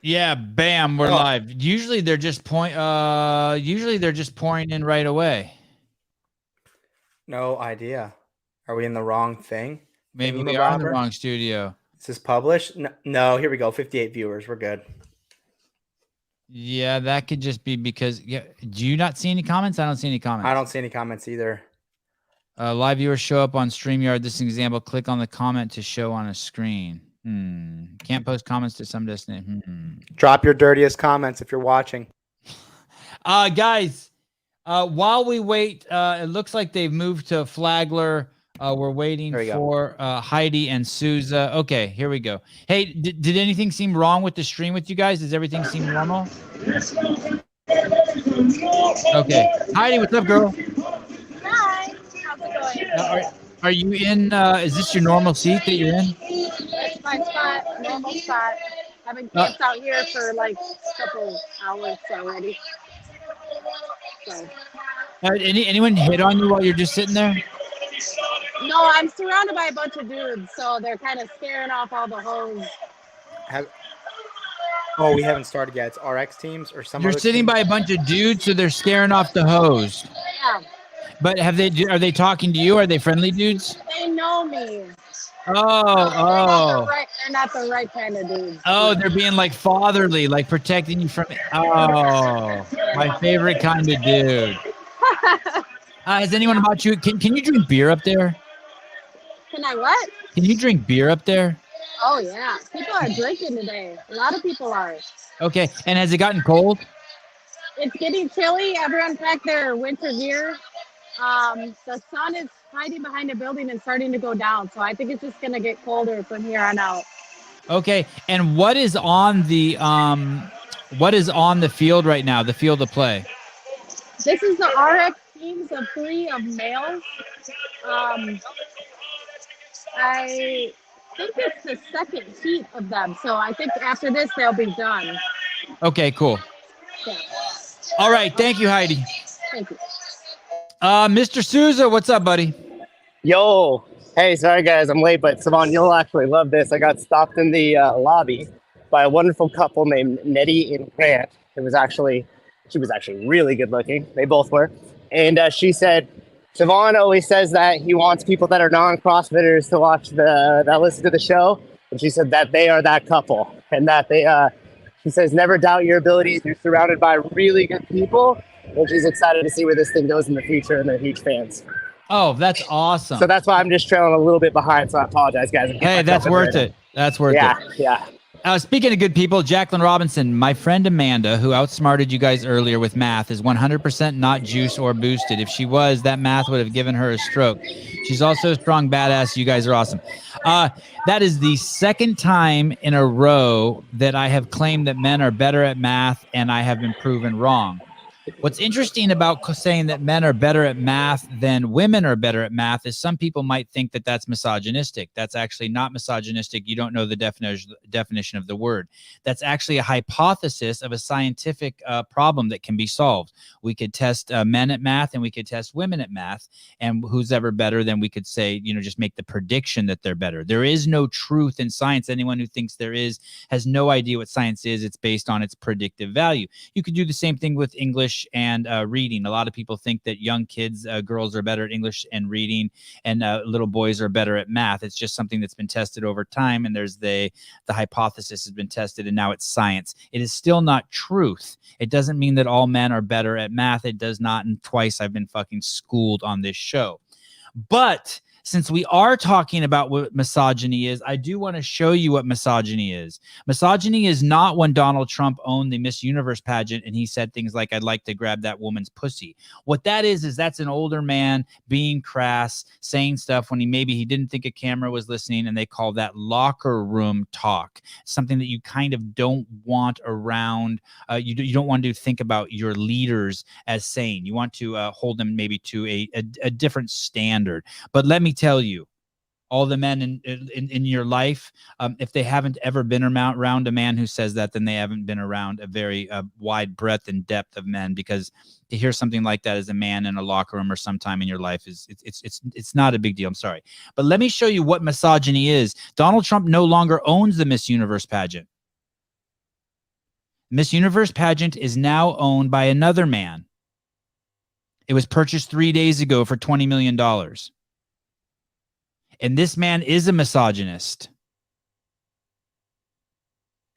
Yeah, bam, we're live. Usually they're just pouring in right away. No idea. Are we in the wrong thing? Maybe we are in the wrong studio. Is this published? No, here we go. 58 viewers. We're good. Yeah, that could just be because do you not see any comments? I don't see any comments. I don't see any comments either. Live viewers show up on StreamYard. This is an example. Click on the comment to show on a screen. Can't post comments to some destination. Drop your dirtiest comments if you're watching. Guys, while we wait, it looks like they've moved to Flagler. We're waiting for Heidi and Souza. Okay, here we go. Hey, did anything seem wrong with the stream with you guys? Does everything seem normal? Okay. Heidi, what's up, girl? Hi. How's it going? Are you in? Is this your normal seat that you're in? It's my spot, normal spot. I've been camped out here for like a couple hours already. So. Anyone hit on you while you're just sitting there? No, I'm surrounded by a bunch of dudes, so they're kind of scaring off all the hoes. We haven't started yet. It's RX teams or some. You're sitting by a bunch of dudes, so they're scaring off the hoes. Yeah. But are they talking to you? Are they friendly dudes? They know me. Oh. They're not the right kind of dudes. Oh, they're being like fatherly, like protecting you from. Oh, my favorite kind of dude. Has anyone about you? Can you drink beer up there? Can I what? Can you drink beer up there? Oh yeah, people are drinking today. A lot of people are. Okay, and has it gotten cold? It's getting chilly. Everyone packed their winter gear. The sun is hiding behind a building and starting to go down, so I think it's just gonna get colder from here on out. Okay, and what is on the field right now? The field of play. This is the RX teams of 3 of males. I think it's the second heat of them, so I think after this they'll be done. Okay, cool. Yeah. All right, thank you, Heidi. Thank you. Mr. Souza, what's up, buddy? Yo, hey, sorry guys, I'm late, but Sevan, you'll actually love this. I got stopped in the lobby by a wonderful couple named Nettie and Grant. She was actually really good looking. They both were. And she said, Sevan always says that he wants people that are non-CrossFitters to watch that listen to the show. And she said that they are that couple, and that she says, never doubt your abilities. You're surrounded by really good people. And she's excited to see where this thing goes in the future, and they're huge fans. Oh, that's awesome. So that's why I'm just trailing a little bit behind. So I apologize, guys. Hey, that's worth it. That's worth it. Yeah. Speaking of good people, Jacqueline Robinson, my friend Amanda, who outsmarted you guys earlier with math, is 100% not juice or boosted. If she was, that math would have given her a stroke. She's also a strong badass. You guys are awesome. That is the second time in a row that I have claimed that men are better at math, and I have been proven wrong. What's interesting about saying that men are better at math than women are better at math is some people might think that that's misogynistic. That's actually not misogynistic. You don't know the definition of the word. That's actually a hypothesis of a scientific problem that can be solved. We could test men at math and we could test women at math, and who's ever better, then we could say, just make the prediction that they're better. There is no truth in science. Anyone who thinks there is has no idea what science is. It's based on its predictive value. You could do the same thing with English and reading. A lot of people think that young kids, girls are better at English and reading, and little boys are better at math. It's just something that's been tested over time, and there's the hypothesis has been tested, and now it's science. It is still not truth. It doesn't mean that all men are better at math. It does not, and twice I've been fucking schooled on this show. But since we are talking about what misogyny is, I do want to show you what misogyny is. Misogyny is not when Donald Trump owned the Miss Universe pageant and he said things like, I'd like to grab that woman's pussy. What that is that's an older man being crass, saying stuff when he didn't think a camera was listening, and they call that locker room talk, something that you kind of don't want around. You don't want to think about your leaders as saying. You want to hold them maybe to a different standard. But let me tell you, all the men in your life, if they haven't ever been around a man who says that, then they haven't been around a very wide breadth and depth of men, because to hear something like that as a man in a locker room or sometime in your life it's not a big deal. I'm sorry. But let me show you what misogyny is. Donald Trump no longer owns the Miss Universe pageant. Miss Universe pageant is now owned by another man. It was purchased 3 days ago for $20 million. And this man is a misogynist.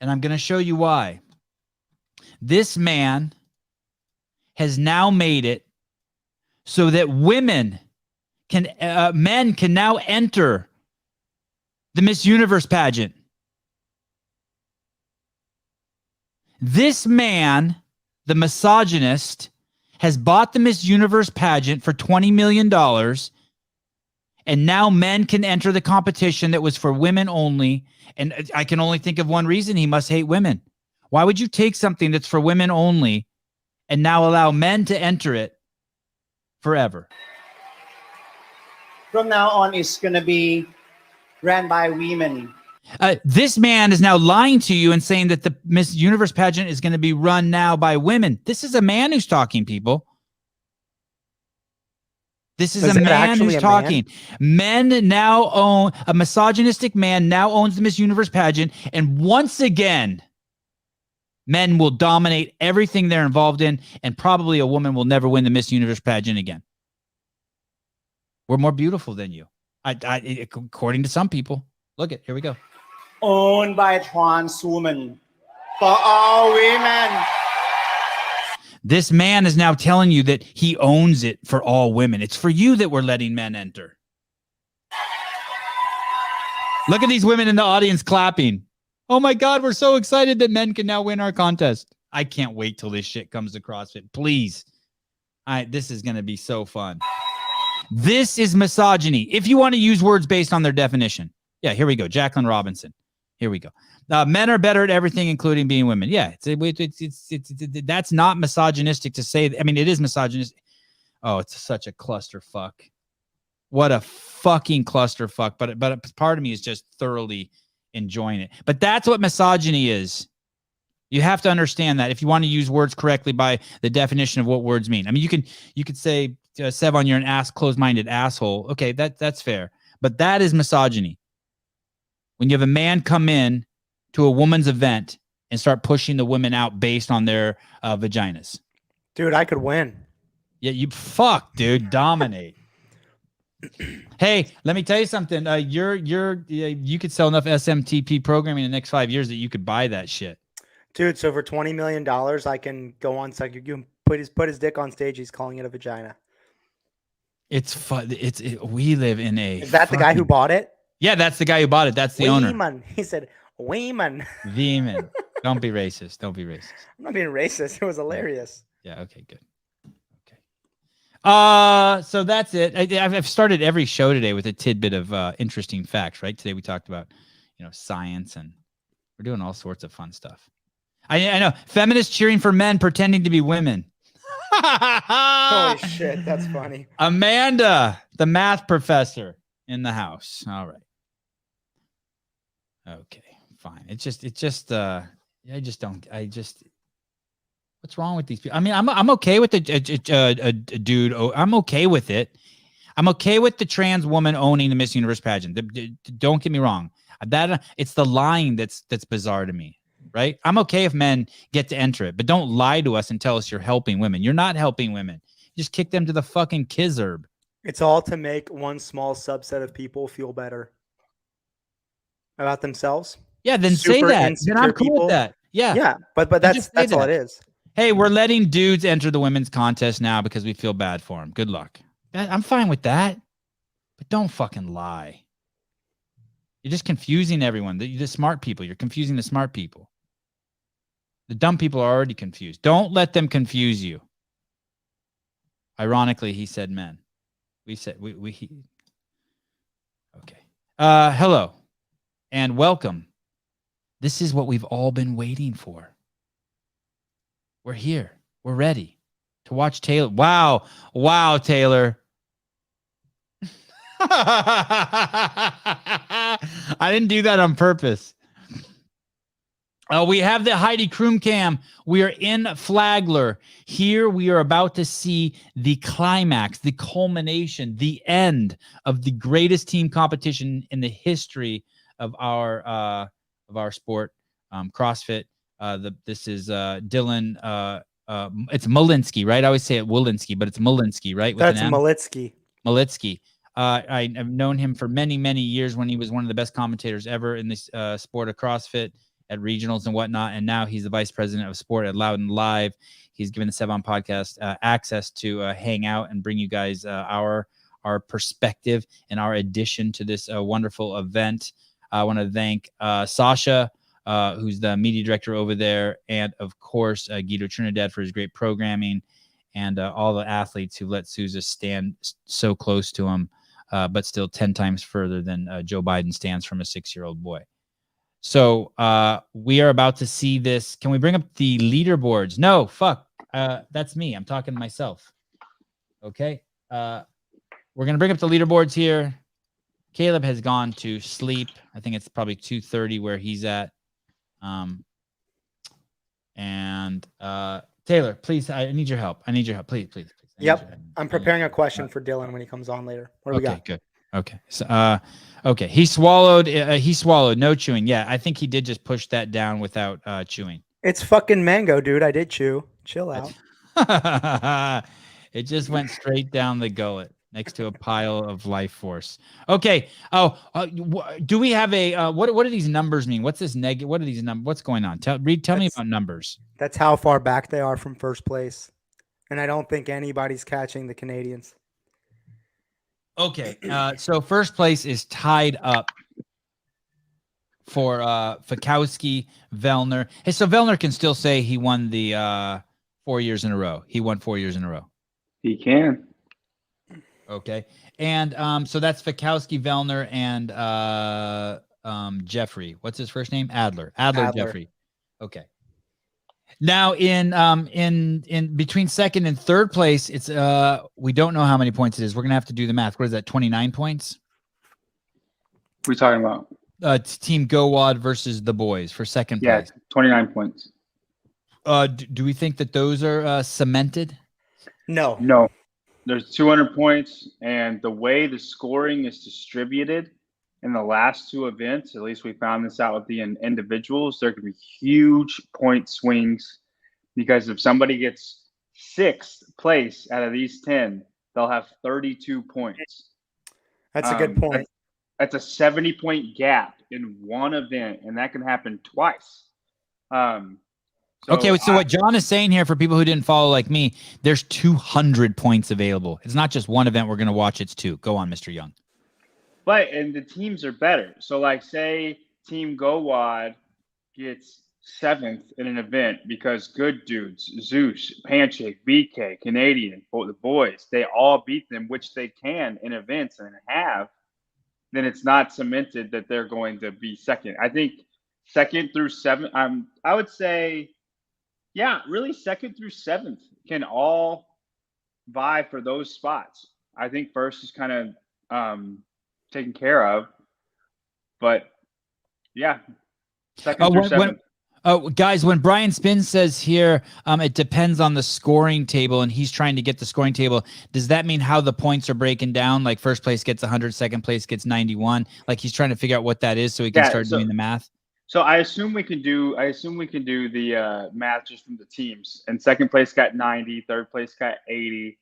And I'm going to show you why. This man has now made it so that men can now enter the Miss Universe pageant. This man, the misogynist, has bought the Miss Universe pageant for $20 million, and now men can enter the competition that was for women only. And I can only think of one reason: he must hate women. Why would you take something that's for women only and now allow men to enter it forever? From now on, it's going to be ran by women. This man is now lying to you and saying that the Miss Universe pageant is going to be run now by women. This is a man who's talking, people. This is a man who's talking. Men now own, a misogynistic man now owns the Miss Universe pageant. And once again, men will dominate everything they're involved in. And probably a woman will never win the Miss Universe pageant again. We're more beautiful than you. According to some people. Look here we go. Owned by trans women for all women. This man is now telling you that he owns it for all women. It's for you that we're letting men enter. Look at these women in the audience clapping. Oh my God, we're so excited that men can now win our contest. I can't wait till this shit comes to CrossFit. Please. This is going to be so fun. This is misogyny. If you want to use words based on their definition. Yeah, here we go. Jacqueline Robinson. Here we go. Men are better at everything, including being women. Yeah, that's not misogynistic to say. I mean, it is misogynistic. Oh, it's such a clusterfuck. What a fucking clusterfuck. But part of me is just thoroughly enjoying it. But that's what misogyny is. You have to understand that if you want to use words correctly by the definition of what words mean. I mean, you could say, Sevan, you're an closed-minded asshole. Okay, that's fair. But that is misogyny. When you have a man come in to a woman's event and start pushing the women out based on their vaginas. Dude, I could win. Yeah, dude, dominate. Hey, let me tell you something. You could sell enough SMTP programming in the next 5 years that you could buy that shit. Dude, so for $20 million, I can go on. So you can put his dick on stage. He's calling it a vagina. It's fun. We live in a. Is that the guy who bought it? Yeah, that's the guy who bought it. That's the owner. He said, Weeman. Veeman. Don't be racist. Don't be racist. I'm not being racist. It was hilarious. Yeah. Okay, good. Okay. So that's it. I've started every show today with a tidbit of interesting facts, right? Today we talked about, science, and we're doing all sorts of fun stuff. I know. Feminists cheering for men pretending to be women. Holy shit. That's funny. Amanda, the math professor in the house. All right. Okay, fine. What's wrong with these people? I mean, I'm okay with the dude. I'm okay with it. I'm okay with the trans woman owning the Miss Universe pageant. Don't get me wrong. It's the lying that's bizarre to me, right? I'm okay if men get to enter it, but don't lie to us and tell us you're helping women. You're not helping women. You just kick them to the fucking kizerb. It's all to make one small subset of people feel better about themselves. Yeah, then say that. Then I'm cool with that. Yeah. Yeah, but that's all it is. Hey, we're letting dudes enter the women's contest now because we feel bad for them. Good luck. I'm fine with that. But don't fucking lie. You're just confusing everyone. The smart people. You're confusing the smart people. The dumb people are already confused. Don't let them confuse you. Ironically, he said men. Okay. Hello and welcome. This is what we've all been waiting for. We're here. We're ready to watch Taylor. Wow, Taylor. I didn't do that on purpose. We have the Heidi Kroom cam. We are in Flagler. Here we are about to see the climax, the culmination, the end of the greatest team competition in the history of our sport, CrossFit. This is Dylan. It's Malinsky, right? I always say it Wolinski, but it's Malinsky, right? With That's an M. Malitsky. Malitsky. I've known him for many, many years when he was one of the best commentators ever in this sport of CrossFit at regionals and whatnot. And now he's the vice president of sport at Loudon Live. He's given the Sevan Podcast access to hang out and bring you guys our perspective and our addition to this wonderful event. I want to thank Sasha, who's the media director over there, and of course Guido Trinidad for his great programming, and all the athletes who let Souza stand so close to him, but still 10 times further than Joe Biden stands from a 6-year-old boy. So we are about to see this. Can we bring up the leaderboards? No, fuck. That's me. I'm talking to myself. Okay. We're going to bring up the leaderboards here. Caleb has gone to sleep. I think it's probably 2:30 where he's at. Taylor, please, I need your help. Please. Yep. I'm preparing a question for Dylan when he comes on later. What do we got? Good. Okay. So, okay. He swallowed no chewing. Yeah. I think he did just push that down without chewing. It's fucking mango, dude. I did chew. Chill out. It just went straight down the gullet next to a pile of life force. Okay. Do we have a what do these numbers mean? What's this negative? What are these numbers? What's going on? Tell me about numbers. That's how far back they are from first place. And I don't think anybody's catching the Canadians. Okay. So first place is tied up for Fikowski, Vellner. Hey, so Vellner can still say he won the 4 years in a row. He won 4 years in a row. He can. Okay. And so that's Fikowski, Vellner, and Jeffrey. What's his first name? Adler. Jeffrey. Okay. Now in between second and third place, it's we don't know how many points it is. We're gonna have to do the math. What is that? 29 points? What are you talking about? Team GoWad versus the boys for second place. Yeah, 29 points. Do we think that those are cemented? No. There's 200 points, and the way the scoring is distributed in the last two events, at least we found this out with the individuals, there could be huge point swings, because if somebody gets 6th place out of these 10, they'll have 32 points. That's a good point. That's a 70-point gap in one event, and that can happen twice. So what John is saying here, for people who didn't follow like me, there's 200 points available. It's not just one event we're going to watch. It's 2. Go on, Mr. Young. And the teams are better. So, like, say Team GoWad gets 7th in an event because Good Dudes, Zeus, Panchik, BK, Canadian, the boys, they all beat them, which they can in events and have, then it's not cemented that they're going to be second. I think 2nd through 7th, I would say, yeah, really 2nd through 7th can all vie for those spots. I think first is kind of taken care of, but yeah, 2nd through 7th. Guys, when Brian Spin says here, it depends on the scoring table, and he's trying to get the scoring table, does that mean how the points are breaking down? Like first place gets 100, second place gets 91. Like he's trying to figure out what that is so he can start doing the math. So I assume we can do the math just from the teams. And second place got 90, third place got 80.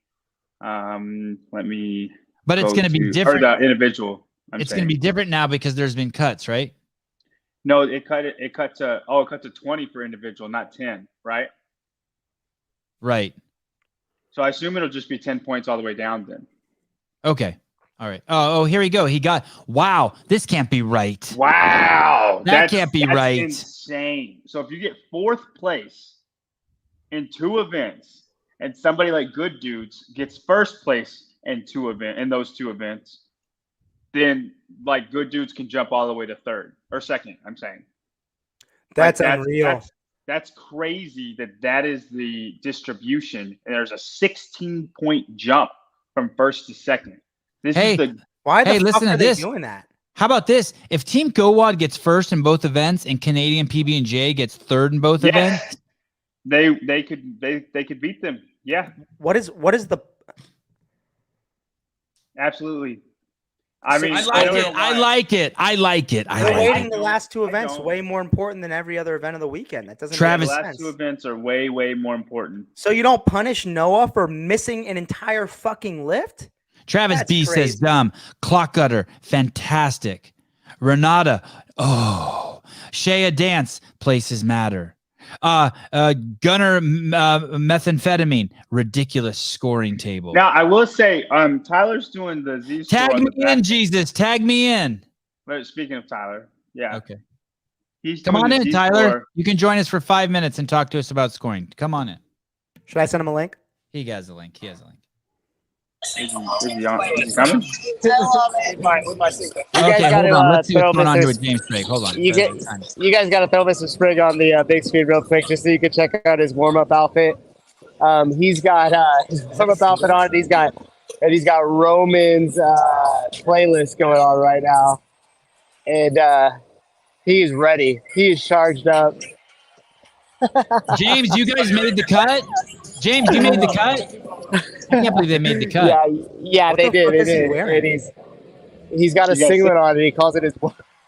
But it's going to be different. Or the individual. It's going to be different now because there's been cuts, right? No, it cut to 20 for individual, not 10, right? Right. So I assume it'll just be 10 points all the way down then. Okay. All right. Oh, here we go. Wow, this can't be right. Wow. That can't be right. Insane. So if you get 4th place in 2 events, and somebody like Good Dudes gets 1st place in those 2 events, then like Good Dudes can jump all the way to 3rd or 2nd, I'm saying. That's unreal. That's crazy that is the distribution. And there's a 16-point jump from 1st to 2nd. Why the fuck listen are to they this. doing that? How about this? If Team GoWad gets 1st in both events and Canadian PB&J gets 3rd in both events, they could beat them. Yeah. What is the Absolutely. I mean, I don't know I why. like it. They're waiting the it. last two events don't. way more important than every other event of the weekend. That doesn't Travis- make The any last sense. 2 events are way, way more important. So you don't punish Noah for missing an entire fucking lift? Travis That's B says crazy. dumb. Clock Gutter, fantastic. Renata, oh. Shea Dance, places matter. Gunner methamphetamine, ridiculous scoring table. Now, I will say, Tyler's doing the Z score. Tag on me the back. in, Jesus. Tag me in. But speaking of Tyler, yeah, Okay. he's Come doing on the in, Z Tyler. score. You can join us for 5 minutes and talk to us about scoring. Come on in. Should I send him a link? He has a link. He has a link. Is he coming? With my sister. You Okay, guys hold gotta on. Let's see throw what's going on here Mr. with James Craig. Hold on. You guys got to throw Mr. Sprig on the big screen real quick just so you can check out his warm-up outfit. He's got his warm-up outfit on. He's got Roman's playlist going on right now, and he is ready. He is charged up. James, you guys made the cut? James, you made the cut? I can't believe they made the cut. Yeah, What they the did. fuck They is he did. wearing? And he's got a You guys singlet on, and he calls it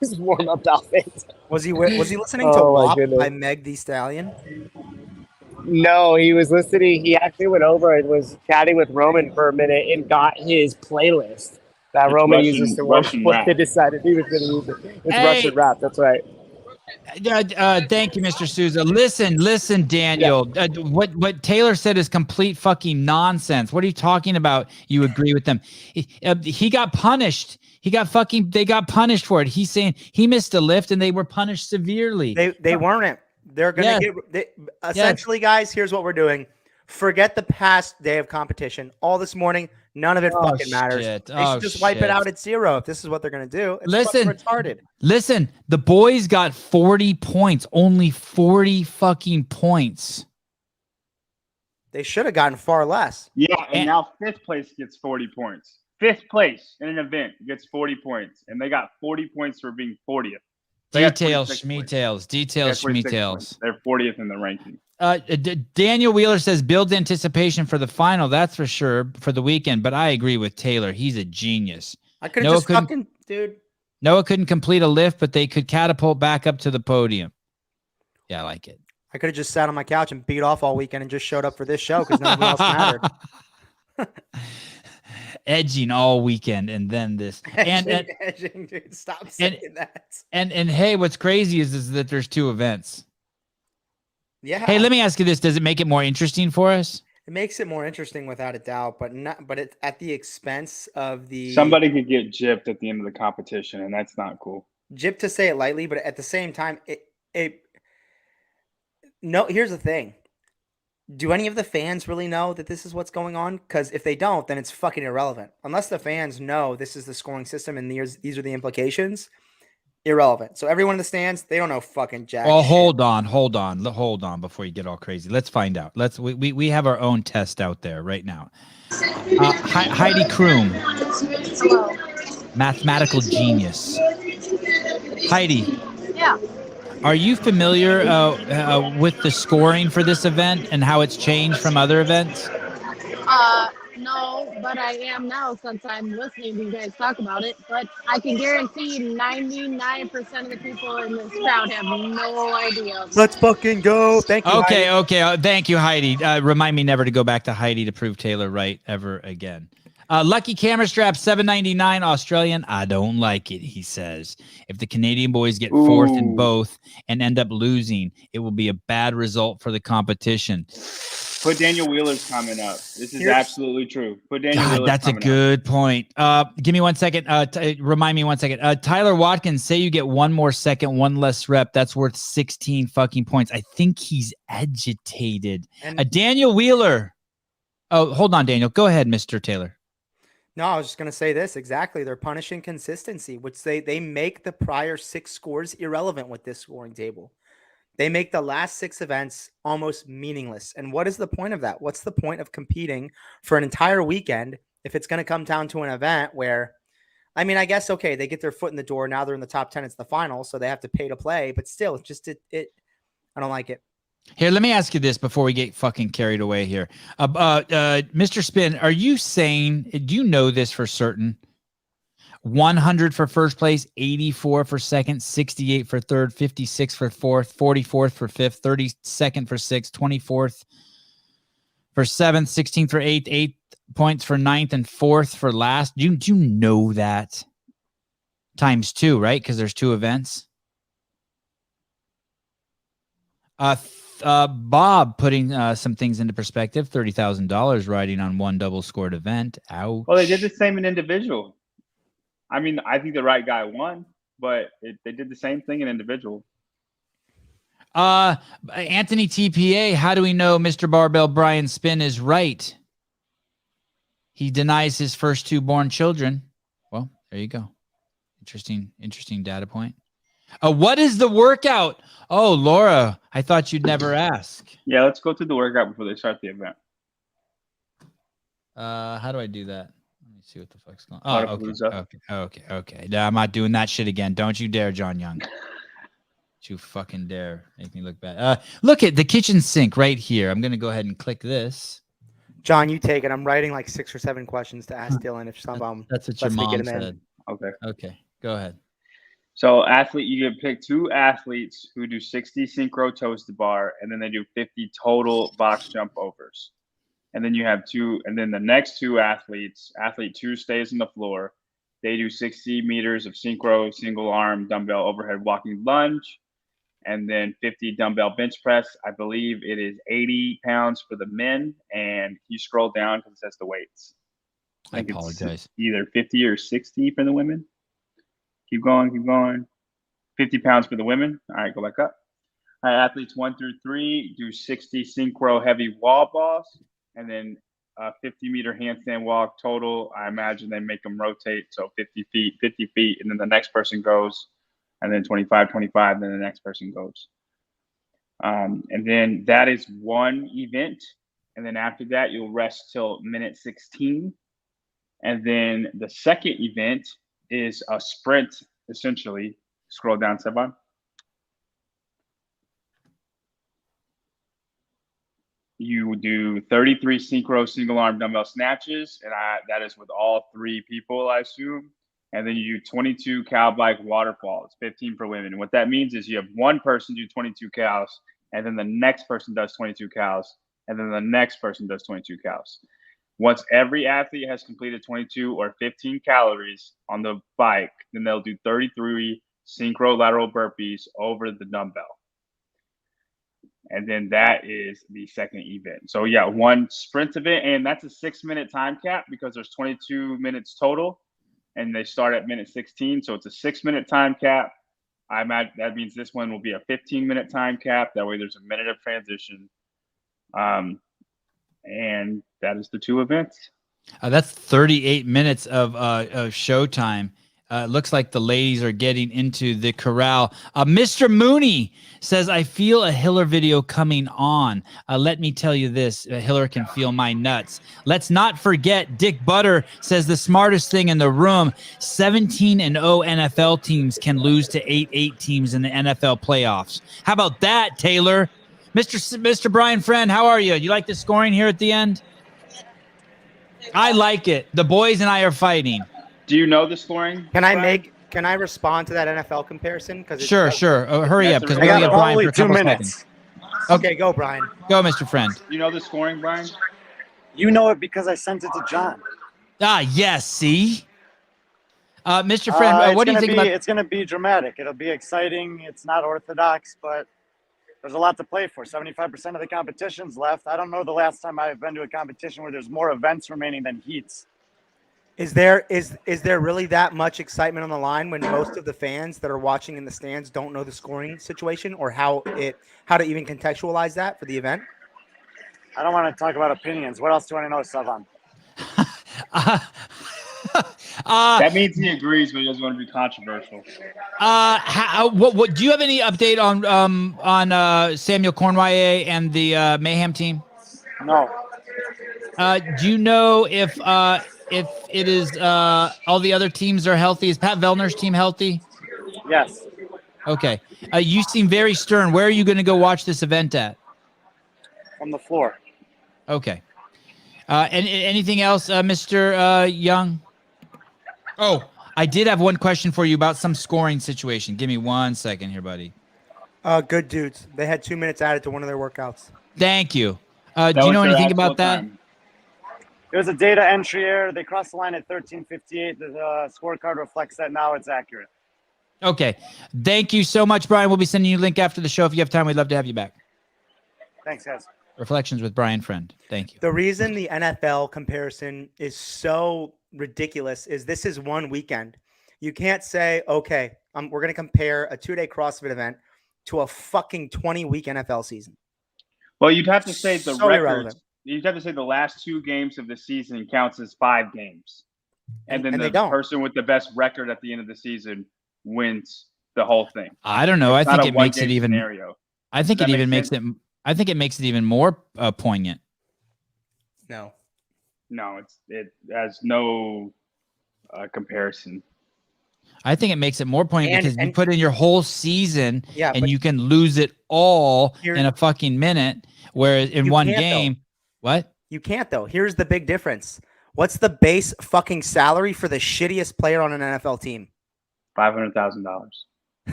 his warm-up outfit. Was he listening to Oh, my WAP goodness. by Meg Thee Stallion? No, he was listening. He actually went over and was chatting with Roman for a minute and got his playlist that It's Roman Russian- uses to work Russian with. rap. They decided he was going to use it. It's Hey. Russian rap. That's right. Thank you, Mr. Souza. Listen, Daniel. What Taylor said is complete fucking nonsense. What are you talking about? You agree with them? He got punished. They got punished for it. He's saying he missed a lift and they were punished severely. They weren't. They're gonna essentially, guys. Here's what we're doing. Forget the past day of competition. All this morning, none of it fucking matters. shit. They should just wipe it out at 0 if this is what they're gonna do. It's Listen. fucking retarded. Listen, the boys got 40 points. Only 40 fucking points. They should have gotten far less. Yeah, and And- now 5th place gets 40 points. 5th place in an event gets 40 points, and they got 40 points for being 40th. They got Details, 26 points. schmeetails, They details, got 26 points. schmeetails. They're 40th in the ranking. Daniel Wheeler says builds anticipation for the final. That's for sure for the weekend. But I agree with Taylor. He's a genius. I could have Noah just couldn't- fucking, dude. Noah couldn't complete a lift, but they could catapult back up to the podium. Yeah, I like it. I could have just sat on my couch and beat off all weekend and just showed up for this show because nothing else mattered. Edging all weekend and then this. And Edging, dude, stop saying that. and hey, what's crazy is that there's 2 events. Yeah. Hey, let me ask you this. Does it make it more interesting for us? It makes it more interesting without a doubt, but it at the expense of the Somebody could get gypped at the end of the competition, and that's not cool. Jip, to say it lightly, but at the same time, here's the thing. Do any of the fans really know that this is what's going on? Because if they don't, then it's fucking irrelevant. Unless the fans know this is the scoring system and these are the implications, irrelevant. So everyone in the stands, they don't know fucking jack. Well, shit. hold on before you get all crazy. Let's find out. We have our own test out there right now. Heidi Kroom, mathematical genius. Heidi, Yeah. are you familiar with the scoring for this event and how it's changed from other events? No, but I am now since I'm listening to you guys talk about it. But I can guarantee 99% of the people in this crowd have no idea. Let's fucking go. Thank you. Okay, Heidi. okay. Thank you, Heidi. Remind me never to go back to Heidi to prove Taylor right ever again. Lucky Camera Strap, $7.99 Australian. I don't like it, he says. If the Canadian boys get 4th in both and end up losing, it will be a bad result for the competition. Put Daniel Wheeler's comment up. This is Here's- absolutely true. Put Daniel God, Wheeler's that's a comment up. good point. Give me 1 second. Remind me 1 second. Tyler Watkins, say you get 1 more second, 1 less rep. That's worth 16 fucking points. I think he's agitated. And Daniel Wheeler. Oh, hold on, Daniel. Go ahead, Mr. Taylor. no, I was just gonna say this exactly. They're punishing consistency, which they make the prior 6 scores irrelevant with this scoring table. They make the last 6 events almost meaningless. And what is the point of that? What's the point of competing for an entire weekend if it's going to come down to an event where, I mean, I guess, okay, they get their foot in the door. Now they're in the top 10. It's the final, so they have to pay to play. But still, it's just, I don't like it. Here, let me ask you this before we get fucking carried away here. Mr. Spin, are you saying, do you know this for certain? 100 for first place, 84 for second, 68 for third, 56 for fourth, 44th for fifth, 32nd for sixth, 24th for seventh, 16th for eighth, 8 points for ninth, and fourth for last. Do you know that? Times 2, right? Because there's 2 events. Bob putting some things into perspective. $30,000 riding on one double scored event. Ouch. Well, they did the same in individual. I mean, I think the right guy won, but they did the same thing in individual. Anthony TPA, how do we know Mr. Barbell Brian Spin is right? He denies his first 2 born children. Well, there you go. Interesting data point. What is the workout? Oh, Laura, I thought you'd never ask. Yeah, let's go through the workout before they start the event. How do I do that? Let me see what the fuck's going on. Oh, okay. No, I'm not doing that shit again. Don't you dare, John Young. Don't you fucking dare make me look bad. Look at the kitchen sink right here. I'm going to go ahead and click this. John, you take it. I'm writing like 6 or 7 questions to ask Dylan if some of them. That's what your mom said. Okay. Go ahead. So you can pick 2 athletes who do 60 synchro toes to bar, and then they do 50 total box jump overs. And then you have 2, and then the next 2 athletes, athlete 2 stays on the floor. They do 60 meters of synchro single arm dumbbell overhead walking lunge, and then 50 dumbbell bench press. I believe it is 80 pounds for the men, and you scroll down because it says the weights. I apologize. Either 50 or 60 for the women. Keep going. 50 pounds for the women. All right, go back up. All right, athletes 1 through 3 do 60 synchro heavy wall balls, and then 50-meter handstand walk total. I imagine they make them rotate, so 50 feet, and then the next person goes, and then 25, then the next person goes. And then that is one event, and then after that, you'll rest till minute 16. And then the second event is a sprint, essentially. Scroll down, Sevan. You do 33 synchro single arm dumbbell snatches, and that is with all 3 people, I assume. And then you do 22 cow bike waterfalls, 15 for women. And what that means is you have one person do 22 cows, and then the next person does 22 cows, and then the next person does 22 cows. Once every athlete has completed 22 or 15 calories on the bike, then they'll do 33 synchro lateral burpees over the dumbbell. And then that is the second event. So yeah, one sprint event, and that's a 6-minute time cap because there's 22 minutes total, and they start at minute 16. So it's a 6-minute time cap. I imagine that means this one will be a 15-minute time cap. That way there's a minute of transition. And that is the 2 events. That's 38 minutes of showtime. Looks like the ladies are getting into the corral. Mr. Mooney says, I feel a Hiller video coming on. Let me tell you this. Hiller can feel my nuts. Let's not forget, Dick Butter says the smartest thing in the room, 17-0 NFL teams can lose to 8-8 teams in the NFL playoffs. How about that, Taylor? Mr. Brian Friend, how are you? You like the scoring here at the end? I like it. The boys and I are fighting. Do you know the scoring? Can I respond to that NFL comparison? Sure. Hurry up because we only have Brian for a couple seconds. Okay, go Brian. Go, Mr. Friend. You know the scoring, Brian? You know it because I sent it to John. Yes. See, Mr. Friend, what do you think about? It's going to be dramatic. It'll be exciting. It's not orthodox, but there's a lot to play for. 75% of the competition's left. I don't know the last time I've been to a competition where there's more events remaining than heats. Is there really that much excitement on the line when most of the fans that are watching in the stands don't know the scoring situation or how to even contextualize that for the event? I don't want to talk about opinions. What else do you want to know, Sevan? That means he agrees, but he doesn't want to be controversial. What do you have any update on Samuel Cornway and the Mayhem team? No. Do you know if it is all the other teams are healthy? Is Pat Vellner's team healthy? Yes. Okay. You seem very stern. Where are you going to go watch this event at? From the floor. Okay. And anything else, Mr. Young? Oh, I did have one question for you about some scoring situation. Give me 1 second here, buddy. Good dudes. They had 2 minutes added to one of their workouts. Thank you. Do That you was know their anything actual about that? time. It was a data entry error. They crossed the line at 13:58. The scorecard reflects that now. It's accurate. Okay. Thank you so much, Brian. We'll be sending you a link after the show. If you have time, we'd love to have you back. Thanks, guys. Reflections with Brian Friend. Thank you. The reason the NFL comparison is so ridiculous is this is one weekend. You can't say, okay, we're going to compare a 2-day CrossFit event to a fucking 20-week NFL season. Well, you'd have to say the So records. irrelevant. You'd have to say the last 2 games of the season counts as 5 games, and then And the they don't. person with the best record at the end of the season wins the whole thing. I don't know. It's I not think a it makes it one-game even. scenario. I think Does it that even make makes it. I think it makes it even more poignant. No. No, it has no comparison. I think it makes it more poignant because you and- put in your whole season, Yeah, and but you can lose it all Here- in a fucking minute. Whereas in You one can't, though. game, what? you can't, though. Here's the big difference. What's the base fucking salary for the shittiest player on an NFL team? $500,000.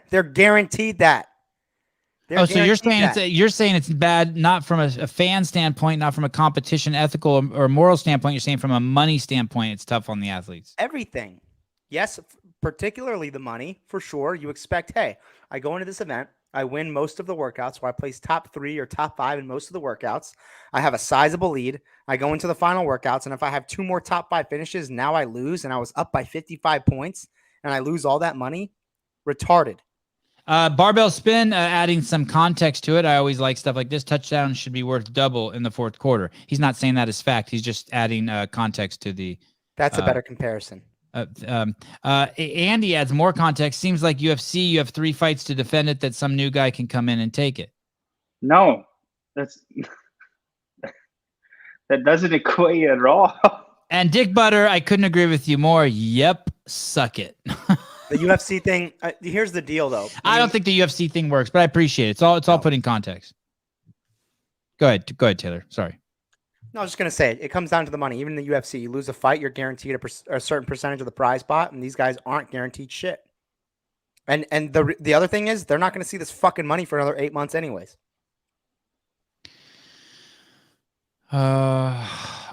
They're guaranteed that. They're So you're guaranteed saying you're saying it's bad, not from a fan standpoint, not from a competition, ethical or moral standpoint. You're saying from a money standpoint, it's tough on the athletes. everything. Yes, particularly the money, for sure. You expect, hey, I go into this event, I win most of the workouts, where I place top 3 or top 5 in most of the workouts. I have a sizable lead. I go into the final workouts, and if I have 2 more top 5 finishes, now I lose, and I was up by 55 points, and I lose all that money. Retarded. Barbell spin, adding some context to it. I always like stuff like this. Touchdown should be worth double in the fourth quarter. He's not saying that as fact. He's just adding context to the. That's a better comparison. Andy adds more context. Seems like UFC, you have 3 fights to defend it, that some new guy can come in and take it. No, that doesn't equate at all. And Dick Butter, I couldn't agree with you more. Yep, suck it. The UFC thing, here's the deal, though. I don't think the UFC thing works, but I appreciate it. It's all put in context. Go ahead, Taylor. Sorry. No, I was just going to say, it comes down to the money. Even in the UFC, you lose a fight, you're guaranteed a certain percentage of the prize pot, and these guys aren't guaranteed shit. And the other thing is, they're not going to see this fucking money for another 8 months anyways.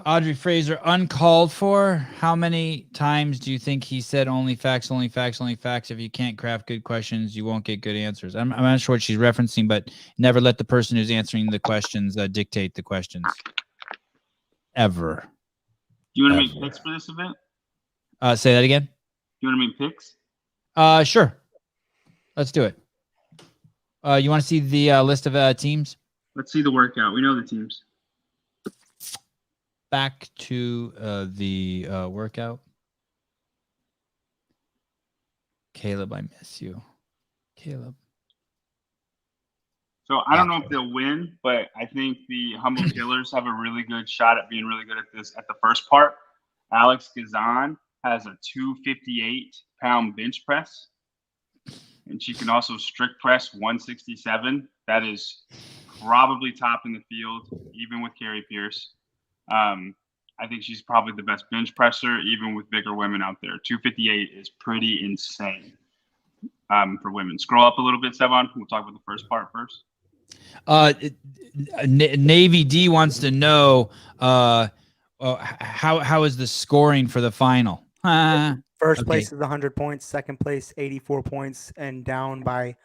Audrey Fraser, uncalled for. How many times do you think he said only facts, only facts, only facts? If you can't craft good questions, you won't get good answers. I'm not sure what she's referencing, but never let the person who's answering the questions dictate the questions. Ever. Do you want to make picks for this event? Say that again? You want to make picks? Sure. Let's do it. You want to see the list of teams? Let's see the workout. We know the teams. Back to the workout. Caleb, I miss you. Caleb. So I don't know if they'll win, but I think the Humble Killers have a really good shot at being really good at this at the first part. Alex Gazan has a 258-pound bench press, and she can also strict press 167. That is probably top in the field, even with Carrie Pierce. I think she's probably the best bench presser, even with bigger women out there. 258 is pretty insane for women. Scroll up a little bit, Sevan. We'll talk about the first part first. Navy D wants to know how is the scoring for the final? First place is 100 points. Second place, 84 points, and down by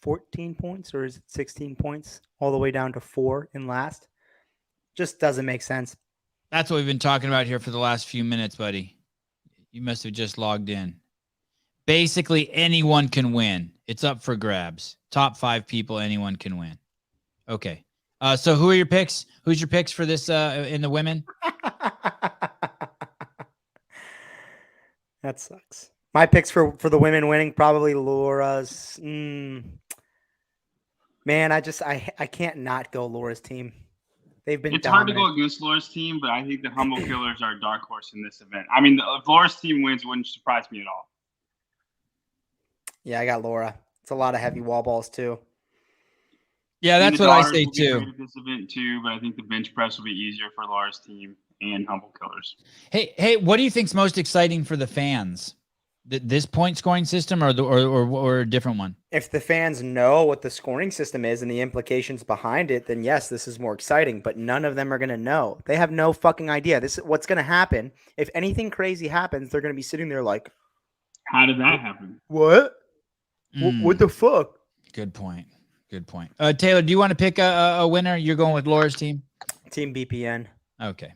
14 points, or is it 16 points, all the way down to 4 in last. Just doesn't make sense. That's what we've been talking about here for the last few minutes, buddy. You must have just logged in. Basically, anyone can win. It's up for grabs. Top 5 people, anyone can win. Okay. So who are your picks? Who's your picks for this in the women? That sucks. My picks for the women winning, probably Laura's. Man, I can't not go Laura's team. They've been It's dominant. hard to go against Laura's team, but I think the Humble Killers are a dark horse in this event. I mean, if Laura's team wins, it wouldn't surprise me at all. Yeah, I got Laura. It's a lot of heavy wall balls too. Yeah, I mean, that's the what I daughters say will be too. great at this event too, but I think the bench press will be easier for Laura's team and Humble Killers. Hey, what do you think's most exciting for the fans? This point scoring system or a different one? If the fans know what the scoring system is and the implications behind it, then yes, this is more exciting. But none of them are going to know. They have no fucking idea. This is what's going to happen. If anything crazy happens, they're going to be sitting there like, How did that happen? what? What the fuck? Good point. Good point. Taylor, do you want to pick a winner? You're going with Laura's team? Team BPN. Okay.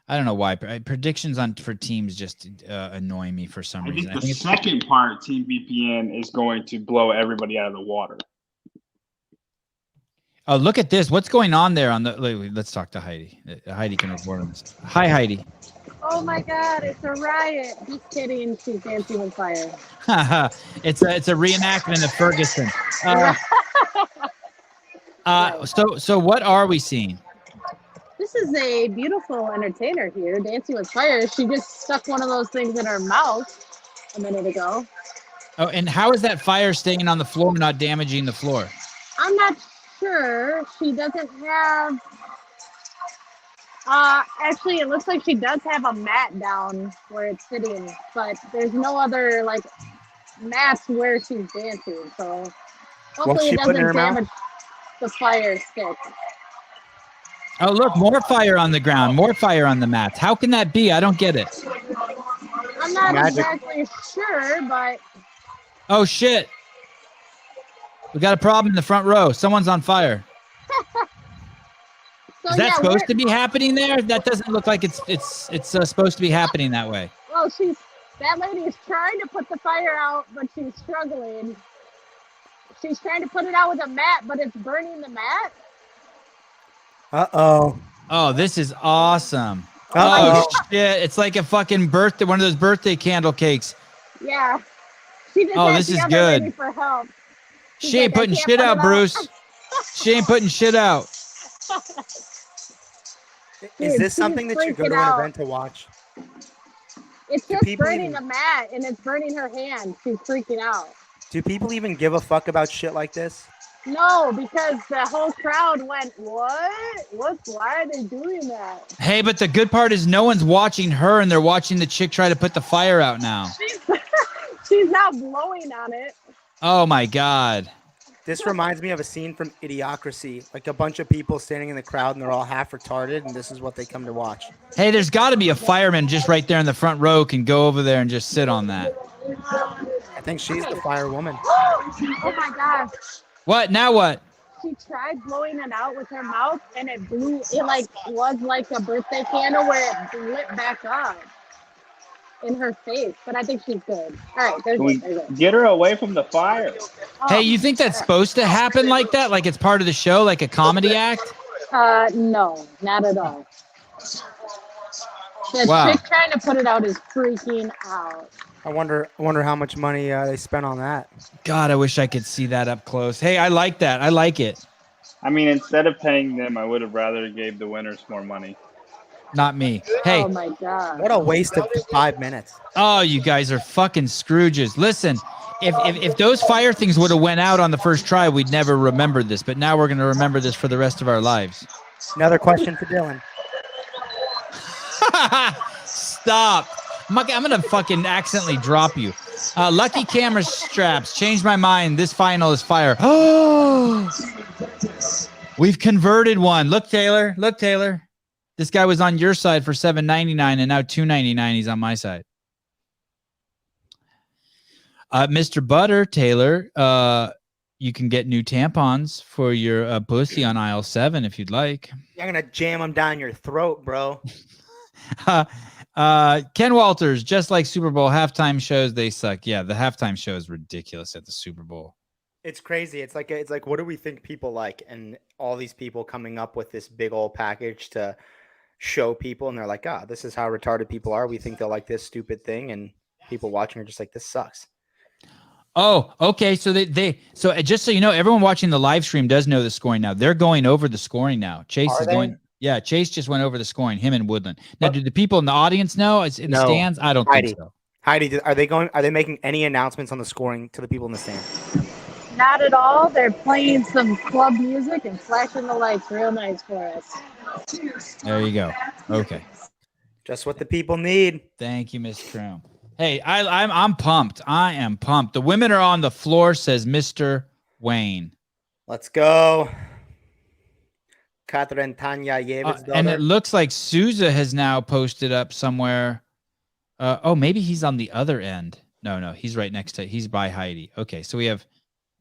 I don't know why. Predictions for teams just annoy me for some reason. I think the second part, Team VPN, is going to blow everybody out of the water. Oh, look at this. What's going on there? Let's talk to Heidi. Heidi can report on this. Hi, Heidi. Oh my God, it's a riot. Just kidding. She's dancing with fire. It's a reenactment of Ferguson. So what are we seeing? This is a beautiful entertainer here, dancing with fire. She just stuck one of those things in her mouth a minute ago. Oh, and how is that fire staying on the floor, not damaging the floor? I'm not sure. She doesn't have. Actually, it looks like she does have a mat down where it's sitting, but there's no other like mats where she's dancing. So hopefully it doesn't damage the fire stick. Oh, look, more fire on the ground, more fire on the mats. How can that be? I don't get it. I'm not exactly sure, but. Oh, shit. We got a problem in the front row. Someone's on fire. So, is that supposed to be happening there? That doesn't look like it's supposed to be happening that way. Well, that lady is trying to put the fire out, but she's struggling. She's trying to put it out with a mat, but it's burning the mat. Uh-oh. Oh, this is awesome. Uh-oh. Oh, shit. It's like a fucking birthday, one of those birthday candle cakes. Yeah. She just this is good. For help. She ain't putting shit out, Bruce. She ain't putting shit out. Is this something that you go to an event to watch? It's just burning the mat, and it's burning her hand. She's freaking out. Do people even give a fuck about shit like this? No, because the whole crowd went, what? Why are they doing that? Hey, but the good part is no one's watching her, and they're watching the chick try to put the fire out now. She's not blowing on it. Oh, my God. This reminds me of a scene from Idiocracy. Like a bunch of people standing in the crowd, and they're all half retarded, and this is what they come to watch. Hey, there's got to be a fireman just right there in the front row can go over there and just sit on that. I think she's the fire woman. Oh, my gosh. What? Now what? She tried blowing it out with her mouth, and it blew. It was like a birthday candle where it lit back up in her face. But I think she's good. All right, there's it. Get her away from the fire. Hey, you think that's supposed to happen like that? Like it's part of the show, like a comedy act? No, not at all. The chick trying to put it out is freaking out. I wonder how much money they spent on that. God, I wish I could see that up close. Hey, I like that. I like it. I mean, instead of paying them, I would have rather gave the winners more money. Not me. Hey. Oh my God. What a waste of 5 minutes. Oh, you guys are fucking Scrooges. Listen, if those fire things would have went out on the first try, we'd never remember this. But now we're going to remember this for the rest of our lives. Another question for Dylan. Stop. I'm going to fucking accidentally drop you. Lucky camera straps. Changed my mind. This final is fire. Oh, we've converted one. Look, Taylor. Look, Taylor. This guy was on your side for $7.99 and now $2.99. He's on my side. Mr. Butter, Taylor, you can get new tampons for your pussy on aisle 7 if you'd like. I'm going to jam them down your throat, bro. Ken Walters, just like Super Bowl halftime shows, they suck. Yeah, the halftime show is ridiculous at the Super Bowl. It's crazy. It's like what do we think people like? And all these people coming up with this big old package to show people, and they're like, this is how retarded people are. We think they'll like this stupid thing, and people watching are just like, this sucks. Oh, okay. So so just so you know, everyone watching the live stream does know the scoring now. They're going over the scoring now. Chase is going. Yeah, Chase just went over the scoring. Him and Woodland. Now, do the people in the audience know? It's in the stands. I don't think so. Heidi, are they making any announcements on the scoring to the people in the stand? Not at all. They're playing some club music and flashing the lights real nice for us. There you go. Okay. Just what the people need. Thank you, Miss Chrome. Hey, I'm pumped. I am pumped. The women are on the floor, says Mr. Wayne. Let's go. Catherine Tanya David's daughter. And it looks like Souza has now posted up somewhere. Maybe he's on the other end. No, he's right next to. He's by Heidi. Okay, so we have.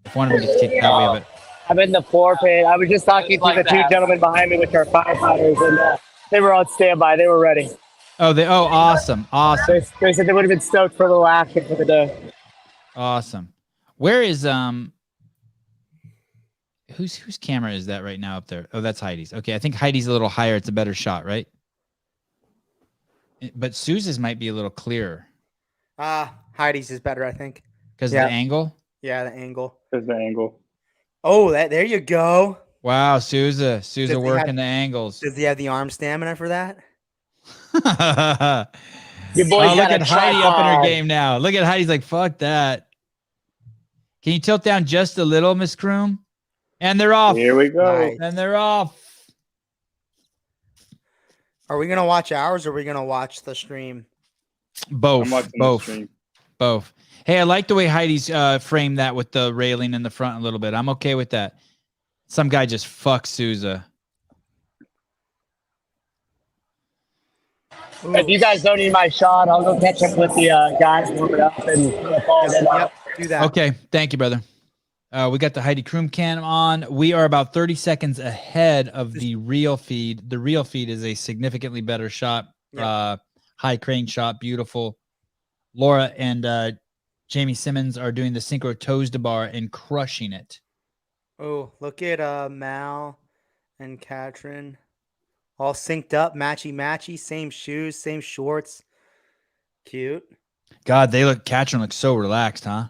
If one of them gets kicked out, we have it. I'm in the floor pit. I was just talking to the two gentlemen behind me, which are firefighters, and they were on standby. They were ready. Awesome. They said they would have been stoked for a little action for the day. Awesome. Where is whose camera is that right now up there? Oh, that's Heidi's. Okay, I think Heidi's a little higher. It's a better shot, right? But Sousa's might be a little clearer. Heidi's is better, I think. Because of the angle? Yeah, the angle. Because the angle. Oh, there you go. Wow, Sousa working the angles. Does he have the arm stamina for that? Your boy's look at Heidi up in her game now. Look at Heidi's like, fuck that. Can you tilt down just a little, Miss Kroom? And they're off. Here we go. Nice. And they're off. Are we gonna watch ours or are we gonna watch the stream? Both. I'm watching the stream. Both. Hey, I like the way Heidi's framed that with the railing in the front a little bit. I'm okay with that. Some guy just fucks Sousa. If you guys don't need my shot, I'll go catch up with the guys warming up and Yep, do that. Okay, thank you, brother. We got the Heidi Kroom cam on. We are about 30 seconds ahead of the real feed. The real feed is a significantly better shot. Yep. High crane shot, beautiful. Laura and Jamie Simmons are doing the synchro toes to bar and crushing it. Oh, look at Mal and Katrin. All synced up, matchy, same shoes, same shorts. Cute. God, Katrin looks so relaxed, huh?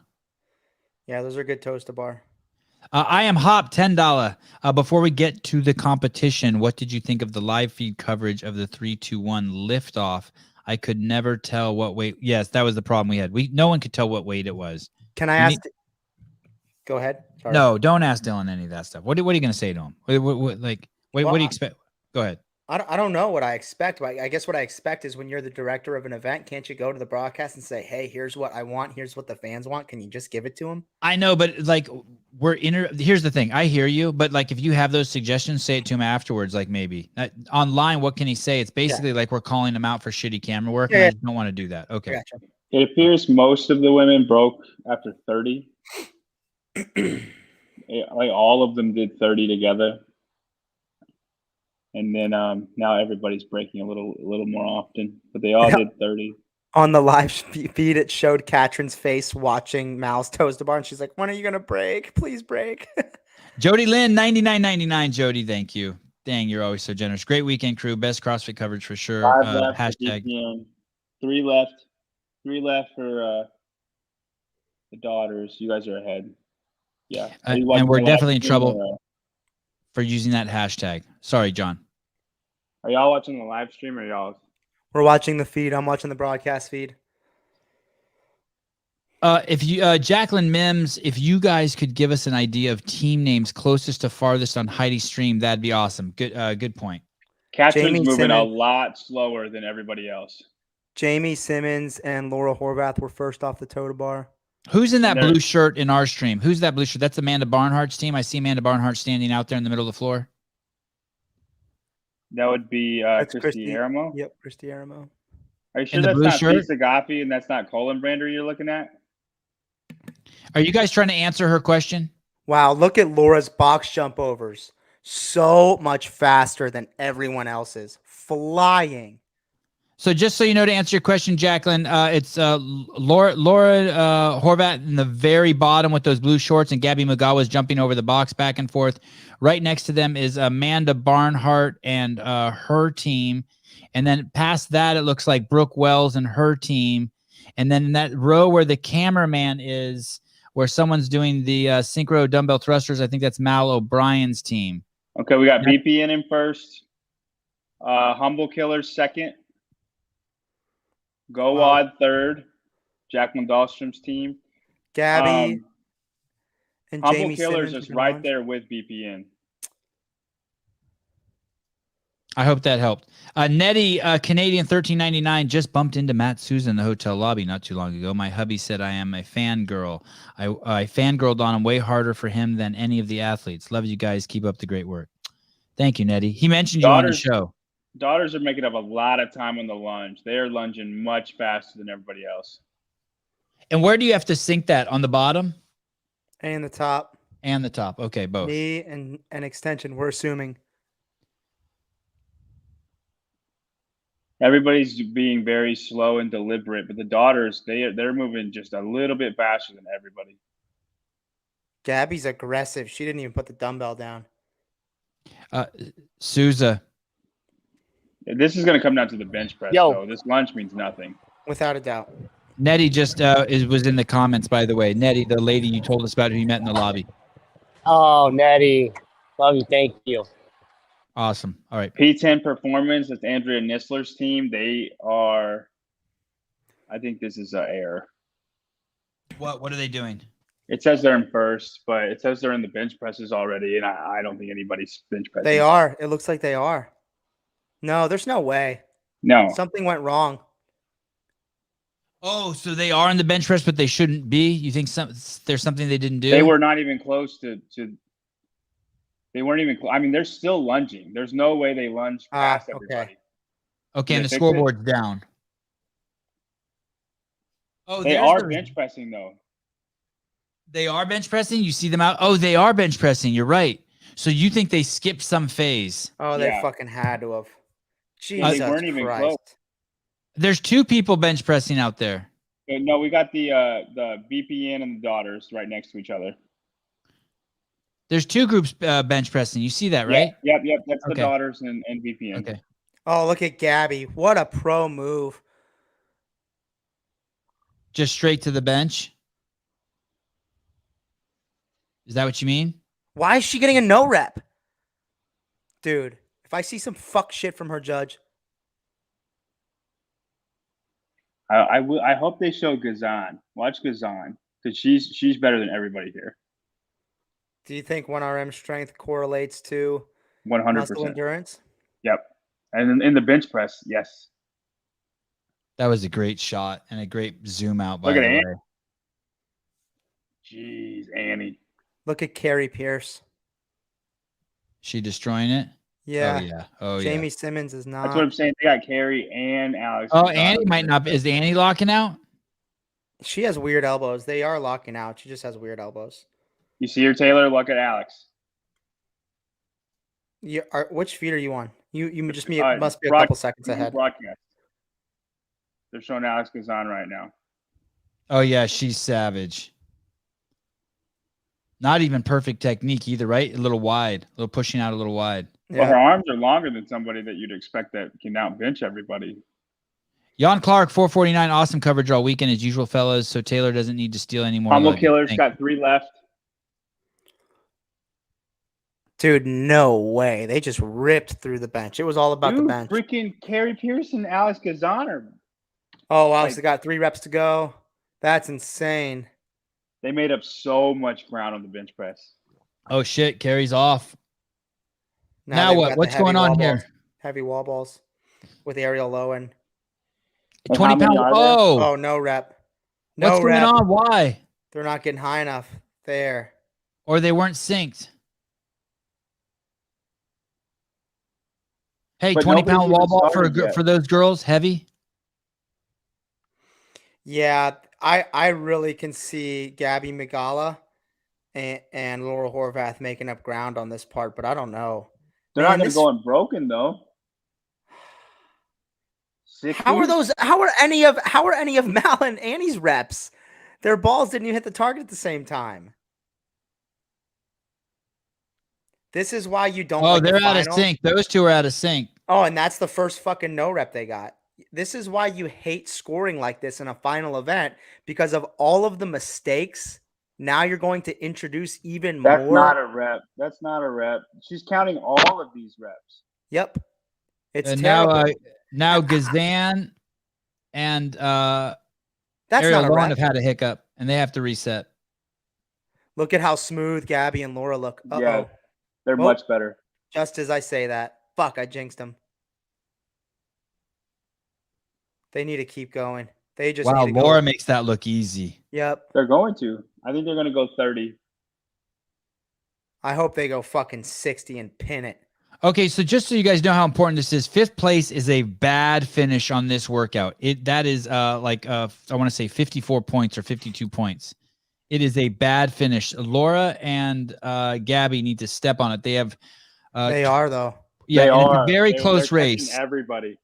Yeah, those are good toes to bar. I am Hop, $10. Before we get to the competition, what did you think of the live feed coverage of the 3-2-1 liftoff? I could never tell what weight. Yes, that was the problem we had. No one could tell what weight it was. Can I ask? Go ahead. Sorry. No, don't ask Dylan any of that stuff. What are you going to say to him? What do you expect? Go ahead. I don't know what I expect. I guess what I expect is when you're the director of an event, can't you go to the broadcast and say, hey, here's what I want. Here's what the fans want. Can you just give it to them? I know, but like here's the thing. I hear you, but like if you have those suggestions, say it to him afterwards. Like maybe online, what can he say? It's basically like we're calling him out for shitty camera work. And I just don't want to do that. Okay. Gotcha. It appears most of the women broke after 30. Like all of them did 30 together. And then now everybody's breaking a little more often, but they all did 30. On the live feed, it showed Katrin's face watching Mal's toes to bar, and she's like, "When are you gonna break? Please break." Jody Lynn, $99.99. Jody, thank you. Dang, you're always so generous. Great weekend, crew. Best CrossFit coverage for sure. Hashtag. Three left for the daughters. You guys are ahead. Yeah, and we're definitely in trouble for using that hashtag. Sorry, John. Are y'all watching the live stream or y'all? We're watching the feed. I'm watching the broadcast feed. If you, Jacqueline Mims, if you guys could give us an idea of team names closest to farthest on Heidi's stream, that'd be awesome. Good point. Katrin's moving a lot slower than everybody else. Jamie Simmons and Laura Horvath were first off the toe to bar. Who's in that blue shirt in our stream? Who's that blue shirt? That's Amanda Barnhart's team. I see Amanda Barnhart standing out there in the middle of the floor. That would be Christy Aramo. Yep, Christy Aramo. Are you sure that's not Pizza Gaffi and that's not Colin Brander you're looking at? Are you guys trying to answer her question? Wow, look at Laura's box jump overs. So much faster than everyone else's. Flying. So just so you know, to answer your question, Jacqueline, it's Laura Horvath in the very bottom with those blue shorts, and Gabby Mugawa's jumping over the box back and forth. Right next to them is Amanda Barnhart and her team. And then past that, it looks like Brooke Wells and her team. And then in that row where the cameraman is, where someone's doing the synchro dumbbell thrusters, I think that's Mal O'Brien's team. Okay, we got BPN in first. Humble Killers second. Gowad third. Jacqueline Dahlstrom's team. Gabby and Humble Jamie Killers Simmons is right there with BPN. I hope that helped. Nettie, Canadian 1399, just bumped into Matt Souza in the hotel lobby not too long ago. My hubby said I am a fangirl. I fangirled on him way harder for him than any of the athletes. Love you guys. Keep up the great work. Thank you, Nettie. He mentioned you on the show. Daughters are making up a lot of time on the lunge. They are lunging much faster than everybody else. And where do you have to sink that? On the bottom? And the top. And the top. Okay, both. Knee and extension, we're assuming. Everybody's being very slow and deliberate, but the daughters, they're moving just a little bit faster than everybody. Gabby's aggressive. She didn't even put the dumbbell down. Souza. This is going to come down to the bench press, though. This lunge means nothing. Without a doubt. Nettie just was in the comments, by the way. Nettie, the lady you told us about who you met in the lobby. Oh, Nettie. Love you. Thank you. Awesome. All right. P10 Performance, that's Andrea Nistler's team. They are, I think this is an error. What are they doing? It says they're in first, but it says they're in the bench presses already, and I don't think anybody's bench pressing. They are. It looks like they are. No, there's no way. No. Something went wrong. Oh, so they are in the bench press, but they shouldn't be? You think there's something they didn't do? They were not even close to they weren't even I mean, they're still lunging. There's no way they lunge past everybody. Okay, and the scoreboard's down. Oh, they are bench pressing, though. They are bench pressing? You see them out? Oh, they are bench pressing. You're right. So you think they skipped some phase? Oh, they fucking had to have. Jesus they weren't even Christ. close. There's two people bench pressing out there. No, we got the BPN and the daughters right next to each other. There's two groups bench pressing. You see that, right? Yep. That's the daughters and BPN. Okay. Oh, look at Gabby. What a pro move. Just straight to the bench? Is that what you mean? Why is she getting a no rep? Dude, if I see some fuck shit from her judge. I hope they show Gazan. Watch Gazan, because she's better than everybody here. Do you think 1RM strength correlates to 100% muscle endurance? Yep. And in the bench press, yes. That was a great shot and a great zoom out. By Look at the way. Annie. Jeez, Annie. Look at Carrie Pierce. She destroying it? Yeah. Oh, yeah. Oh, Jamie yeah. Simmons is not. That's what I'm saying. They got Carrie and Alex. Oh, Annie might not. Is Annie locking out? She has weird elbows. They are locking out. She just has weird elbows. You see her, Taylor? Look at Alex. Which feed are you on? You must be a couple seconds ahead. Broadcast. They're showing Alex Gazan right now. Oh, yeah. She's savage. Not even perfect technique either, right? A little wide. A little pushing out a little wide. Yeah. Well, her arms are longer than somebody that you'd expect that can out bench everybody. Jan Clark, 449. Awesome coverage all weekend as usual, fellas. So Taylor doesn't need to steal any more. Humble Killer's got 3 left. Dude, no way. They just ripped through the bench. It was all about the bench. Freaking Carrie Pearson, Alex Gazan are. Oh, wow. So they got 3 reps to go. That's insane. They made up so much ground on the bench press. Oh, shit. Carrie's off. Now what? What's going on here? Heavy wall balls with Ariel Lowen. 20 pound. Oh, no rep. No What's rep. going on? Why? They're not getting high enough there. Or they weren't synced. Hey, 20-pound wall ball for those girls, heavy. Yeah, I really can see Gabby Migala and Laura Horvath making up ground on this part, but I don't know. They're not going to go unbroken though. 60? How are any of Mal and Annie's reps? Their balls didn't even hit the target at the same time. This is why you don't. Oh, they're out of sync. Those two are out of sync. Oh, and that's the first fucking no rep they got. This is why you hate scoring like this in a final event, because of all of the mistakes. Now you're going to introduce even more. That's not a rep. That's not a rep. She's counting all of these reps. Yep. It's now Gazan and that's Ariel not a rep. have had a hiccup, and they have to reset. Look at how smooth Gabby and Laura look. Uh-oh. Yeah, they're much better. Just as I say that. Fuck, I jinxed them. They need to keep going. They just Wow, need to Laura go. makes that look easy. Yep. They're going to. I think they're going to go 30. I hope they go fucking 60 and pin it. Okay, so just so you guys know how important this is, 5th place is a bad finish on this workout. That is I want to say 54 points or 52 points. It is a bad finish. Laura and Gabby need to step on it. They have They are though. yeah, They and are. it's a very They're close catching race. Everybody.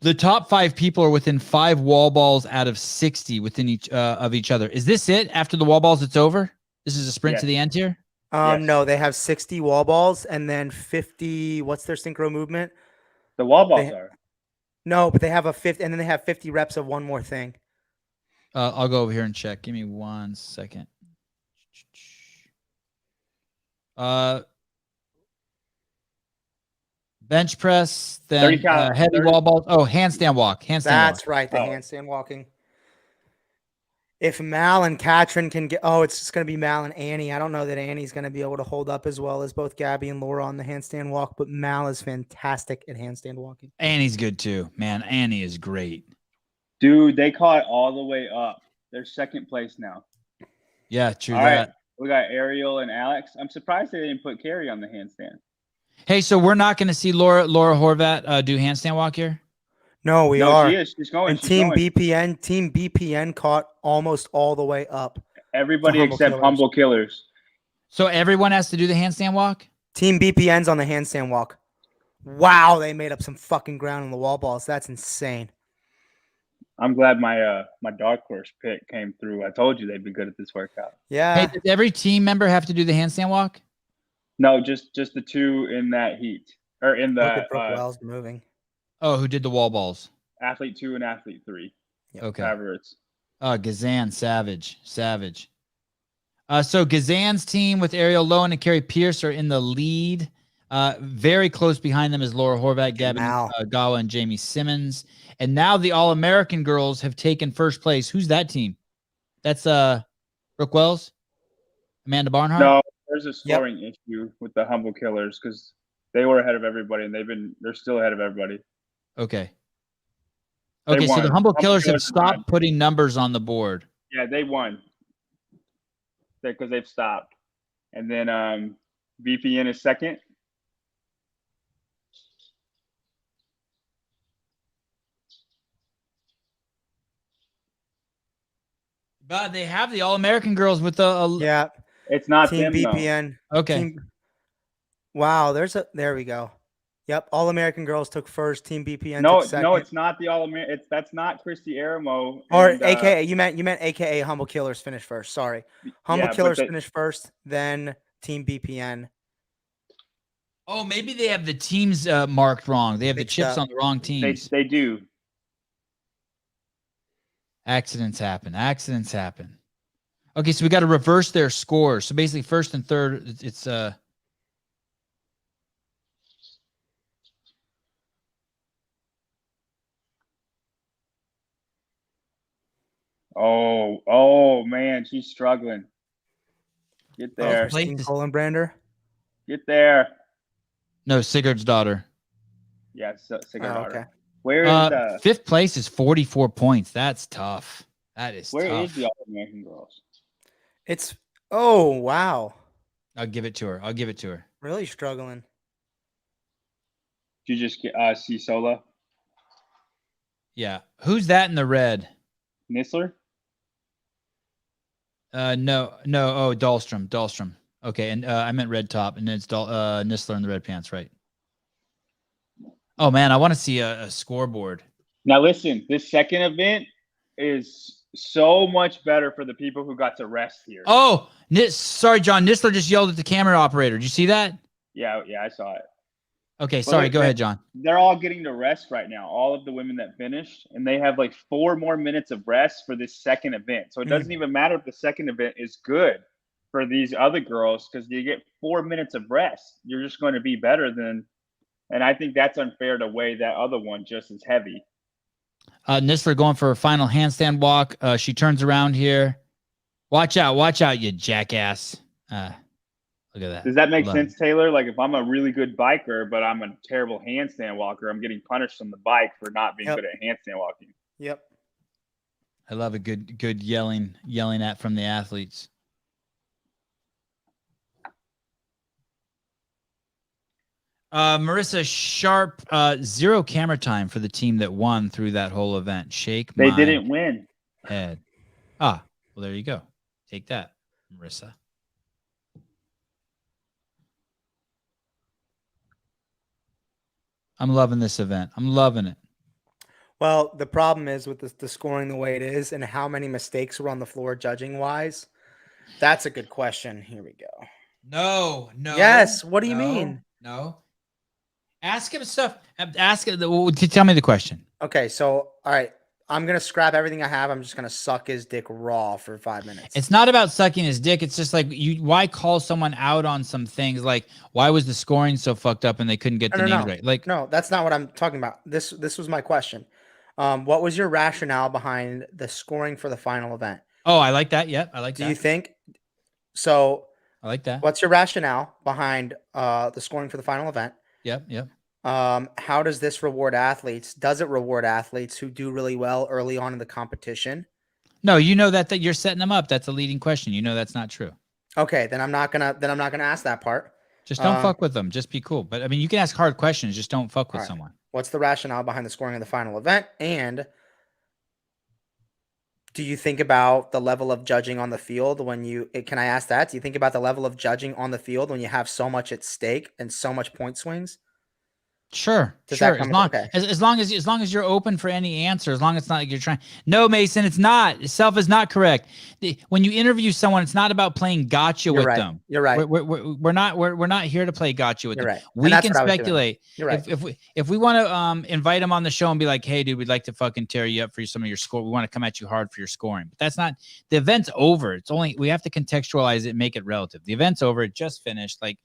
The top 5 people are within 5 wall balls out of 60 within each of each other. Is this it? After the wall balls, it's over? This is a sprint to the end here? Yes. No, they have 60 wall balls and then 50. What's their synchro movement? The wall balls are. No, but they have a 50, and then they have 50 reps of one more thing. I'll go over here and check. Give me 1 second. Bench press, then 30 count, heavy 30. wall balls. Oh, handstand walk. Handstand That's walk. right, the Oh. handstand walking. If Mal and Katrin can get, it's just going to be Mal and Annie. I don't know that Annie's going to be able to hold up as well as both Gabby and Laura on the handstand walk, but Mal is fantastic at handstand walking. Annie's good too. Man, Annie is great. Dude, they caught all the way up. They're 2nd place now. Yeah, true All that. right. We got Ariel and Alex. I'm surprised they didn't put Carrie on the handstand. Hey, so we're not going to see Laura Horvat do handstand walk here? No, we No, are. she is. She's going. And She's Team going. BPN caught almost all the way up. Everybody Humble except Killers. Humble Killers. So everyone has to do the handstand walk? Team BPN's on the handstand walk. Wow, they made up some fucking ground on the wall balls. That's insane. I'm glad my my dark horse pick came through. I told you they'd be good at this workout. Yeah. Hey, does every team member have to do the handstand walk? No, just the 2 in that heat or in Look the at Brooke Wells moving. Oh, who did the wall balls? athlete 2 and athlete 3. Okay. However, it's Gazan, savage. So Gazan's team with Ariel Lowen and Carrie Pierce are in the lead. Very close behind them is Laura Horvat, Gabby Gawa, and Jamie Simmons. And now the All-American girls have taken first place. Who's that team? That's Brooke Wells, Amanda Barnhart. no. There's a scoring issue with the Humble Killers because they were ahead of everybody and they're still ahead of everybody. Okay. They Okay, so won. the Humble Killers have won. stopped putting numbers on the board. Yeah, they won because they've stopped. And then VPN is 2nd. But they have the All-American girls with the Yeah. It's not Team them, though. BPN. Okay. Wow, there we go. Yep, All American Girls took first. Team BPN No, took second. no, it's not the All-American. That's not Christy Aramo. Or and, AKA, you meant AKA Humble Killers finished first. Sorry, Humble Yeah, Killers finished first, then Team BPN. Oh, maybe they have the teams marked wrong. They have the Mixed chips up. on the wrong teams. They do. Accidents happen. Okay, so we got to reverse their scores. So basically, first and third, it's Oh man, she's struggling. Get there. Team Kohlenbrander. Get there. no Sigurd's daughter. Yeah, Sigurd. Okay. Where is 5th place is 44 points. That's tough. That is where tough. is the All-American Girls? It's wow, I'll give it to her. really struggling. Did you just get see Sola? Yeah. Who's that in the red? Nistler? No. Oh, Dahlstrom. Okay, and I meant red top, and then it's Nistler in the red pants, right? Oh man, I want to see a scoreboard. Now listen, this second event is so much better for the people who got to rest here. Oh, sorry, John. Nistler just yelled at the camera operator. Did you see that? Yeah, I saw it. Okay, sorry. Go ahead, John. They're all getting to rest right now. All of the women that finished, and they have like 4 more minutes of rest for this second event. So it doesn't even matter if the second event is good for these other girls because you get 4 minutes of rest. You're just going to be better than, and I think that's unfair to weigh that other one just as heavy. Nistler going for a final handstand walk. She turns around here. Watch out, you jackass. I'll Look at that. Does that make sense, Taylor? Like if I'm a really good biker, but I'm a terrible handstand walker, I'm getting punished on the bike for not being good at handstand walking. Yep. I love a good yelling at from the athletes. Marissa Sharp, 0 camera time for the team that won through that whole event. They didn't win. Head. Well, there you go. Take that, Marissa. I'm loving this event. I'm loving it. Well, the problem is with the scoring the way it is and how many mistakes were on the floor judging wise. That's a good question. Here we go. No. Yes. What do you mean? No. Ask him stuff. Ask him. Tell me the question. Okay. So, all right. I'm going to scrap everything I have. I'm just going to suck his dick raw for 5 minutes. It's not about sucking his dick. It's just like why call someone out on some things? Like why was the scoring so fucked up and they couldn't get the names right? Like, no, that's not what I'm talking about. This was my question. What was your rationale behind the scoring for the final event? Oh, I like that. Yep. I like that. Do you think so? I like that. What's your rationale behind the scoring for the final event? Yep. How does this reward athletes? Does it reward athletes who do really well early on in the competition? No, you know that you're setting them up. That's a leading question. You know that's not true. Okay, then I'm not gonna ask that part. Just don't fuck with them. Just be cool. But I mean, you can ask hard questions. Just don't fuck with someone. What's the rationale behind the scoring of the final event? And do you think about the level of judging on the field when you? Can I ask that? Do you think about the level of judging on the field when you have so much at stake and so much point swings? Sure. As long as you're open for any answer, as long as it's not like you're trying. No, Mason, it's not. Self is not correct. When you interview someone, it's not about playing gotcha with them. You're right. We're not here to play gotcha with them. Right. We can speculate. You're right. If we want to invite them on the show and be like, hey, dude, we'd like to fucking tear you up for some of your score. We want to come at you hard for your scoring. But that's not the event's over. It's only we have to contextualize it, and make it relative. The event's over. It just finished. Like.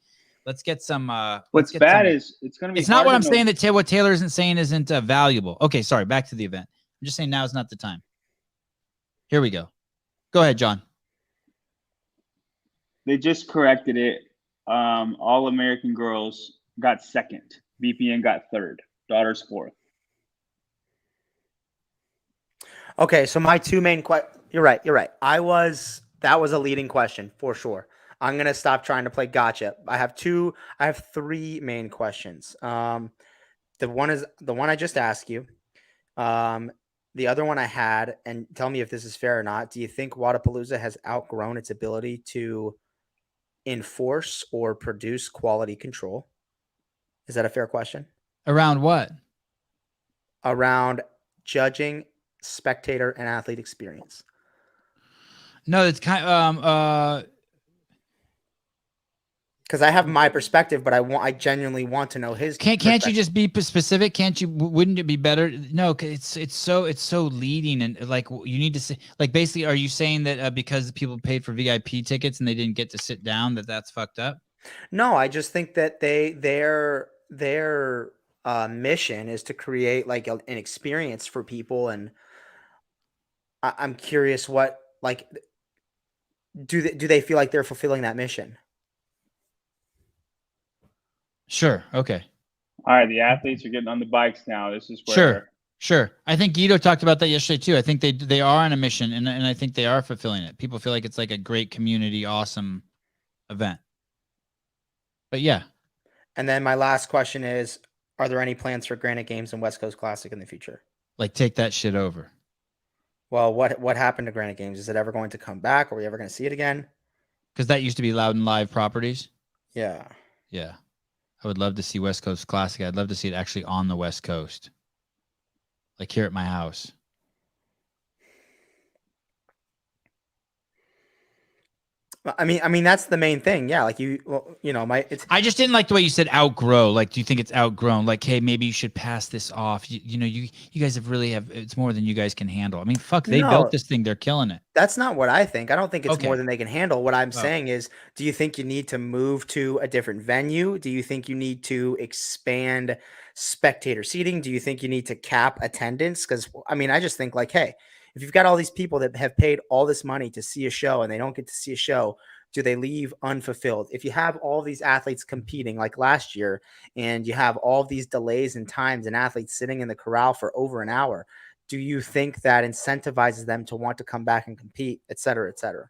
Let's get some. What's bad is it's going to be. It's not what I'm saying that what Taylor isn't saying isn't valuable. Okay, sorry. Back to the event. I'm just saying now is not the time. Here we go. Go ahead, John. They just corrected it. All American girls got second. VPN got third. Daughters fourth. Okay, so my two main questions. You're right. That was a leading question for sure. I'm going to stop trying to play gotcha. I have 3 main questions. The one I just asked you. The other one I had, and tell me if this is fair or not. Do you think Wodapalooza has outgrown its ability to enforce or produce quality control? Is that a fair question? Around what? Around judging, spectator, and athlete experience. No, it's kind of because I have my perspective, but I genuinely want to know his. Can't you just be specific? Can't you? Wouldn't it be better? No, it's so leading, and like you need to say, like basically, are you saying that because people paid for VIP tickets and they didn't get to sit down, that's fucked up? No, I just think that their mission is to create like an experience for people, and I'm curious what like do they feel like they're fulfilling that mission? Sure. Okay. All right. The athletes are getting on the bikes now. This is where. Sure. I think Guido talked about that yesterday too. I think they are on a mission, and I think they are fulfilling it. People feel like it's like a great community, awesome event. But yeah. And then my last question is, are there any plans for Granite Games and West Coast Classic in the future? Like take that shit over. Well, what happened to Granite Games? Is it ever going to come back? Are we ever going to see it again? Because that used to be Loud and Live properties. Yeah. Yeah. I would love to see West Coast Classic. I'd love to see it actually on the West Coast. Like here at my house. I mean that's the main thing. Yeah, like I just didn't like the way you said outgrow. Like, do you think it's outgrown? Like, hey, maybe you should pass this off. You guys it's more than you guys can handle. I mean, fuck, they built this thing. They're killing it. That's not what I think. I don't think it's more than they can handle. What I'm saying is, do you think you need to move to a different venue? Do you think you need to expand spectator seating? Do you think you need to cap attendance? Because I just think like, hey, if you've got all these people that have paid all this money to see a show and they don't get to see a show, do they leave unfulfilled? If you have all these athletes competing like last year, and you have all these delays in times and athletes sitting in the corral for over an hour, do you think that incentivizes them to want to come back and compete, et cetera, et cetera?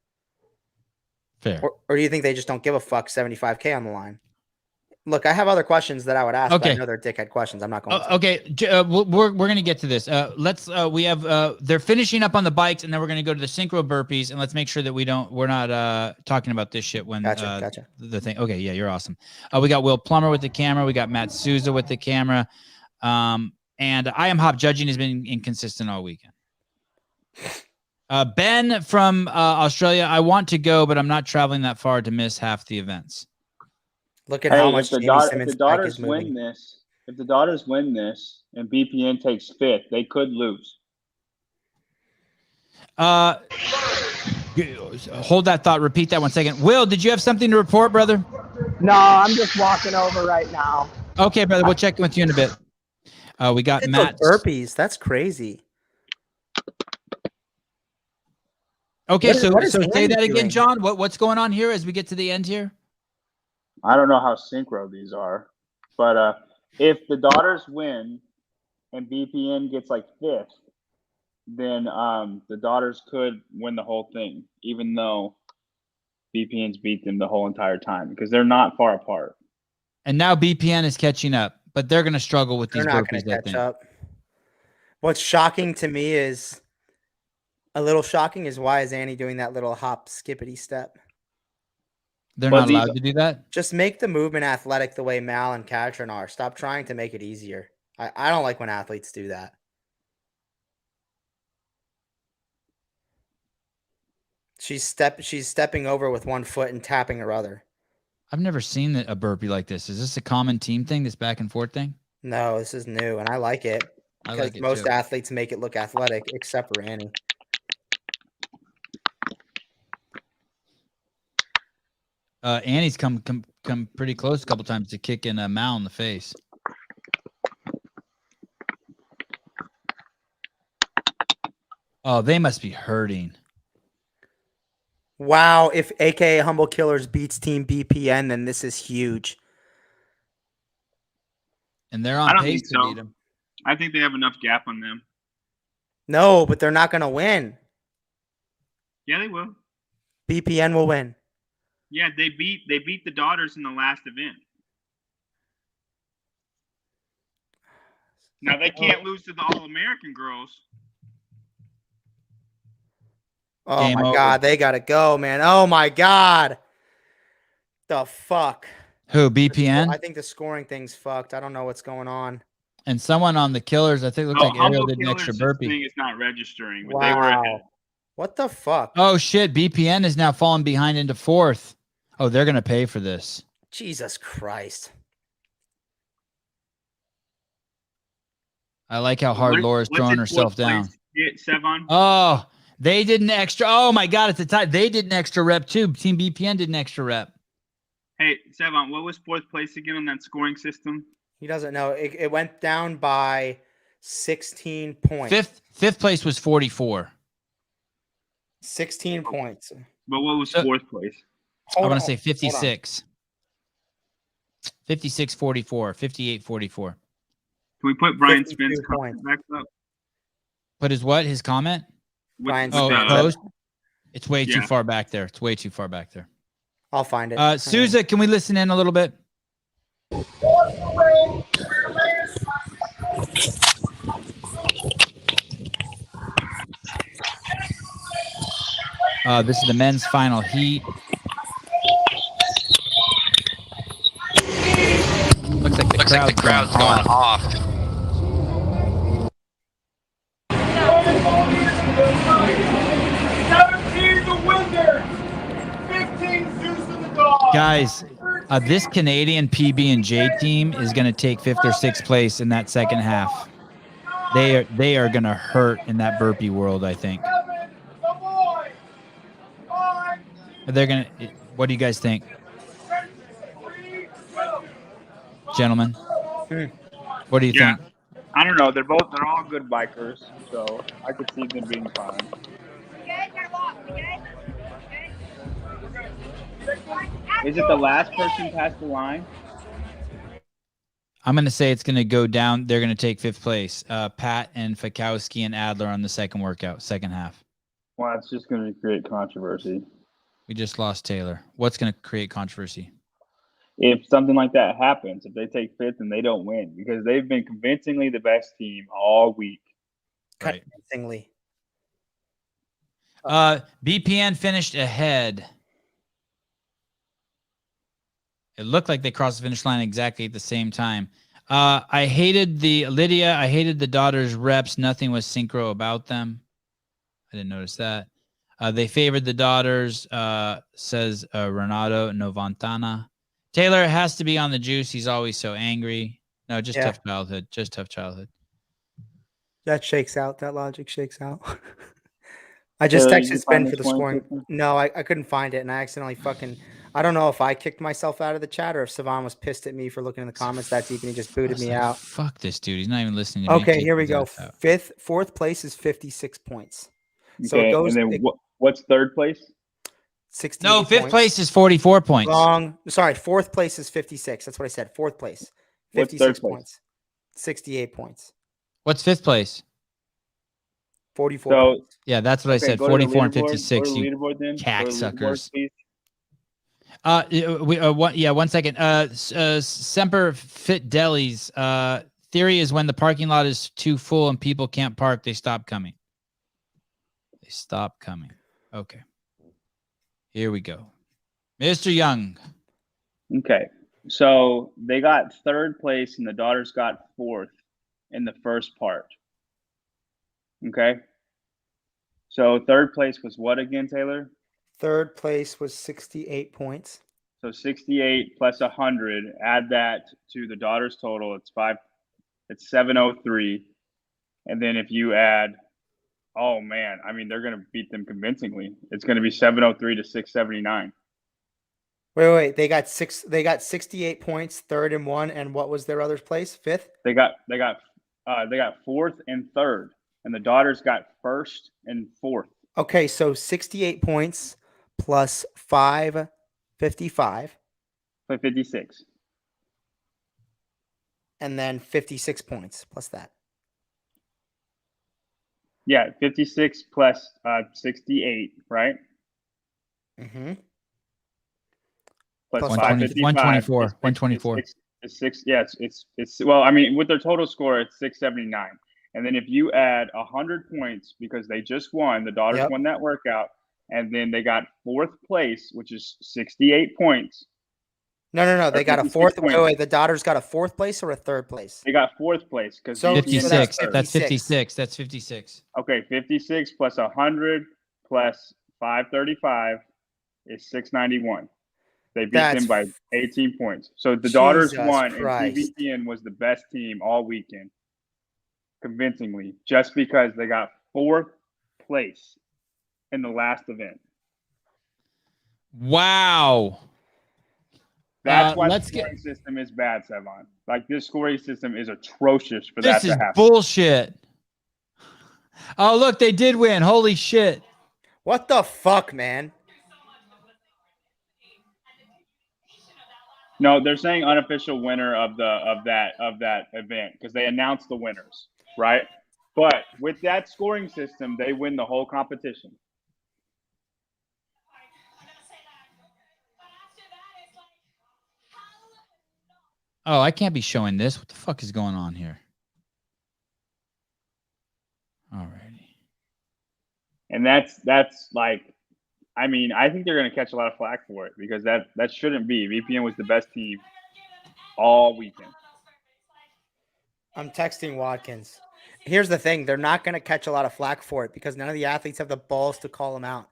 Fair. Or do you think they just don't give a fuck 75K on the line? Look, I have other questions that I would ask. Okay. But I know they're dickhead questions. I'm not going to. Okay. We're going to get to this. We have, they're finishing up on the bikes, and then we're going to go to the synchro burpees, and let's make sure that we're not talking about this shit when Gotcha. the thing. Okay. Yeah, you're awesome. We got Will Plummer with the camera. We got Matt Souza with the camera. And I Am Hop Judging has been inconsistent all weekend. Ben from Australia, I want to go, but I'm not traveling that far to miss half the events. Look at how much if the Daughters win this, and BPN takes 5th, they could lose. Hold that thought. Repeat that 1 second. Will, did you have something to report, brother? No, I'm just walking over right now. Okay, brother. We'll check in with you in a bit. We got Matt. Burpees. That's crazy. Okay, so say that again, John. What's going on here as we get to the end here? I don't know how synchro these are, but if the Daughters win and BPN gets like 5th, then the Daughters could win the whole thing, even though BPN's beat them the whole entire time because they're not far apart. And now BPN is catching up, but they're going to struggle with these burpees. They're not going to catch up. What's shocking to me is why is Annie doing that little hop skippity step? They're not allowed to do that? Just make the movement athletic the way Mal and Katrin are. Stop trying to make it easier. I don't like when athletes do that. She's stepping over with one foot and tapping her other. I've never seen a burpee like this. Is this a common team thing, this back and forth thing? No, this is new, and I like it. Because most athletes make it look athletic, except for Annie. Annie's come pretty close a couple times to kicking Mal in the face. Oh, they must be hurting. Wow, if AKA Humble Killers beats Team BPN, then this is huge. And they're on pace to beat them. I think they have enough gap on them. No, but they're not going to win. Yeah, they will. BPN will win. Yeah, they beat the Daughters in the last event. Now they can't lose to the All-American girls. Oh my God, they gotta go, man. Oh my God. The fuck. Who, BPN? I think the scoring thing's fucked. I don't know what's going on. And someone on the Killers, I think it looked like Ariel did an extra burpee. Thing is not registering, but wow. they were ahead. What the fuck? Oh shit, BPN is now falling behind into 4th. Oh, they're gonna pay for this. Jesus Christ. I like how hard Laura's throwing herself down. Sevan? Oh, they did an extra. Oh my God, it's a tie. They did an extra rep too. Team BPN did an extra rep. Hey, Sevan, what was 4th place again on that scoring system? He doesn't know. It went down by 16 points. Fifth place was 44. 16 points. But what was 4th place? I want to say 56. 56-44, 58-44. Can we put Brian Spence back up? Put his what? His comment? Post? It's way too far back there. It's way too far back there. I'll find it. Souza, can we listen in a little bit? This is the men's final heat. Looks like the crowd's going off. Guys, this Canadian PB&J team is going to take 5th or 6th place in that second half. They are going to hurt in that burpee world, I think. They're going to. What do you guys think, gentlemen? What do you think? I don't know. They're all good bikers, so I could see them being fine. Is it the last person past the line? I'm going to say it's going to go down. They're going to take 5th place. Pat and Fikowski and Adler on the second workout, second half. Well, it's just going to create controversy. We just lost Taylor. What's going to create controversy? If something like that happens, if they take 5th and they don't win, because they've been convincingly the best team all week. Right. Convincingly. BPN finished ahead. It looked like they crossed the finish line exactly at the same time. I hated the daughters' reps. Nothing was synchro about them. I didn't notice that. They favored the daughters, says Renato Novantana. Taylor has to be on the juice. He's always so angry. No, just tough childhood. Just tough childhood. That shakes out. That logic shakes out. I just texted Spin for the scoring. No, I couldn't find it, and I accidentally I don't know if I kicked myself out of the chat or if Sevan was pissed at me for looking in the comments that deep and he just booted me out. Fuck this dude. He's not even listening to me. Okay, here we go. Fourth place is 56 points. So okay, it goes. And then what's third place? 60. No, 5th place is 44 points. Wrong. Sorry, 4th place is 56. That's what I said. 4th place, 56 points. 68 points. What's 5th place? 44 points. Yeah, that's what I said. 44 and 56. You You cacksuckers. One second. Semper Fit Delis. Theory is when the parking lot is too full and people can't park, they stop coming. They stop coming. Okay. Here we go. Mr. Young. Okay. So they got 3rd place and the daughters got 4th in the first part. Okay. So 3rd place was what again, Taylor? 3rd place was 68 points. So 68 plus 100, add that to the daughters' total. It's 703. And then if you add, oh man, I mean, they're going to beat them convincingly. It's going to be 703 to 679. Wait. They got 68 points, 3rd and 1. And what was their other place? 5th? They got 4th and 3rd. And the daughters got 1st and 4th. Okay, so 68 points plus 555. 56. And then 56 points plus that. Yeah, 56 plus 68, right? Mm-hmm. Plus 124. 124. It's six. Yeah, it's well, I mean, with their total score, it's 679. And then if you add 100 points because they just won, the daughters won that workout, and then they got 4th place, which is 68 points. No. They got a 4th. Wait. The daughters got a 4th place or a 3rd place? They got 4th place because 56. That's 56. That's 56. Okay, 56 plus 100 plus 535 is 691. They beat them by 18 points. So the daughters won, and TBPN was the best team all weekend, convincingly, just because they got 4th place in the last event. Wow. That's why the scoring system is bad, Sevan. Like, this scoring system is atrocious for that to happen. This is bullshit. Oh, look, they did win. Holy shit. What the fuck, man? No, they're saying unofficial winner of that event because they announced the winners, right? But with that scoring system, they win the whole competition. Oh, I can't be showing this. What the fuck is going on here? Alrighty. And that's like, I mean, I think they're going to catch a lot of flack for it because that shouldn't be. VPN was the best team all weekend. I'm texting Watkins. Here's the thing. They're not going to catch a lot of flack for it because none of the athletes have the balls to call them out.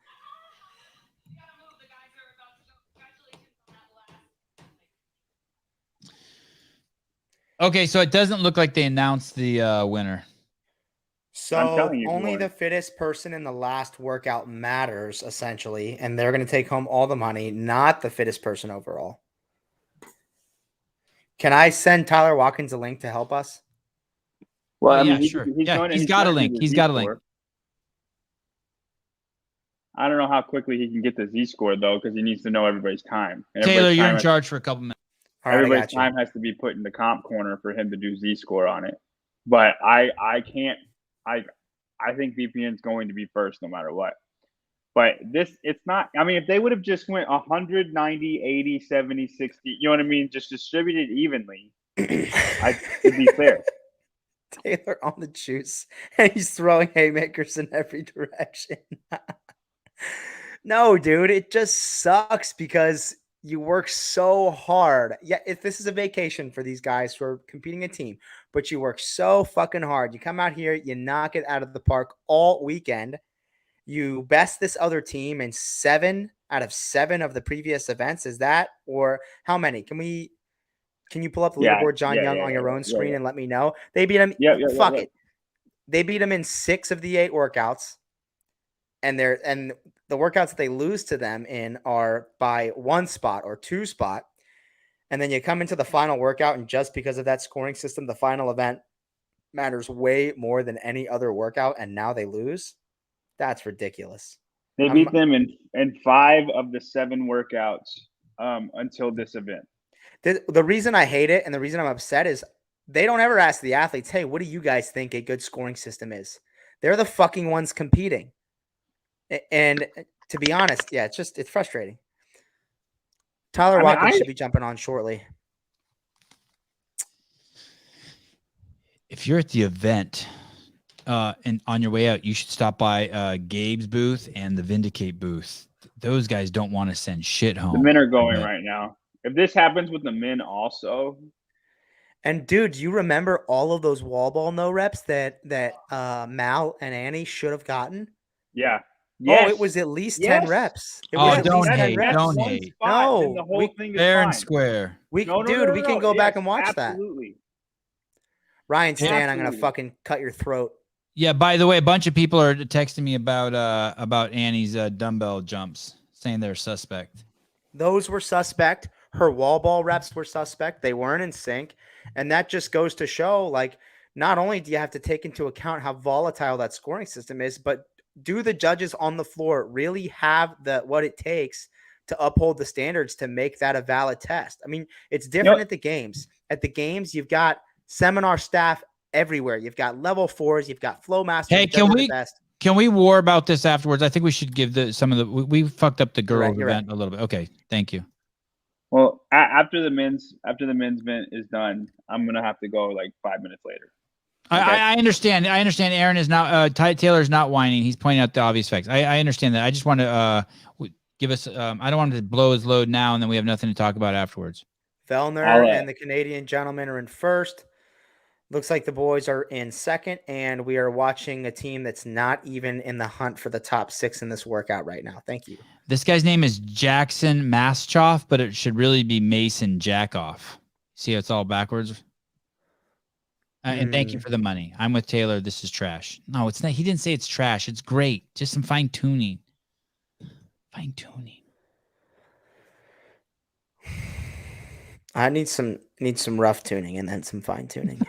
Okay, so it doesn't look like they announced the winner. So only the fittest person in the last workout matters, essentially, and they're going to take home all the money, not the fittest person overall. Can I send Tyler Watkins a link to help us? Well, I mean, yeah, sure. He's got a link. He's got a link. I don't know how quickly he can get the Z-score, though, because he needs to know everybody's time. And Taylor, everybody's you're time in charge for a couple minutes. All right, I everybody's got you. time has to be put in the comp corner for him to do Z-score on it. But I can't – I think VPN's going to be first no matter what. But it's not – I mean, if they would have just went 100, 90, 80, 70, 60, you know what I mean, just distributed evenly, it'd be fair. Taylor on the juice, and he's throwing haymakers in every direction. No, dude, it just sucks because you work so hard. Yeah, if this is a vacation for these guys who are competing a team, but you work so fucking hard. You come out here, you knock it out of the park all weekend. You best this other team in 7 out of 7 of the previous events. Is that, or how many? Can you pull up the leaderboard, John Young, on your own screen and let me know? They beat him. Fuck it. They beat him in 6 of the 8 workouts. And the workouts that they lose to them in are by 1 spot or 2 spot. And then you come into the final workout, and just because of that scoring system, the final event matters way more than any other workout, and now they lose. That's ridiculous. They beat them in 5 of the 7 workouts until this event. The reason I hate it and the reason I'm upset is they don't ever ask the athletes, hey, what do you guys think a good scoring system is? They're the fucking ones competing. And to be honest, yeah, it's frustrating. Tyler Watkins should be jumping on shortly. If you're at the event and on your way out, you should stop by Gabe's booth and the Vindicate booth. Those guys don't want to send shit home. The men are going right now. If this happens with the men also. And dude, you remember all of those wall ball no reps that Mal and Annie should have gotten? Yeah. Yes. Oh, it was at least 10 reps. It was at don't least 10 hate. reps. Don't hate. No, the whole thing is fair fine. and square. We can go back and watch absolutely. that. Ryan Stan, I'm gonna fucking cut your throat. Yeah. By the way, a bunch of people are texting me about Annie's dumbbell jumps, saying they're suspect. Those were suspect. Her wall ball reps were suspect. They weren't in sync, and that just goes to show, like, not only do you have to take into account how volatile that scoring system is, but do the judges on the floor really have what it takes to uphold the standards to make that a valid test? I mean, it's different at the games. At the games, you've got seminar staff everywhere. You've got level 4s. You've got flow masters. Hey, can we war about this afterwards? I think we should give we fucked up the girls event a little bit. Okay, thank you. Well, after the men's event is done, I'm gonna have to go like 5 minutes later. Okay. I understand. Aaron is not Taylor's not whining. He's pointing out the obvious facts. I understand that. I just want to give us. I don't want him to blow his load now, and then we have nothing to talk about afterwards. Fellner and the Canadian gentlemen are in first. Looks like the boys are in second, and we are watching a team that's not even in the hunt for the top 6 in this workout right now. Thank you. This guy's name is Jackson Maschoff, but it should really be Mason Jackoff. See how it's all backwards? And thank you for the money. I'm with Taylor. This is trash. No, it's not. He didn't say it's trash. It's great. Just some fine tuning. Fine tuning. I need some rough tuning and then some fine tuning.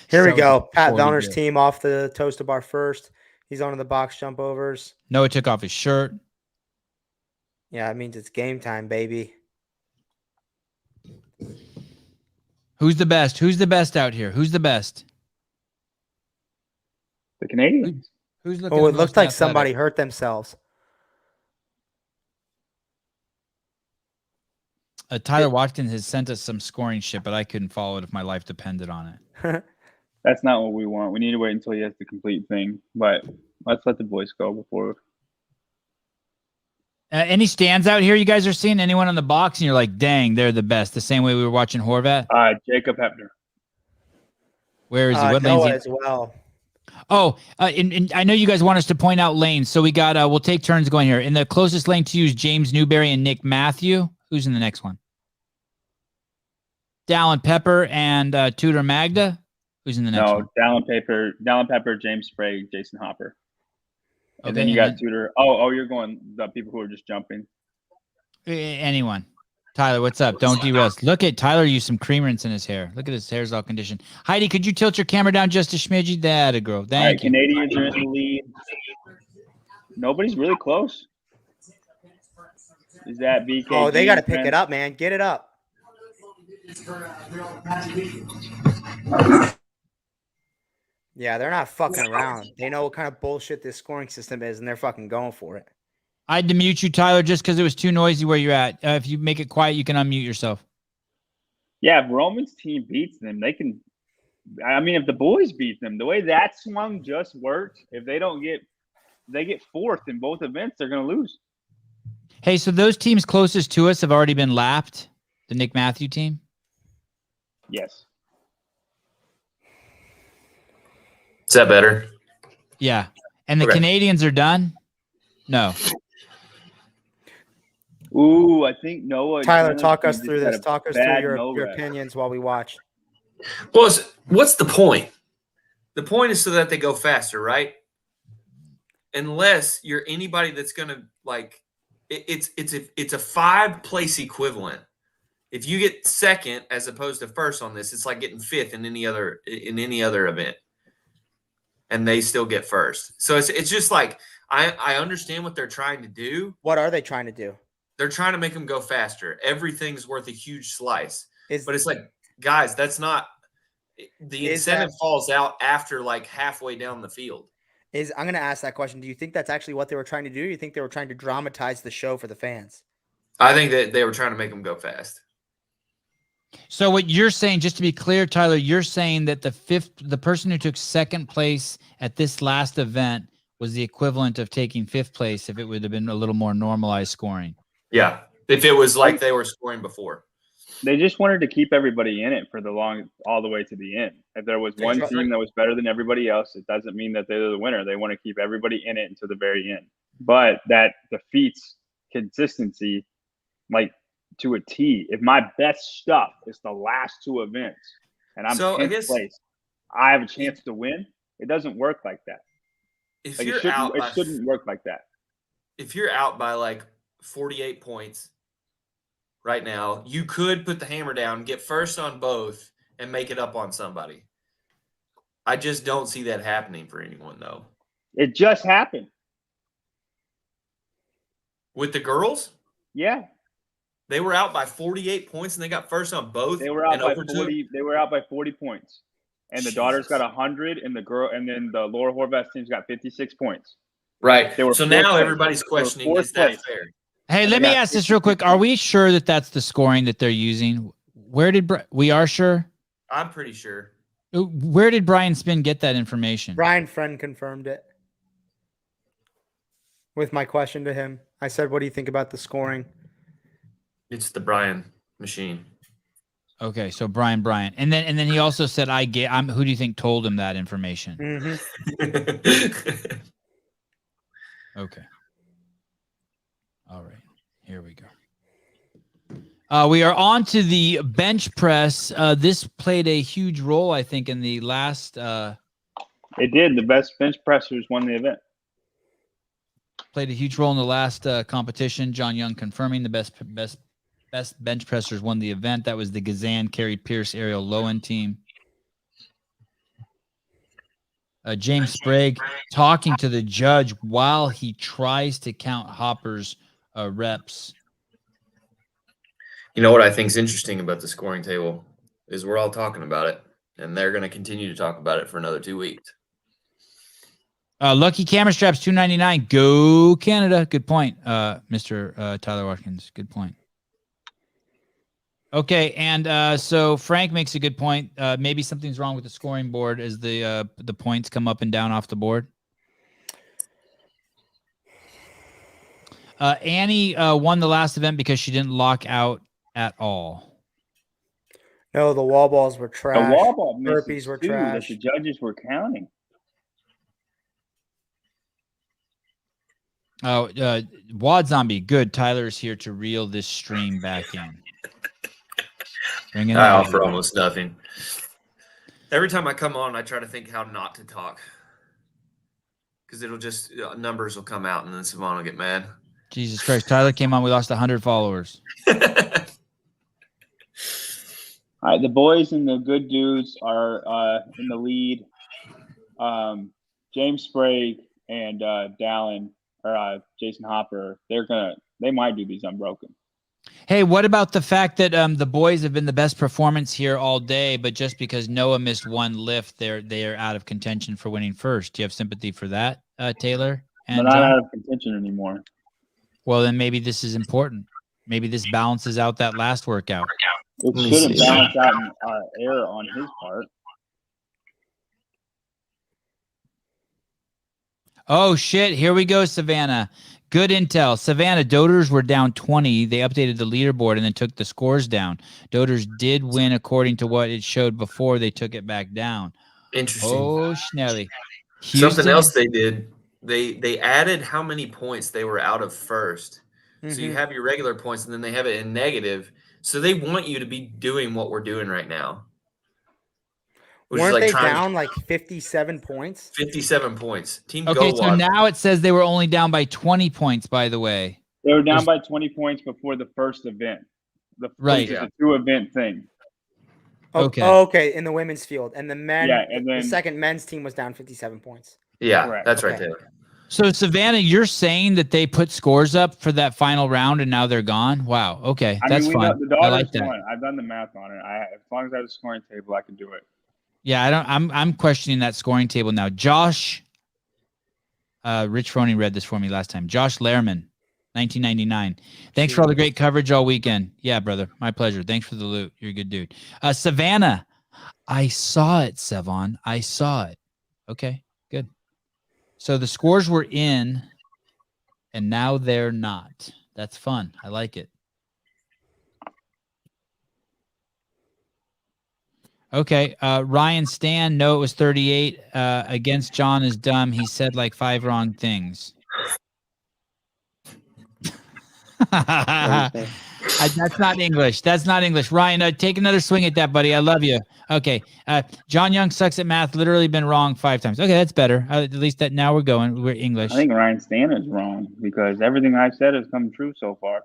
Here we go. Pat Vellner's team off the toaster bar first. He's on the box jump overs. Noah took off his shirt. Yeah, it means it's game time, baby. Who's the best? Who's the best out here? Who's the best? The Canadians. Who's looking? Oh, it looks like somebody hurt themselves. Tyler Watkins has sent us some scoring shit, but I couldn't follow it if my life depended on it. That's not what we want. We need to wait until he has the complete thing. But let's let the boys go before. Any stands out here you guys are seeing? Anyone on the box and you're like, dang, they're the best. The same way we were watching Horvat? Jacob Hepner. Where is he? What Noah lane's as well. Oh, and I know you guys want us to point out lanes. So we got, we'll take turns going here. In the closest lane to you is James Newberry and Nick Matthew. Who's in the next one? Dallin Pepper and Tudor Magda. Who's in the next one? No, Dallin Pepper, James Sprague, Jason Hopper. And then you got Tudor. Oh, you're going the people who are just jumping. Anyone. Tyler, what's up? Don't derail. Look at Tyler used some cream rinse in his hair. Look at his hair's all conditioned. Heidi, could you tilt your camera down just a smidgy? That a girl. Thank you. Canadians are in the lead. Nobody's really close. Is that BKG? Oh, they got to pick it up, man. Get it up. Yeah, they're not fucking around. They know what kind of bullshit this scoring system is, and they're fucking going for it. I had to mute you, Tyler, just because it was too noisy where you're at. If you make it quiet, you can unmute yourself. Yeah, if Roman's team beats them, they can. I mean, if the boys beat them, the way that swung just worked, if they get fourth in both events, they're going to lose. Hey, so those teams closest to us have already been lapped? The Nick Matthew team? Yes. Is that better? Yeah. And the Okay. Canadians are done? No. Ooh, I think Noah. Tyler, Noah's talk team us just through had this. a Talk us through bad your no-rep. opinions while we watch. Well, what's the point? The point is so that they go faster, right? Unless you're anybody that's going to like, it's a 5-place equivalent. If you get second as opposed to first on this, it's like getting fifth in any other event, and they still get first. So it's just like I understand what they're trying to do. What are they trying to do? They're trying to make them go faster. Everything's worth a huge slice. Is But it's like, guys, that's not the Is incentive that- falls out after like halfway down the field. I'm going to ask that question. Do you think that's actually what they were trying to do? Or do you think they were trying to dramatize the show for the fans? I think that they were trying to make them go fast. So what you're saying, just to be clear, Tyler, you're saying that the person who took second place at this last event was the equivalent of taking fifth place if it would have been a little more normalized scoring. Yeah. If it was like they were scoring before. They just wanted to keep everybody in it for all the way to the end. If there was one Exactly. team that was better than everybody else, it doesn't mean that they're the winner. They want to keep everybody in it until the very end. But that defeats consistency, like to a T. If my best stuff is the last two events and I'm So, I 10th guess- place, I have a chance to win. It doesn't work like that. If Like you're out it by, shouldn't work like that. if you're out by like 48 points right now, you could put the hammer down, get first on both, and make it up on somebody. I just don't see that happening for anyone though. It just happened. With the girls, Yeah. they were out by 48 points and they got first on both. They were out and by overtook- 40. They were out by 40 points, and the daughters got 100, and then the Laura Horvath team's got 56 points. Right. They were So fourth now place. everybody's They were questioning, fourth is that place. fair? Hey, And let they me got ask this real quick. Are we sure that that's the scoring that they're using? We are sure? I'm pretty sure. Where did Brian Spin get that information? Brian Friend confirmed it with my question to him. I said, what do you think about the scoring? It's the Brian machine. Okay, so Brian. And then he also said, who do you think told him that information? Mm-hmm. Okay. All right. Here we go. We are on to the bench press. This played a huge role, I think, in the last It did. The best bench pressers won the event. competition. John Young confirming the best bench pressers won the event. That was the Gazan, Carrie Pierce, Ariel Lowen team. James Sprague talking to the judge while he tries to count Hopper's reps. You know what I think is interesting about the scoring table is we're all talking about it, and they're going to continue to talk about it for another 2 weeks. Lucky camera straps, $2.99. Go Canada. Good point, Mr. Tyler Watkins. Good point. Okay, and so Frank makes a good point. Maybe something's wrong with the scoring board as the points come up and down off the board. Annie won the last event because she didn't lock out at all. No, the wall balls were trash. The wall ball misses Burpees were too, that trash. the judges were counting. Oh, Wad Zombie, good. Tyler's here to reel this stream back in. Bring it I on. offer almost nothing. Every time I come on, I try to think how not to talk. Because it'll just, numbers will come out and then Sevan will get mad. Jesus Christ. Tyler came on. We lost 100 followers. All right, the boys and the good dudes are in the lead. James Sprague and Dallin or Jason Hopper, they might do these unbroken. Hey, what about the fact that the boys have been the best performance here all day, but just because Noah missed one lift, they're out of contention for winning first? Do you have sympathy for that, Taylor? They're not out of contention anymore. Well, then maybe this is important. Maybe this balances out that last workout. It shouldn't balance out error on his part. Oh, shit. Here we go, Savannah. Good intel. Savannah, Doders were down 20. They updated the leaderboard and then took the scores down. Doders did win according to what it showed before they took it back down. Interesting. Oh, Schnelly. Something else they did. They added how many points they were out of first. Mm-hmm. So you have your regular points, and then they have it in negative. So they want you to be doing what we're doing right now. Weren't they down like 57 points? 57 points. Team Okay, Go so now it says they were only down by 20 points, by the way. They were down by 20 points before the first event. Right. It's a 2-event thing. Okay. Oh, okay, in the women's field. And the men, and then the second men's team was down 57 points. Yeah, Correct. that's right Okay. there. So, Savannah, you're saying that they put scores up for that final round and now they're gone? Wow. Okay, that's fun. The I like that. won. I've done the math on it. As long as I have a scoring table, I can do it. Yeah, I'm questioning that scoring table now. Josh, Rich Froney read this for me last time. Josh Lehrman, 1999. Thanks for all the great coverage all weekend. Yeah, brother, my pleasure. Thanks for the loot. You're a good dude. Savannah, I saw it, Sevan. I saw it. Okay, good. So the scores were in, and now they're not. That's fun. I like it. Okay, Ryan Stan, no, it was 38. Against John is dumb. He said like 5 wrong things. That's not English. That's not English. Ryan, take another swing at that, buddy. I love you. Okay. John Young sucks at math. Literally been wrong 5 times. Okay, that's better. At least that now we're English. I think Ryan Stan is wrong because everything I've said has come true so far.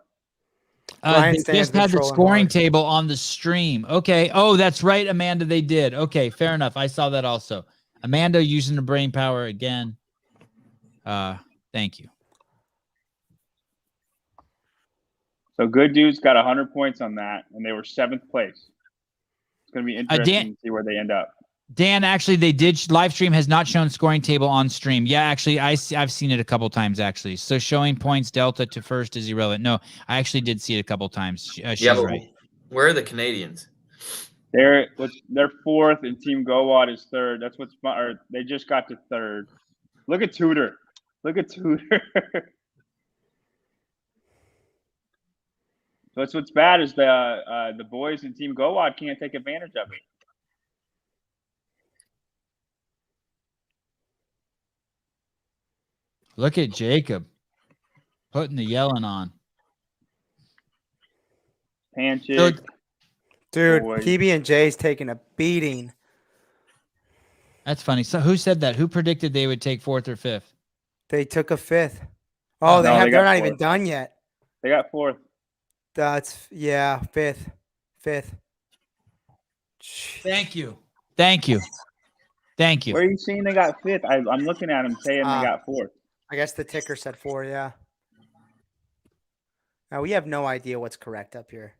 They just had the scoring table on the stream. Okay. Oh, that's right, Amanda. They did. Okay, fair enough. I saw that also. Amanda using the brain power again. Thank you. So Good Dudes got 100 points on that, and they were 7th place. It's going to be interesting to see where they end up. Dan, actually, they did. Live stream has not shown scoring table on stream. Yeah, actually, I've seen it a couple times, actually. So showing points delta to first is irrelevant. No, I actually did see it a couple times. She's right. Where are the Canadians? They're 4th, and Team GoWad is 3rd. That's what's fun. Or they just got to 3rd. Look at Tudor. So that's what's bad is the boys in Team GoWad can't take advantage of it. Look at Jacob putting the yelling on. Handshake. Dude, boy. PB and J's taking a beating. That's funny. So who said that? Who predicted they would take 4th or 5th? They took a 5th. Oh, they're not even done yet. They got 4th. That's 5th. Thank you. Thank you. Where are you seeing they got 5th? I'm looking at them saying they got 4th. I guess the ticker said 4, yeah. Now we have no idea what's correct up here.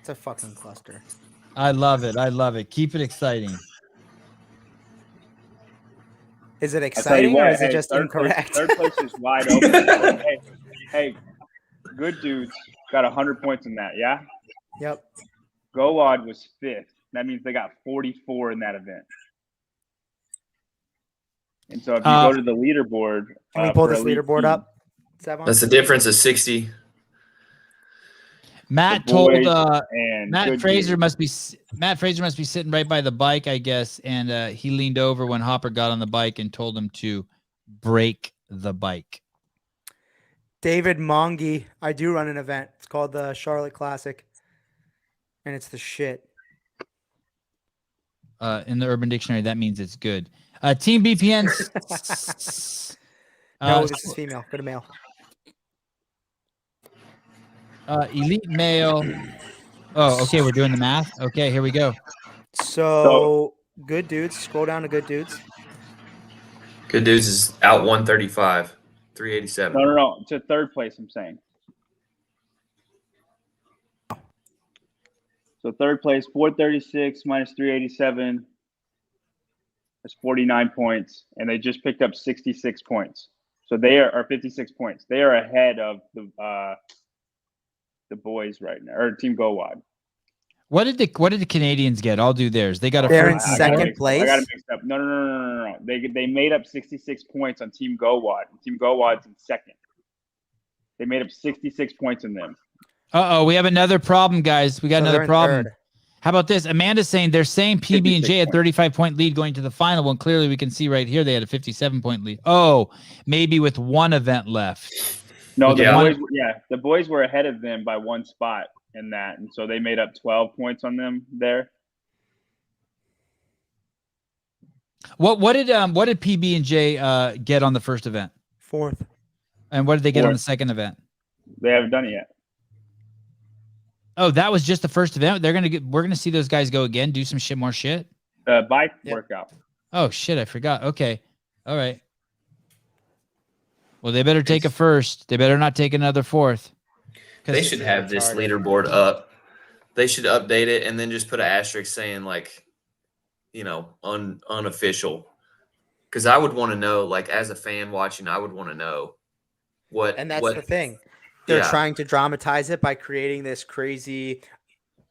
It's a fucking cluster. I love it. Keep it exciting. Is it exciting or is it just incorrect? Third place is wide open. hey, Good Dudes got 100 points in that, yeah? Yep. GoWad was 5th. That means they got 44 in that event. And so if you go to the leaderboard, can we pull this leaderboard up? That's a difference of 60. Matt told Matt Fraser must be sitting right by the bike, I guess, and he leaned over when Hopper got on the bike and told him to break the bike. David Mongi, I do run an event. It's called the Charlotte Classic, and it's the shit. In the Urban Dictionary, that means it's good. Team BPN. No, this is female. Go to male. Elite male. Oh, okay. We're doing the math. Okay, here we go. So Good Dudes. Scroll down to Good Dudes. Good Dudes is out 135. 387. No. To third place, I'm saying. So third place, 436 minus 387. That's 49 points, and they just picked up 66 points. So they are 56 points. They are ahead of the boys right now, or Team Go Wad. What did the Canadians get? I'll do theirs. They got a. They're in second place. I got it mixed up. No. They made up 66 points on Team Go Wad. Team Go Wad's in second. They made up 66 points in them. We have another problem, guys. We got another problem. Third. How about this? Amanda's saying they're saying PB&J had 35-point lead going to the final, when clearly we can see right here they had a 57-point lead. Oh, maybe with one event left. No, the boys were ahead of them by one spot in that, and so they made up 12 points on them there. What did PB&J get on the first event? Fourth. And what did they get on the second event? They haven't done it yet. Oh, that was just the first event. We're gonna see those guys go again, do some more shit. Bike workout. Oh shit, I forgot. Okay, all right. Well, they better take a first. They better not take another fourth. They should have this leaderboard up. They should update it and then just put an asterisk saying unofficial. Because I would want to know, as a fan watching, I would want to know what. And that's the thing. They're trying to dramatize it by creating this crazy,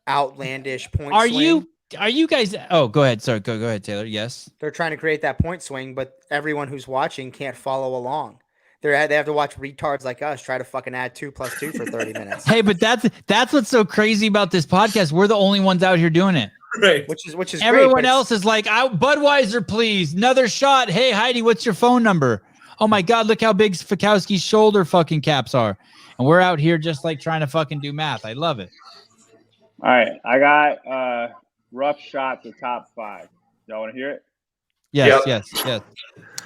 outlandish point swing. Are you guys? Oh, go ahead. Sorry, go ahead, Taylor. Yes. They're trying to create that point swing, but everyone who's watching can't follow along. They have to watch retards like us try to fucking add 2 + 2 for 30 minutes. Hey, but that's what's so crazy about this podcast. We're the only ones out here doing it. Right. Which is everyone great, else is like, Budweiser, please. Another shot. Hey, Heidi, what's your phone number? Oh my God, look how big Fikowski's shoulder fucking caps are. And we're out here just trying to fucking do math. I love it. All right. I got rough shot the top 5. Y'all want to hear it? Yes. Okay.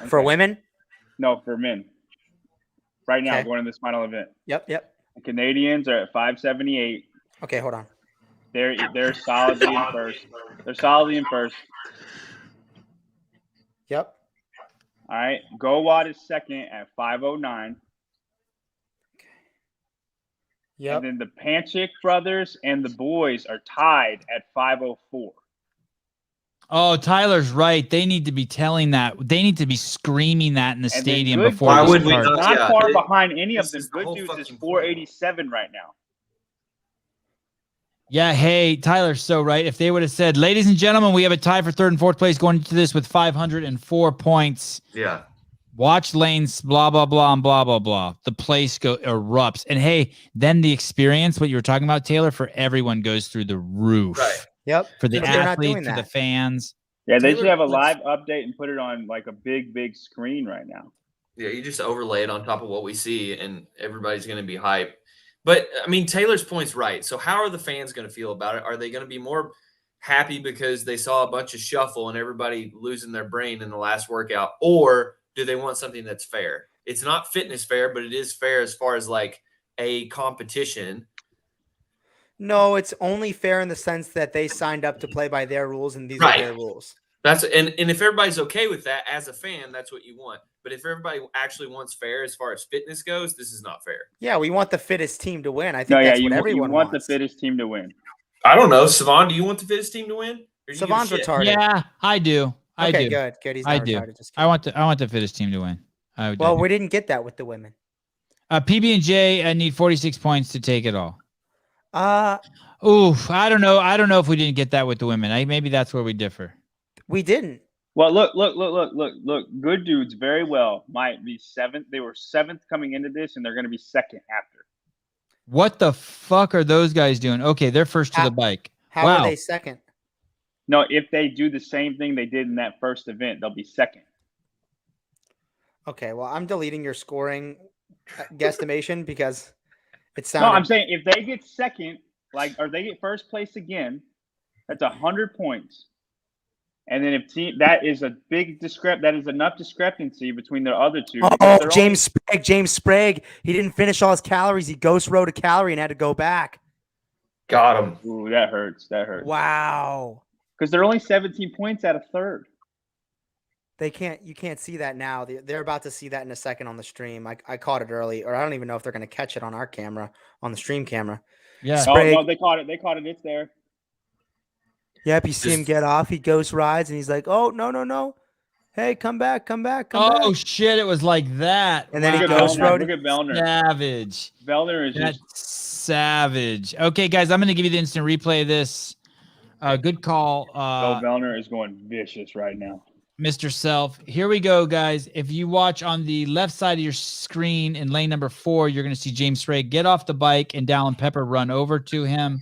For women? No, for men. Right now, going in this final event. Yep. The Canadians are at 578. Okay, hold on. They're solidly in first. They're solidly in first. Yep. All right. Go Wad is second at 509. Yep. And then the Panchik brothers and the boys are tied at 504. Oh, Tyler's right. They need to be telling that. They need to be screaming that in the stadium before. Why would we not? Not far behind any of them. Good Dudes is 487 right now. Yeah, hey, Tyler's so right. If they would have said, ladies and gentlemen, we have a tie for third and fourth place going into this with 504 points. Yeah. Watch lanes, blah, blah, blah, and blah, blah, blah. The place erupts. And hey, then the experience, what you were talking about, Taylor, for everyone goes through the roof. Right. Yep. For the athletes, for the fans. Yeah, they should have a live update and put it on a big screen right now. Yeah, you just overlay it on top of what we see, and everybody's going to be hyped. But, I mean, Taylor's point's right. So how are the fans going to feel about it? Are they going to be more happy because they saw a bunch of shuffle and everybody losing their brain in the last workout? Or do they want something that's fair? It's not fitness fair, but it is fair as far as a competition. No, it's only fair in the sense that they signed up to play by their rules, and these are their rules. And if everybody's okay with that as a fan, that's what you want. But if everybody actually wants fair as far as fitness goes, this is not fair. Yeah, we want the fittest team to win. I think that's what everyone wants. The fittest team to win. I don't know. Sevan, do you want the fittest team to win? Savan's retarded. Yeah, I do. Okay, good. He's not retarded. Just I want the fittest team to win. We didn't get that with the women. PB&J need 46 points to take it all. Oof, I don't know. I don't know if we didn't get that with the women. Maybe that's where we differ. We didn't. Well, look. Good Dudes very well might be 7th. They were 7th coming into this, and they're going to be 2nd after. What the fuck are those guys doing? Okay, they're first to the bike. How are they 2nd? No, if they do the same thing they did in that first event, they'll be 2nd. Okay, well, I'm deleting your scoring guesstimation because it sounded. No, I'm saying if they get 2nd, or they get first place again, that's 100 points. And then that is a big that is enough discrepancy between the other two. Oh, James Sprague. He didn't finish all his calories. He ghost rode a calorie and had to go back. Got him. Ooh, that hurts. Wow. Because they're only 17 points out of third. You can't see that now. They're about to see that in a second on the stream. I caught it early, or I don't even know if they're going to catch it on our camera, on the stream camera. Yeah. Sprague, Oh, no, they caught it. They caught it. It's there. Yep, you see him get off. He ghost rides, and he's like, "Oh, no. Hey, come back, come back." Oh, shit. It was like that. And then he Look at ghost Vellner. rode. Look at Vellner. Savage. Vellner is That's just savage. Okay, guys, I'm going to give you the instant replay of this. Good call. Vellner is going vicious right now. Mr. Self. Here we go, guys. If you watch on the left side of your screen in lane number 4, you're going to see James Sprague get off the bike and Dallin Pepper run over to him.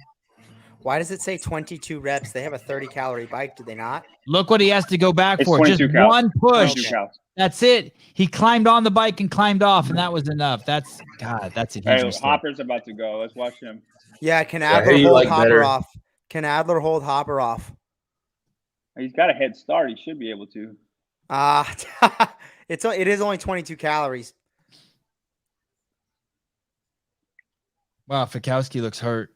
Why does it say 22 reps? They have a 30-calorie bike, do they not? Look what he has to go back It's for. Just 22 cows. one push. 22 cows. That's it. He climbed on the bike and climbed off, and that was enough. That's a huge Hey, mistake. Hopper's about to go. Let's watch him. Yeah, can Yeah, Adler who you hold like Hopper better? off? Can Adler hold Hopper off? He's got a head start. He should be able to. It is only 22 calories. Wow, Fikowski looks hurt.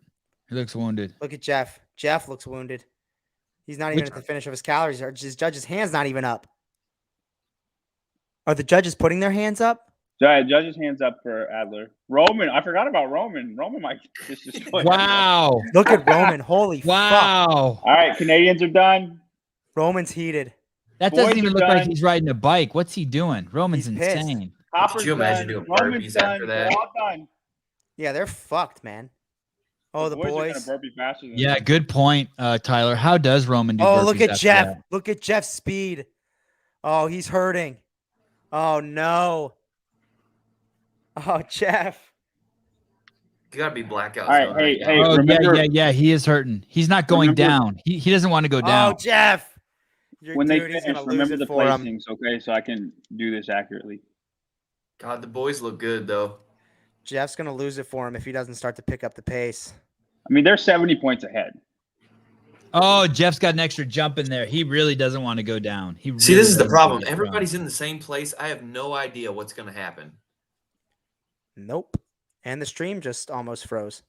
He looks wounded. Look at Jeff. Jeff looks wounded. He's not even at the finish of his calories. Or his judge's hand's not even up. Are the judges putting their hands up? Judge's hands up for Adler. Roman. I forgot about Roman. Roman might just destroy him. Wow. Look at Roman. Holy fuck. Wow. All right, Canadians are done. Roman's heated. That Boys doesn't even are look like done. he's riding a bike. What's he doing? Roman's He's pissed. insane. Hopper's you imagine done. doing Roman's burpees after done. that? They're all done. Yeah, they're fucked, man. Oh, the boys are boys. gonna burpee faster than Yeah, them. good point, Tyler. How does Roman do Oh, look burpees at after Jeff. that? Look at Jeff's speed. Oh, he's hurting. Oh, no. Oh, Jeff. You gotta be blackout. All right, zone hey, now. hey, Oh, remember- yeah. He is hurting. He's not going Remember- down. He doesn't want to go down. Oh, Jeff. When they Dude, he's finish, gonna lose remember it the for him. placings, okay? So I can do this accurately. God, the boys look good though. Jeff's going to lose it for him if he doesn't start to pick up the pace. I mean, they're 70 points ahead. Oh, Jeff's got an extra jump in there. He really doesn't want to go down. See, really this is the doesn't problem. want to go Everybody's in the same place. I have no idea what's gonna happen. Nope. And the stream just almost froze.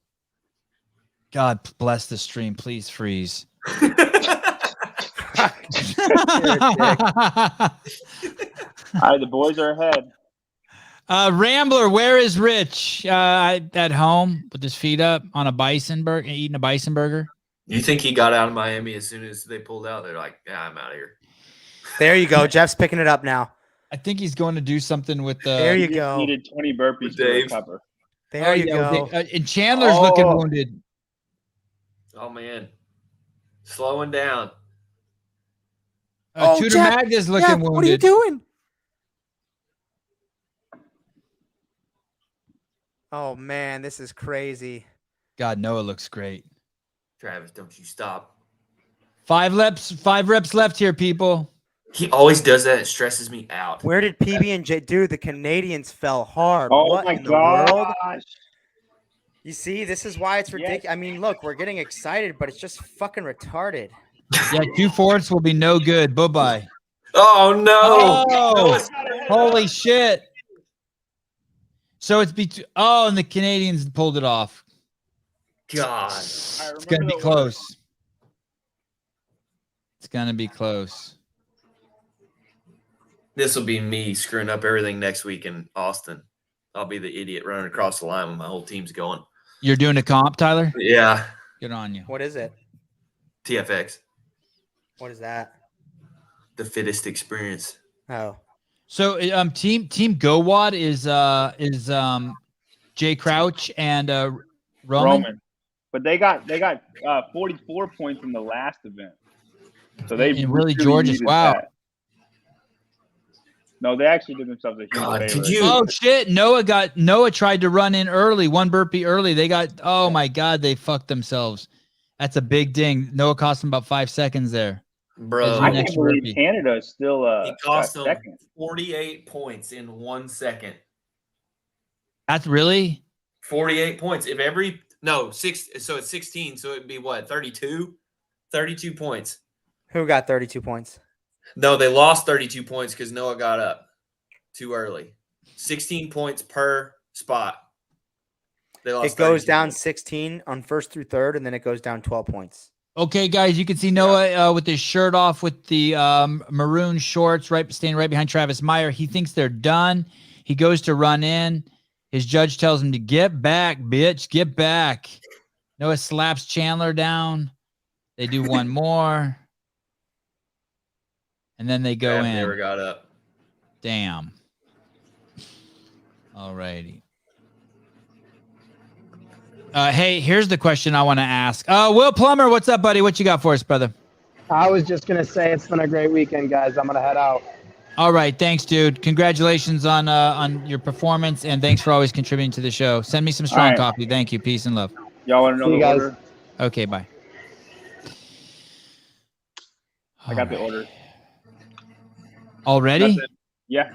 God bless the stream. Please freeze. All right, the boys are ahead. Rambler, where is Rich? At home with his feet up on a bison burger, eating a bison burger. You think he got out of Miami as soon as they pulled out? They're like, yeah, I'm out of here. There you go. Jeff's picking it up now. I think he's going to do something with the. There you He just go. needed 20 burpees to Dave. recover. There you go. And Chandler's looking Oh. wounded. Oh man, slowing down. Oh, Tudor Jeff, Magda's looking Jeff, wounded. what are you doing? Oh, man, this is crazy. God, Noah looks great. Travis, don't you stop. 5 reps left here, people. He always does that. It stresses me out. Where did PB&J do? The Canadians fell hard. Oh what my in the world? gosh. You see, this is why it's Yes. ridiculous. I mean, look, we're getting excited, but it's just fucking retarded. Yeah, 2/4 will be no good. Bye-bye. Oh no! Oh, holy shit. So it's and the Canadians pulled it off. God, It's going to be close. It's going to be close. this will be me screwing up everything next week in Austin. I'll be the idiot running across the line when my whole team's going. You're doing a comp, Tyler? Yeah, Good on you. What is it? TFX, What is that? the fittest experience. Oh, So team Go Wad is Jay Crouch and Roman. But they got 44 points in the last event. So they And Willie George's, needed wow. that. No, they actually did themselves a huge God, favor. did you? Oh shit! Noah tried to run in early, one burpee early. They got my god, they fucked themselves. That's a big ding. Noah cost them about 5 seconds there. Bro, I Next can't believe burpee. Canada is still it cost them second. 48 points in 1 second. That's really 48 points. So it's 16. So it'd be what, 32? 32 points. who got 32 points? No, they lost 32 points because Noah got up too early. 16 points per spot. They lost. It goes 32 down points. 16 on first through third, and then it goes down 12 points. Okay, guys, you can see Noah with his shirt off with the maroon shorts, standing right behind Travis Meyer. He thinks they're done. He goes to run in. His judge tells him to get back, bitch, get back. Noah slaps Chandler down. They do one more. And then they go in. Never got up. Damn. All righty. Hey, here's the question I want to ask. Will Plummer, what's up, buddy? What you got for us, brother? I was just going to say it's been a great weekend, guys. I'm going to head out. All right. Thanks, dude. Congratulations on your performance, and thanks for always contributing to the show. Send me some strong coffee. Thank you. Peace and love. Y'all want to know the order? Okay, bye. I got the order. Already? Yeah.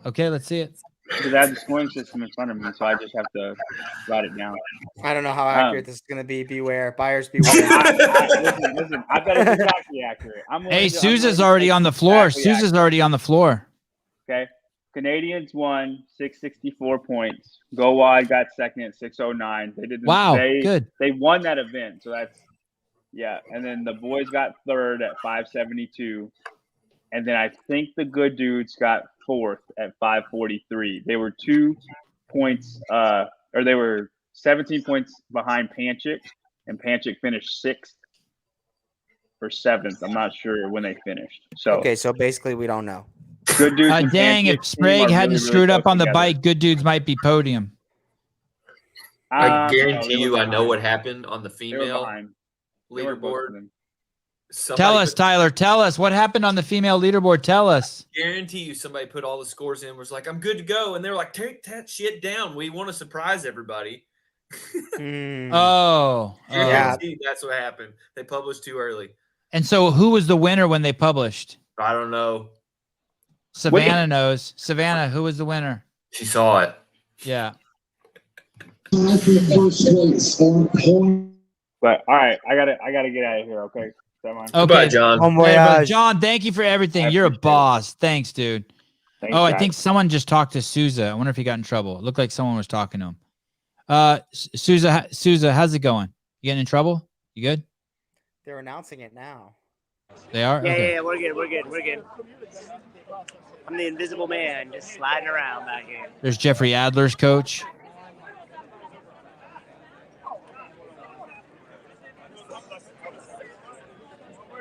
Okay, let's see it. Because I have the scoring system in front of me, so I just have to write it down. I don't know how accurate this is going to be. Beware. Buyers beware. Listen, I bet it's exactly accurate. Hey, Sousa's already on the floor. Sousa's already on the floor. Okay. Canadians won 664 points. Go Wide got second at 609. They did. Good. They won that event, so that's And then the boys got third at 572. And then I think the good dudes got fourth at 543. They were 2 points, or they were 17 points behind Panchik, and Panchik finished sixth or seventh. I'm not sure when they finished. So okay, so basically we don't know. Good dudes. Dang, if Sprague hadn't screwed up on the bike, good dudes might be podium. I guarantee you, I know what happened on the female leaderboard. Tell us, Tyler. Tell us what happened on the female leaderboard. Tell us. Guarantee you, somebody put all the scores in. Was like, I'm good to go, and they're like, take that shit down. We want to surprise everybody. Oh, yeah. That's what happened. They published too early. And so, who was the winner when they published? I don't know. Savannah knows. Savannah, who was the winner? She saw it. Yeah. But all right, I gotta get out of here. Okay. Okay, bye, John. Hey, John, thank you for everything. You're a boss. Thanks, dude. Thanks, I think someone just talked to Sousa. I wonder if he got in trouble. It looked like someone was talking to him. Sousa, how's it going? You getting in trouble? You good? They're announcing it now. They are? Yeah, we're good. I'm the invisible man, just sliding around back here. There's Jeffrey Adler's coach.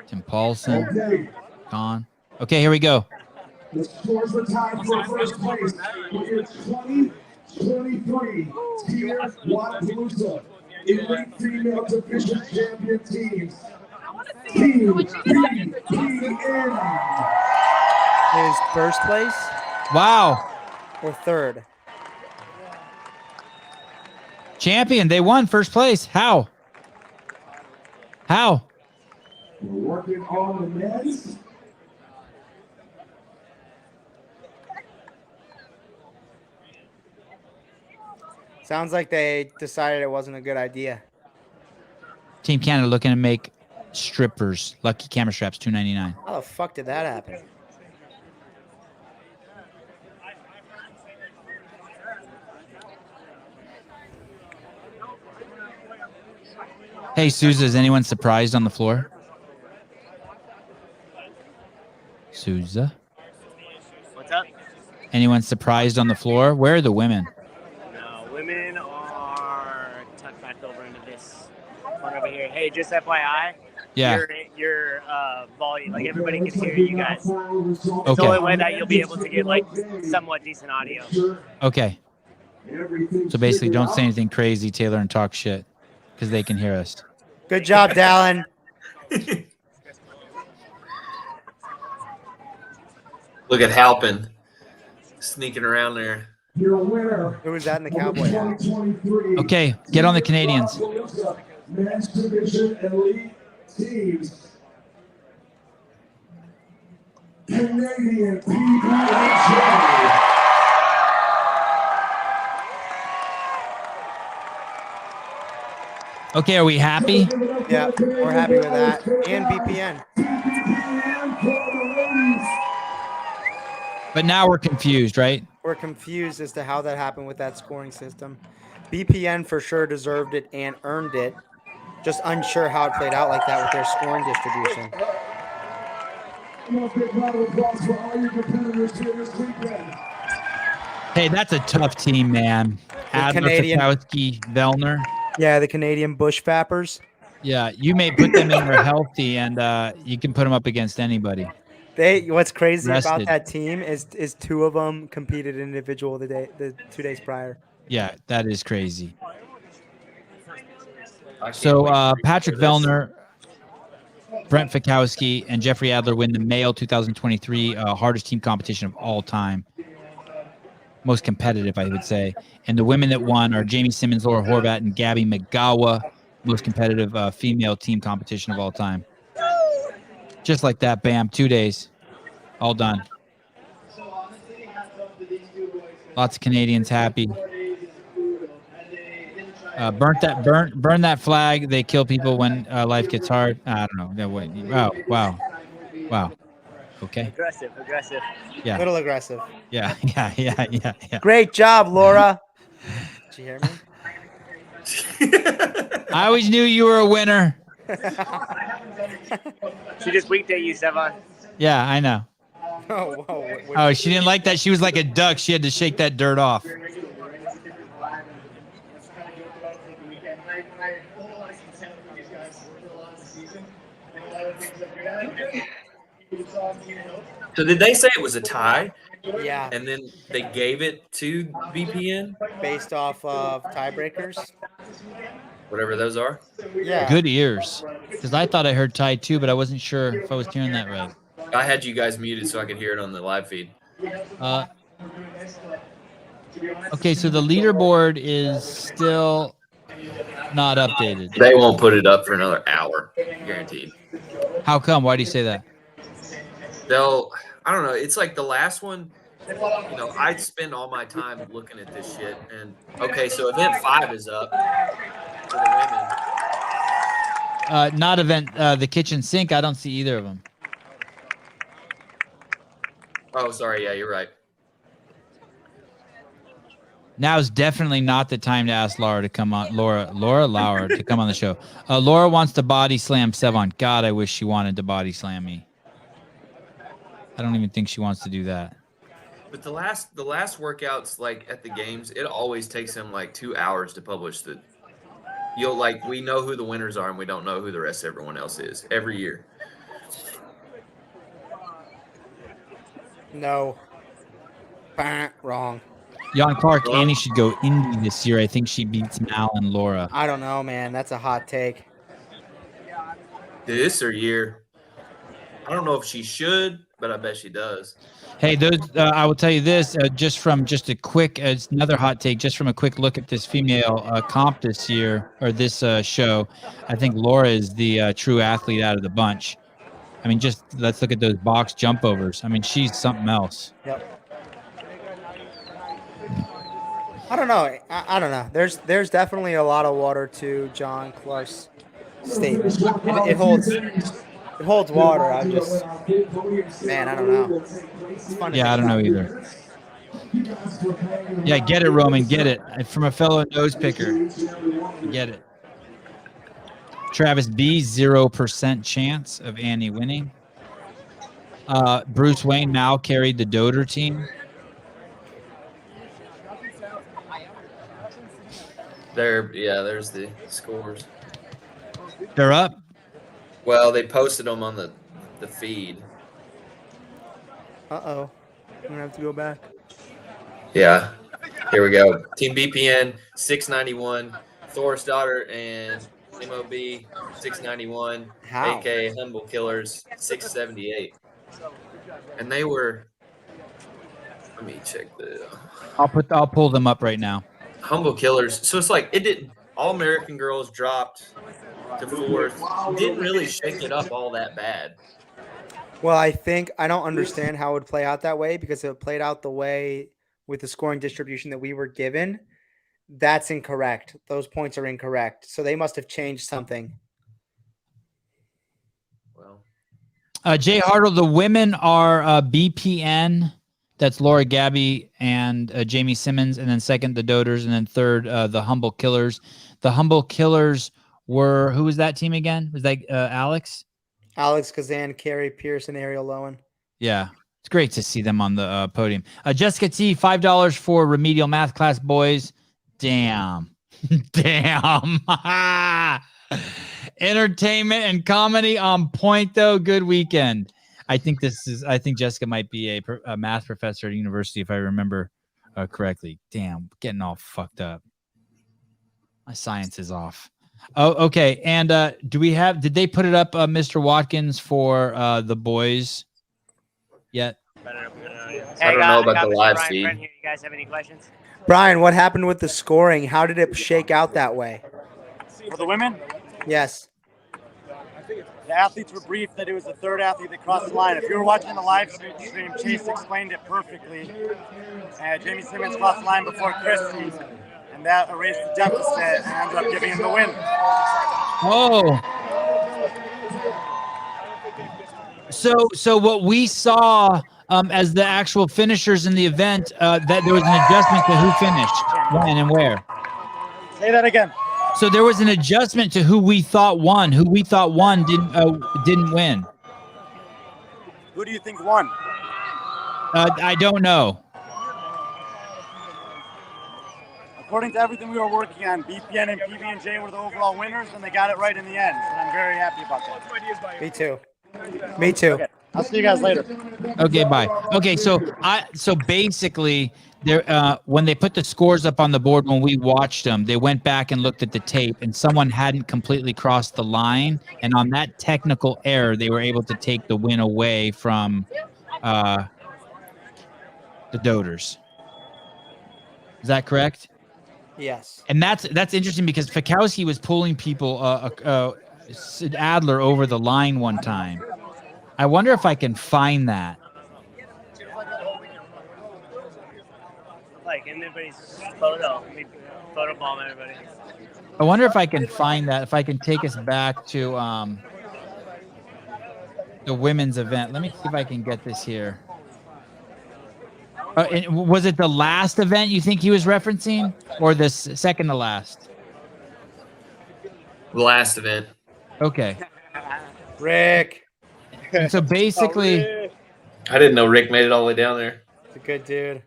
Tim Paulson. Gone. Okay, here we go. The scores are tied for first place. We're 2023 Tier Wodapalooza Elite Female Division Champion Teams. Team BPN is first place. Wow. Or third. Champion. They won first place. How? We're working on the men's. Sounds like they decided it wasn't a good idea. Team Canada looking to make strippers. Lucky camera straps, $2.99. How the fuck did that happen? Hey, Sousa, is anyone surprised on the floor? Sousa? What's up? Anyone surprised on the floor? Where are the women? No, women are tucked back over into this one over here. Hey, just FYI. Yeah. Your volume, like everybody can hear you guys. It's Okay. the only way that you'll be able to get like somewhat decent audio. Okay. So basically, don't say anything crazy, Taylor, and talk shit because they can hear us. Good job, Dallin. Look at Halpin sneaking around there. Your winner. Who was that in the cowboy hat? Okay, get on the Canadians. Men's Division Elite Teams. Canadian PBJ. Okay, are we happy? Yeah, we're happy with that. And BPN. But now we're confused, right? We're confused as to how that happened with that scoring system. BPN for sure deserved it and earned it. Just unsure how it played out like that with their scoring distribution. Hey, that's a tough team, man. Adler, Canadian- Fikowski, Vellner. Yeah, the Canadian Bush Fappers. Yeah, you may put them in there healthy, and you can put them up against anybody. What's crazy about Rested. that team is two of them competed individual the 2 days prior. Yeah, that is crazy. I can't So wait to Patrick review this. Vellner, Brent Fikowski, and Jeffrey Adler win the male 2023 hardest team competition of all time. Most competitive, I would say. And the women that won are Jamie Simmons, Laura Horvat, and Gabby McGowa. Most competitive female team competition of all time. Just like that, bam, 2 days. All done. Lots of Canadians happy. Burn that flag. They kill people when life gets hard. I don't know. Wow. Okay. Aggressive. Yeah. Little aggressive. Yeah. Great job, Laura. Did you hear me? I always knew you were a winner. She just winked at you, Sevan. Yeah, I know. Oh, whoa. Oh, she didn't like that. She was like a duck. She had to shake that dirt off. So did they say it was a tie, Yeah, and then they gave it to BPN, based off of tiebreakers. whatever those are? Yeah. Good ears. Because I thought I heard tie too, but I wasn't sure if I was hearing that right. I had you guys muted so I could hear it on the live feed. Okay, so the leaderboard is still not updated. They won't put it up for another hour, guaranteed. How come? Why do you say that? I don't know. It's like the last one, I spend all my time looking at this shit. And okay, so event 5 is up for the women. Not event, the kitchen sink. I don't see either of them. Oh, sorry. Yeah, you're right. Now is definitely not the time to ask Laura to come on. Laura to come on the show. Laura wants to body slam Sevan. God, I wish she wanted to body slam me. I don't even think she wants to do that. But the last workouts, like at the games, it always takes them like 2 hours to publish the. We know who the winners are, and we don't know who the rest of everyone else is every year. No. Bah, wrong. Jan Clark, Annie should go indie this year. I think she beats Mal and Laura. I don't know, man. That's a hot take. This or year. I don't know if she should, but I bet she does. Hey, I will tell you this, just a quick, it's another hot take, just from a quick look at this female comp this year, or this show. I think Laura is the true athlete out of the bunch. I mean, just let's look at those box jump overs. I mean, she's something else. Yep. I don't know. I don't know. There's definitely a lot of water to John Clark's statement. It holds water. I don't know. It's fun to Yeah, I don't know either. Yeah, get it, Roman, get it. From a fellow nose picker. Get it. Travis B, 0% chance of Annie winning. Bruce Wayne now carried the Doder team. There's the scores. They're up. Well, they posted them on the feed. Uh-oh. I'm going to have to go back. Yeah. Here we go. Team BPN, 691. Thor's daughter and MOB, 691. How? AK Humble Killers, 678. And they were. Let me check the. I'll pull them up right now. Humble Killers. So it's like it didn't. All American Girls dropped to 4th. Didn't really shake it up all that bad. Well, I don't understand how it would play out that way, because if it played out the way with the scoring distribution that we were given, that's incorrect. Those points are incorrect. So they must have changed something. Well, Jay Hartle, the women are BPN. That's Laura, Gabby, and Jamie Simmons. And then second, the Doders. And then third, the Humble Killers. The Humble Killers were, who was that team again? Was that Alex? Alex Kazan, Carrie Pearson, Ariel Lowen. Yeah. It's great to see them on the podium. Jessica T, $5 for remedial math class, boys. Damn. Damn. Entertainment and comedy on point, though. Good weekend. I think Jessica might be a math professor at university, if I remember correctly. Damn, getting all fucked up. My science is off. Oh, okay. And did they put it up, Mr. Watkins, for the boys yet? I don't know about the live feed. You guys have any questions? Brian, what happened with the scoring? How did it shake out that way? For the women, Yes. the athletes were briefed that it was the third athlete that crossed the line. If you were watching the live stream, Chase explained it perfectly. Jamie Simmons crossed the line before Christie, and that erased the deficit and ended up giving him the win. Oh. So what we saw as the actual finishers in the event, that there was an adjustment to who finished, when and where. Say that again. So there was an adjustment to who we thought won. Who we thought won didn't win. Who do you think won? I don't know. According to everything we were working on, BPN and PB&J were the overall winners, and they got it right in the end. And I'm very happy about that. Me too. Me too. Okay. I'll see you guys later. Okay, bye. Okay, so basically there when they put the scores up on the board, when we watched them, they went back and looked at the tape, and someone hadn't completely crossed the line, and on that technical error, they were able to take the win away from the Doders. Is that correct? Yes. And that's interesting because Fikowski was pulling people Adler over the line one time. I wonder if I can find that. Like everybody's photo bomb everybody. I wonder if I can find that, if I can take us back to the women's event. Let me see if I can get this here. And was it the last event you think he was referencing, or the second to last? The last event. Okay. Rick. And so basically, I didn't know Rick made it all the way down there. It's a good dude.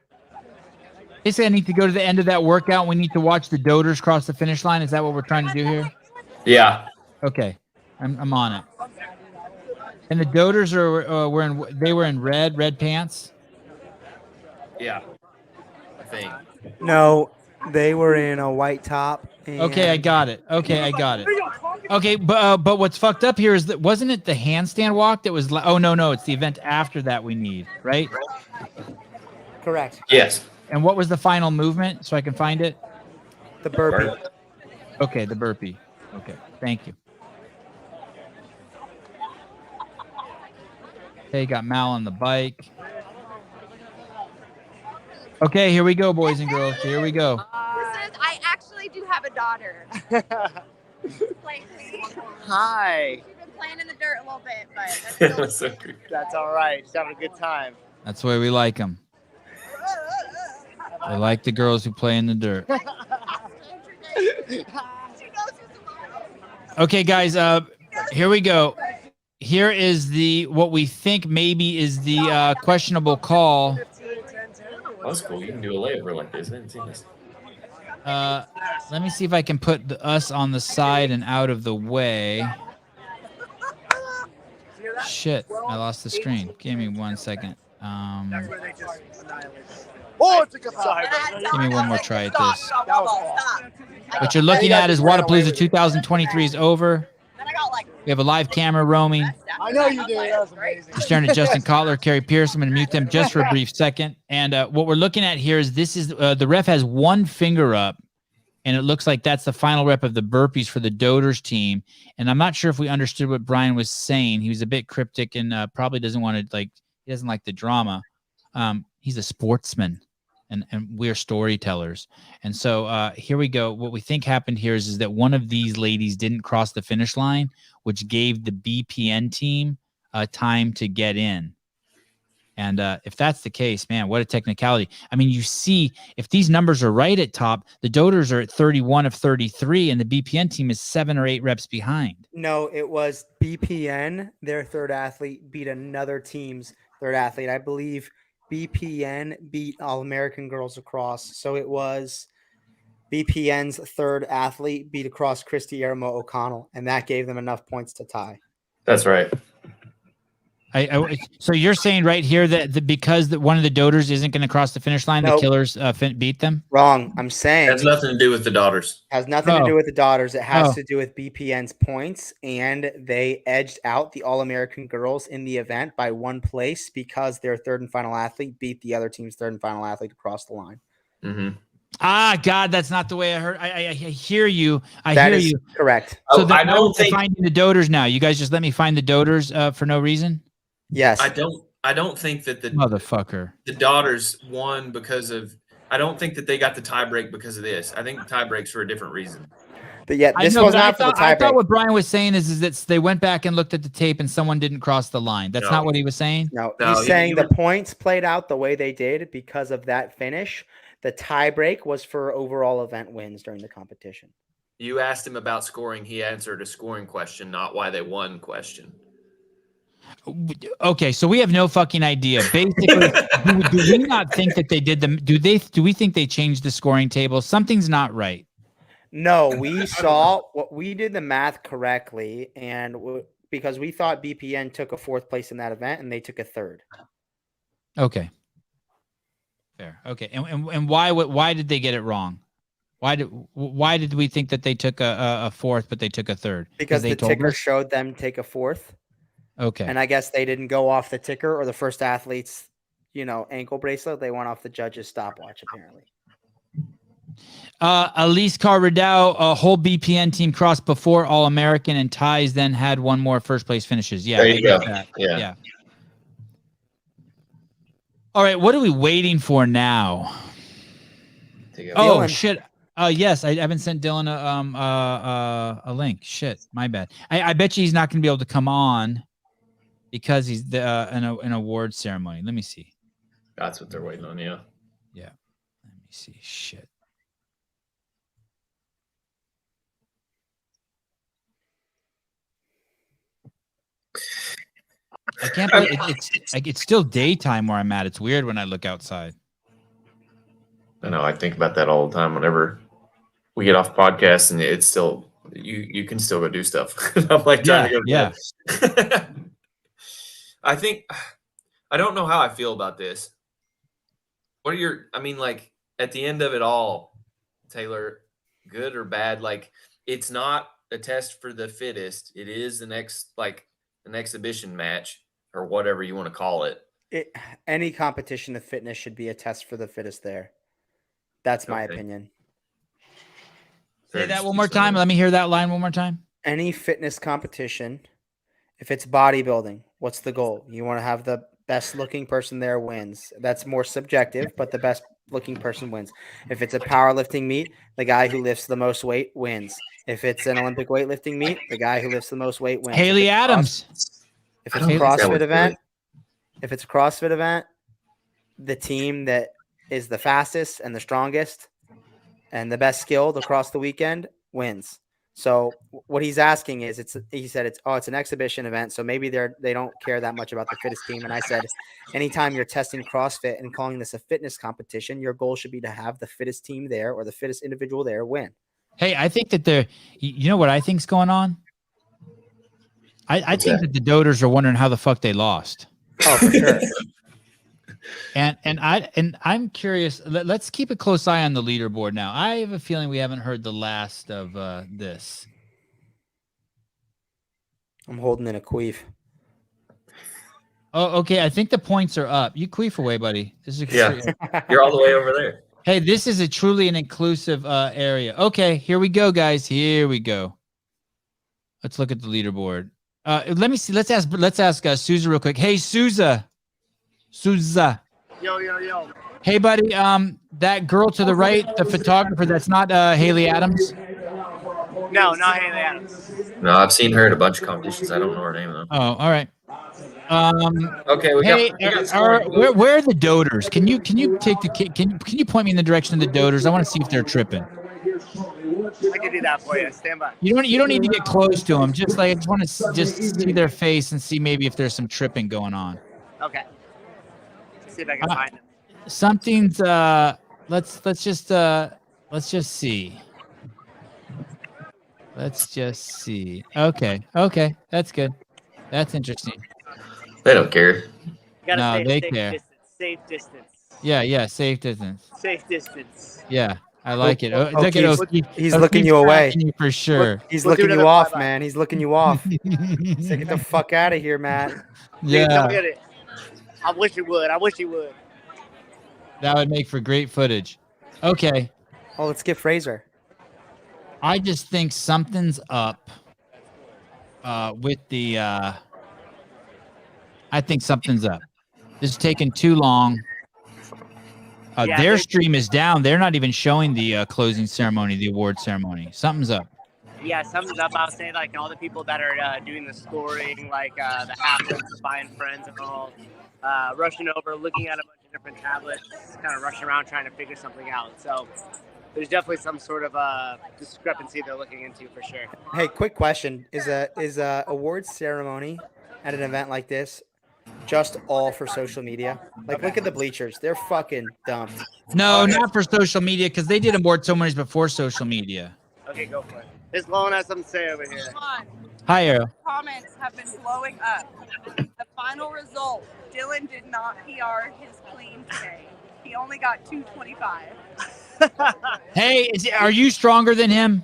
basically I need to go to the end of that workout. We need to watch the Doders cross the finish line. Is that what we're trying to do here? Yeah. Okay. I'm on it. And the Doders were in red pants. Yeah. I think. No, they were in a white top. Okay, I got it. Okay, but what's fucked up here is that wasn't it the handstand walk that was? Oh no, it's the event after that we need, right? Correct. Yes. And what was the final movement so I can find it? The burpee. Okay, the burpee. Okay, thank you. Okay, got Mal on the bike. Okay, here we go, boys and girls. Here we go. I actually do have a daughter. Hi. She's been playing in the dirt a little bit, but that's still That's all right. She's having a good time. That's the way we like them. They like the girls who play in the dirt. Okay, guys, here we go. Here is what we think maybe is the questionable call. Oh, that's cool. You can do a layover like this. I didn't see this. Let me see if I can put us on the side and out of the way. Shit, I lost the screen. Give me 1 second. Give me one more try at this. What you're looking at is Wodapalooza 2023 is over. We have a live camera roaming. I know you did. That was amazing. You're staring at Justin Kotler, Carrie Pierce. I'm going to mute them just for a brief second. And what we're looking at here is the ref has one finger up, and it looks like that's the final rep of the burpees for the Doders team. And I'm not sure if we understood what Brian was saying. He was a bit cryptic and probably doesn't want to he doesn't like the drama. He's a sportsman. And we're storytellers. And so here we go. What we think happened here is that one of these ladies didn't cross the finish line, which gave the BPN team time to get in. And if that's the case, man, what a technicality. I mean, you see, if these numbers are right at top, the Doders are at 31 of 33, and the BPN team is 7 or 8 reps behind. No, it was BPN. Their third athlete beat another team's third athlete. I believe BPN beat All-American Girls Across. So it was BPN's third athlete beat across Christy Ermo O'Connell, and that gave them enough points to tie. That's right. So you're saying right here that because one of the Doders isn't going to cross the finish line, Nope. the Killers beat them? Wrong. I'm saying It has nothing to do with the Daughters. has nothing to do with the Daughters. It has Oh. to do with BPN's points, and they edged out the All-American Girls in the event by 1 place because their third and final athlete beat the other team's third and final athlete across the line. Mm-hmm. God, that's not the way I heard. I hear you. I That hear is you. correct. So I don't think finding the Doders now. You guys just let me find the Doders for no reason? Yes. I don't think that the Motherfucker. Daughters won because of. I don't think that they got the tie break because of this. I think the tie breaks for a different reason. But yeah, I this know, was but I not for the thought, I thought tiebreak. what Brian was saying is that they went back and looked at the tape and someone didn't cross the line. That's No. not what he was saying. No, No, he's saying you the were- points played out the way they did because of that finish. The tiebreak was for overall event wins during the competition. You asked him about scoring. He answered a scoring question, not why they won question. Okay, so we have no fucking idea. Basically, do we not think that they did them? Do we think they changed the scoring table? Something's not right. No, we saw what we did the math correctly, and because we thought BPN took a 4th place in that event, and they took a 3rd. Okay. Fair. Okay. And why did they get it wrong? Why did we think that they took a 4th, but they took a 3rd? Because they the told ticker us? showed them take a 4th, Okay. and I guess they didn't go off the ticker or the first athlete's, ankle bracelet. They went off the judge's stopwatch, apparently. Elise Carradau, a whole BPN team crossed before All-American and ties, then had one more first place finishes. Yeah. There I you get go. that. Yeah. All right. What are we waiting for now? Dylan. Oh shit. Yes, I haven't sent Dylan a link. Shit, my bad. I bet you he's not going to be able to come on because he's in an award ceremony. Let me see. That's what they're waiting on. Yeah. Yeah. Let me see. Shit. I can't believe it's still daytime where I'm at. It's weird when I look outside. I know. I think about that all the time. Whenever we get off podcasts and it's still you can still go do stuff. I'm like trying to go to bed. I don't know how I feel about this. What are your? I mean, like at the end of it all, Taylor, good or bad? Like it's not a test for the fittest. It is the next an exhibition match or whatever you want to call it. Any competition of fitness should be a test for the fittest there. That's my opinion. Say that one more time. Let me hear that line one more time. Any fitness competition, if it's bodybuilding, what's the goal? You want to have the best looking person there wins. That's more subjective, but the best looking person wins. If it's a powerlifting meet, the guy who lifts the most weight wins. If it's an Olympic weightlifting meet, the guy who lifts the most weight wins. Haley Adams. If it's a CrossFit event, the team that is the fastest and the strongest and the best skilled across the weekend wins. So what he's asking is, he said it's an exhibition event, so maybe they don't care that much about the fittest team. And I said, anytime you're testing CrossFit and calling this a fitness competition, your goal should be to have the fittest team there or the fittest individual there win. Hey, I think that you know what I think's going on? I think that the Doders are wondering how the fuck they lost. Oh, for sure. And I'm curious. Let's keep a close eye on the leaderboard now. I have a feeling we haven't heard the last of this. I'm holding in a queef. Oh, okay. I think the points are up. You queef away, buddy. This is You're all the way over there. Hey, this is truly an inclusive area. Okay, here we go, guys. Here we go. Let's look at the leaderboard. Let me see. Let's ask Souza real quick. Hey, Souza. Yo. Hey, buddy. That girl to the right, the photographer. That's not Haley Adams. No, not Haley Adams. No, I've seen her at a bunch of competitions. I don't know her name though. Oh, all right. Okay, Hey, we got scoring. where are the doters? Can you take the can you point me in the direction of the doters? I want to see if they're tripping. I can do that for you. Stand by. You don't need to get close to them. Just like I just want to just see their face and see maybe if there's some tripping going on. Okay. Let's see if I can find them. Something's let's just see. Let's just see. Okay, that's good. That's interesting. They don't care. No, they care. Safe distance. Yeah, safe distance. Safe distance. Yeah, I like it. Oh, Look at he's looking you away. For sure. He's looking you off, man. He's looking you off. So get the fuck out of here, Matt. Yeah. I wish he would. That would make for great footage. Okay. Oh, let's get Fraser. I just think something's up with the I think something's up. This is taking too long. Their stream is down. They're not even showing the closing ceremony, the award ceremony. Something's up. Yeah, something's up. I was saying, like, all the people that are doing the scoring, like the half-lips, buying friends and all, rushing over, looking at a bunch of different tablets, kind of rushing around trying to figure something out. So there's definitely some sort of discrepancy they're looking into for sure. Hey, quick question. Is a awards ceremony at an event like this just all for social media? Like, look at the bleachers. They're fucking dumped. No, not for social media, because they did award ceremonies before social media. Okay, go for it. This Lone has something to say over here. Hi, Arrow. Comments have been blowing up. The final result, Dylan did not PR his clean today. He only got 225. Hey, are you stronger than him?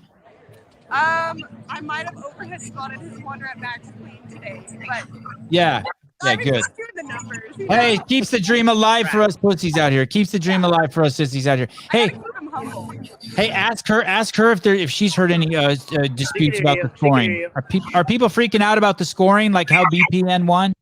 I might have overhead squatted his 1 rep max clean today, but Yeah, good. doing the numbers. Hey, keeps the dream alive for us pussies out here. Keeps the dream alive for us sissies out here. Hey, ask her if she's heard any disputes about the scoring. Are people freaking out about the scoring, like how BPN won?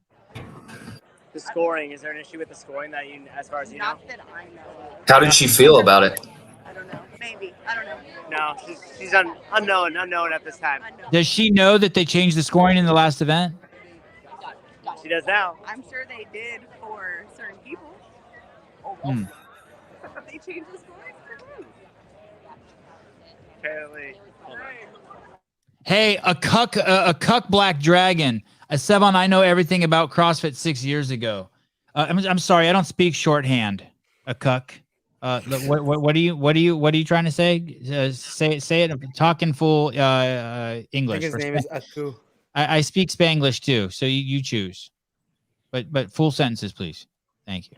The scoring, is there an issue with the scoring that you, as far as you know? Not that I know. How did she feel about it? I don't know. Maybe. I don't know. No, she's unknown at this time. Does she know that they changed the scoring in the last event? She does now. I'm sure they did for certain people. They changed the scoring for who? Apparently. Hey, a cuck black dragon. Sevan, I know everything about CrossFit 6 years ago. I'm sorry, I don't speak shorthand. A cuck. What are you trying to say? Say it. Talk in full English. I think his name is Aku. I speak Spanglish too, so you choose. But full sentences, please. Thank you.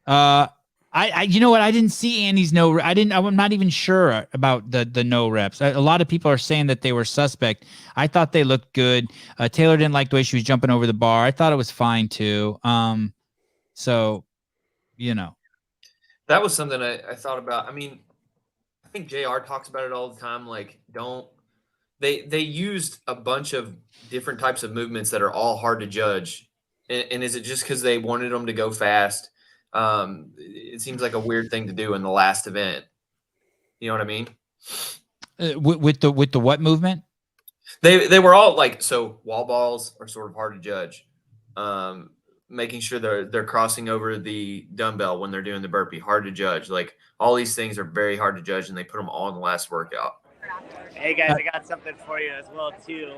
You know what? I didn't see Annie's no. I'm not even sure about the no reps. A lot of people are saying that they were suspect. I thought they looked good. Taylor didn't like the way she was jumping over the bar. I thought it was fine too. So, that was something I thought about. I mean, I think JR talks about it all the time. Like, they used a bunch of different types of movements that are all hard to judge. And is it just because they wanted them to go fast? It seems like a weird thing to do in the last event. You know what I mean? With the what movement? They were all like, so wall balls are sort of hard to judge. Making sure they're crossing over the dumbbell when they're doing the burpee, hard to judge. Like, all these things are very hard to judge, and they put them all in the last workout. Hey guys, I got something for you as well too.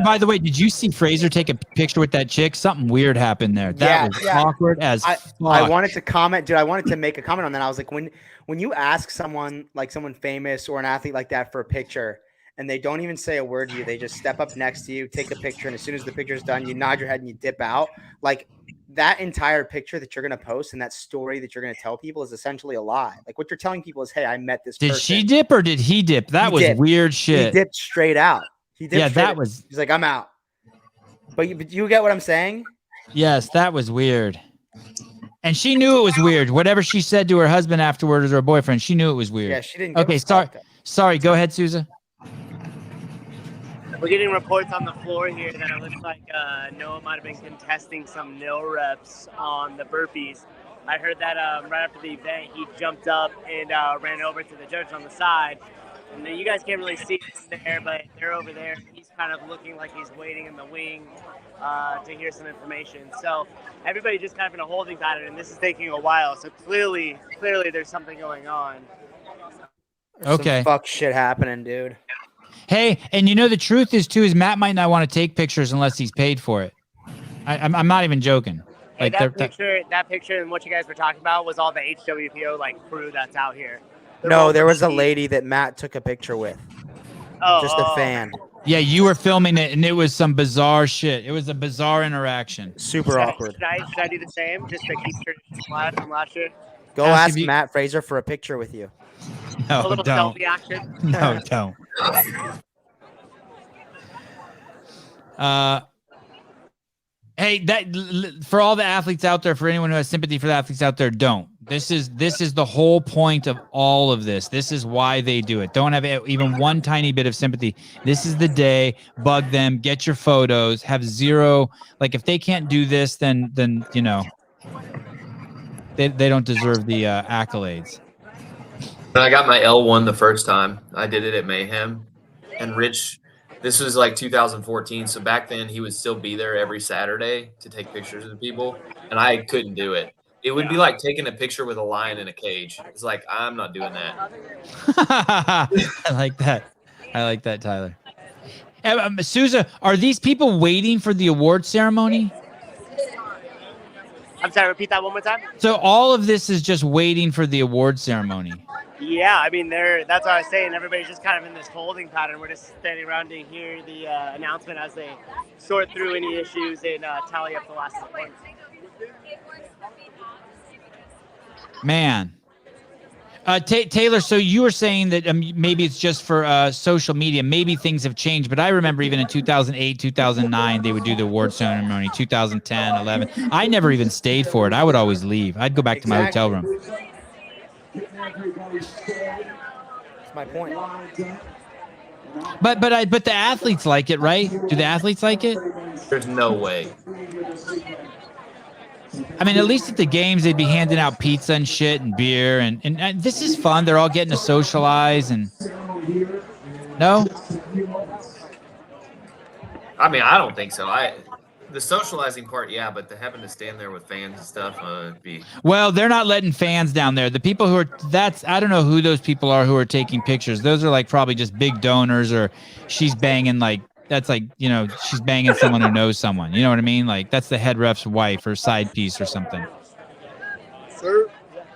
By the way, did you see Fraser take a picture with that chick? Something weird happened there. That was awkward as fuck. I wanted to comment, dude. I wanted to make a comment on that. I was like, when you ask someone, like someone famous or an athlete like that, for a picture, and they don't even say a word to you, they just step up next to you, take a picture, and as soon as the picture's done, you nod your head and you dip out. Like, that entire picture that you're going to post and that story that you're going to tell people is essentially a lie. Like, what you're telling people is, hey, I met this person. Did she dip or did he dip? That was weird shit. He dipped straight out. He's like, I'm out. But you get what I'm saying? Yes, that was weird. And she knew it was weird. Whatever she said to her husband afterwards or her boyfriend, she knew it was weird. Yeah, she didn't. Okay, sorry. Go ahead, Souza. We're getting reports on the floor here that it looks like Noah might have been contesting some no reps on the burpees. I heard that right after the event, he jumped up and ran over to the judge on the side. And you guys can't really see him there, but they're over there. He's kind of looking like he's waiting in the wing to hear some information. So everybody just kind of in a holding pattern, and this is taking a while. So clearly there's something going on. There's Okay. some fuck shit happening, dude. Hey, and you know the truth is too is Matt might not want to take pictures unless he's paid for it. I'm not even joking. Hey, Like that picture and what you guys were talking about was all the HWPO like crew that's out here. No, there was a lady that Matt took a picture with. Just a fan. Yeah, you were filming it, and it was some bizarre shit. It was a bizarre interaction. Super awkward. Should I do the same just to keep tradition alive from last year? Go ask Matt Fraser for a picture with you. No, A little don't. selfie action. No, don't. Hey, for all the athletes out there, for anyone who has sympathy for the athletes out there, don't. This is the whole point of all of this. This is why they do it. Don't have even one tiny bit of sympathy. This is the day. Bug them. Get your photos. Have zero. Like if they can't do this, then you know they don't deserve the accolades. When I got my L1 the first time, I did it at Mayhem, and Rich. This was like 2014, so back then he would still be there every Saturday to take pictures of the people, and I couldn't do it. It would be like taking a picture with a lion in a cage. It's like, I'm not doing that. I like that. I like that, Tyler. Souza, are these people waiting for the award ceremony? I'm sorry, repeat that one more time. So all of this is just waiting for the award ceremony. Yeah, I mean, that's what I was saying. Everybody's just kind of in this holding pattern. We're just standing around to hear the announcement as they sort through any issues and tally up the last points. Man. Taylor, so you were saying that maybe it's just for social media. Maybe things have changed, but I remember even in 2008, 2009, they would do the award ceremony, 2010, 11. I never even stayed for it. I would always leave. I'd go back to my hotel room. That's my point. But the athletes like it, right? Do the athletes like it? There's no way. I mean, at least at the games, they'd be handing out pizza and shit and beer. And this is fun. They're all getting to socialize. And no? I mean, I don't think so. The socializing part, yeah, but having to stand there with fans and stuff, be. Well, they're not letting fans down there. The people who are, I don't know who those people are who are taking pictures. Those are like probably just big donors, or she's banging that's like, you know, she's banging someone who knows someone. You know what I mean? Like that's the head ref's wife or side piece or something. Sir,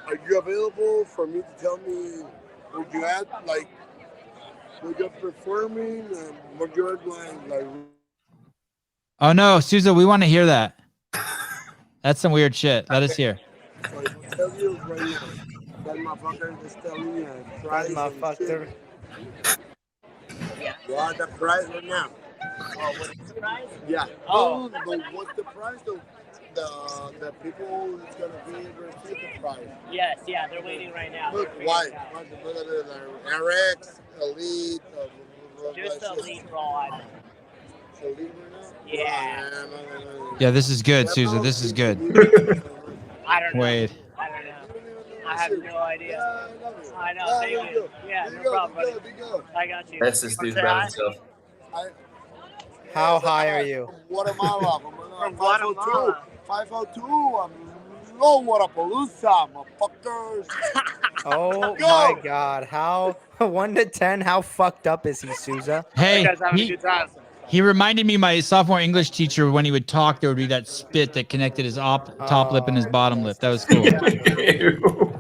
are you available for me to tell me where you at? Like, where you're performing and what you're doing, like. Oh no, Souza, we want to hear that. That's some weird shit. Let us hear. I'll tell you right now. That motherfucker is telling me a price. Motherfucker. What the price right now? Oh, what is the prize? Yeah. Oh. What's the price? The people is gonna be receive the prize. Yes, yeah, they're waiting right now. Look, why? RX, Elite. Just Elite for all I know. Elite right now? Yeah. Yeah, this is good, Souza. This is good. I don't know. Wait. I don't know. I have no idea. I know. Thank you. Yeah, no problem, buddy. I got you. That's this dude's about himself. How high are you? Guatemala. From Guatemala. 502. No Wodapalooza, motherfuckers. Oh my God! How 1 to 10? How fucked up is he, Souza? Hey, You guys having a good time. he reminded me of my sophomore English teacher. When he would talk, there would be that spit that connected his top lip and his bottom lip. That was cool.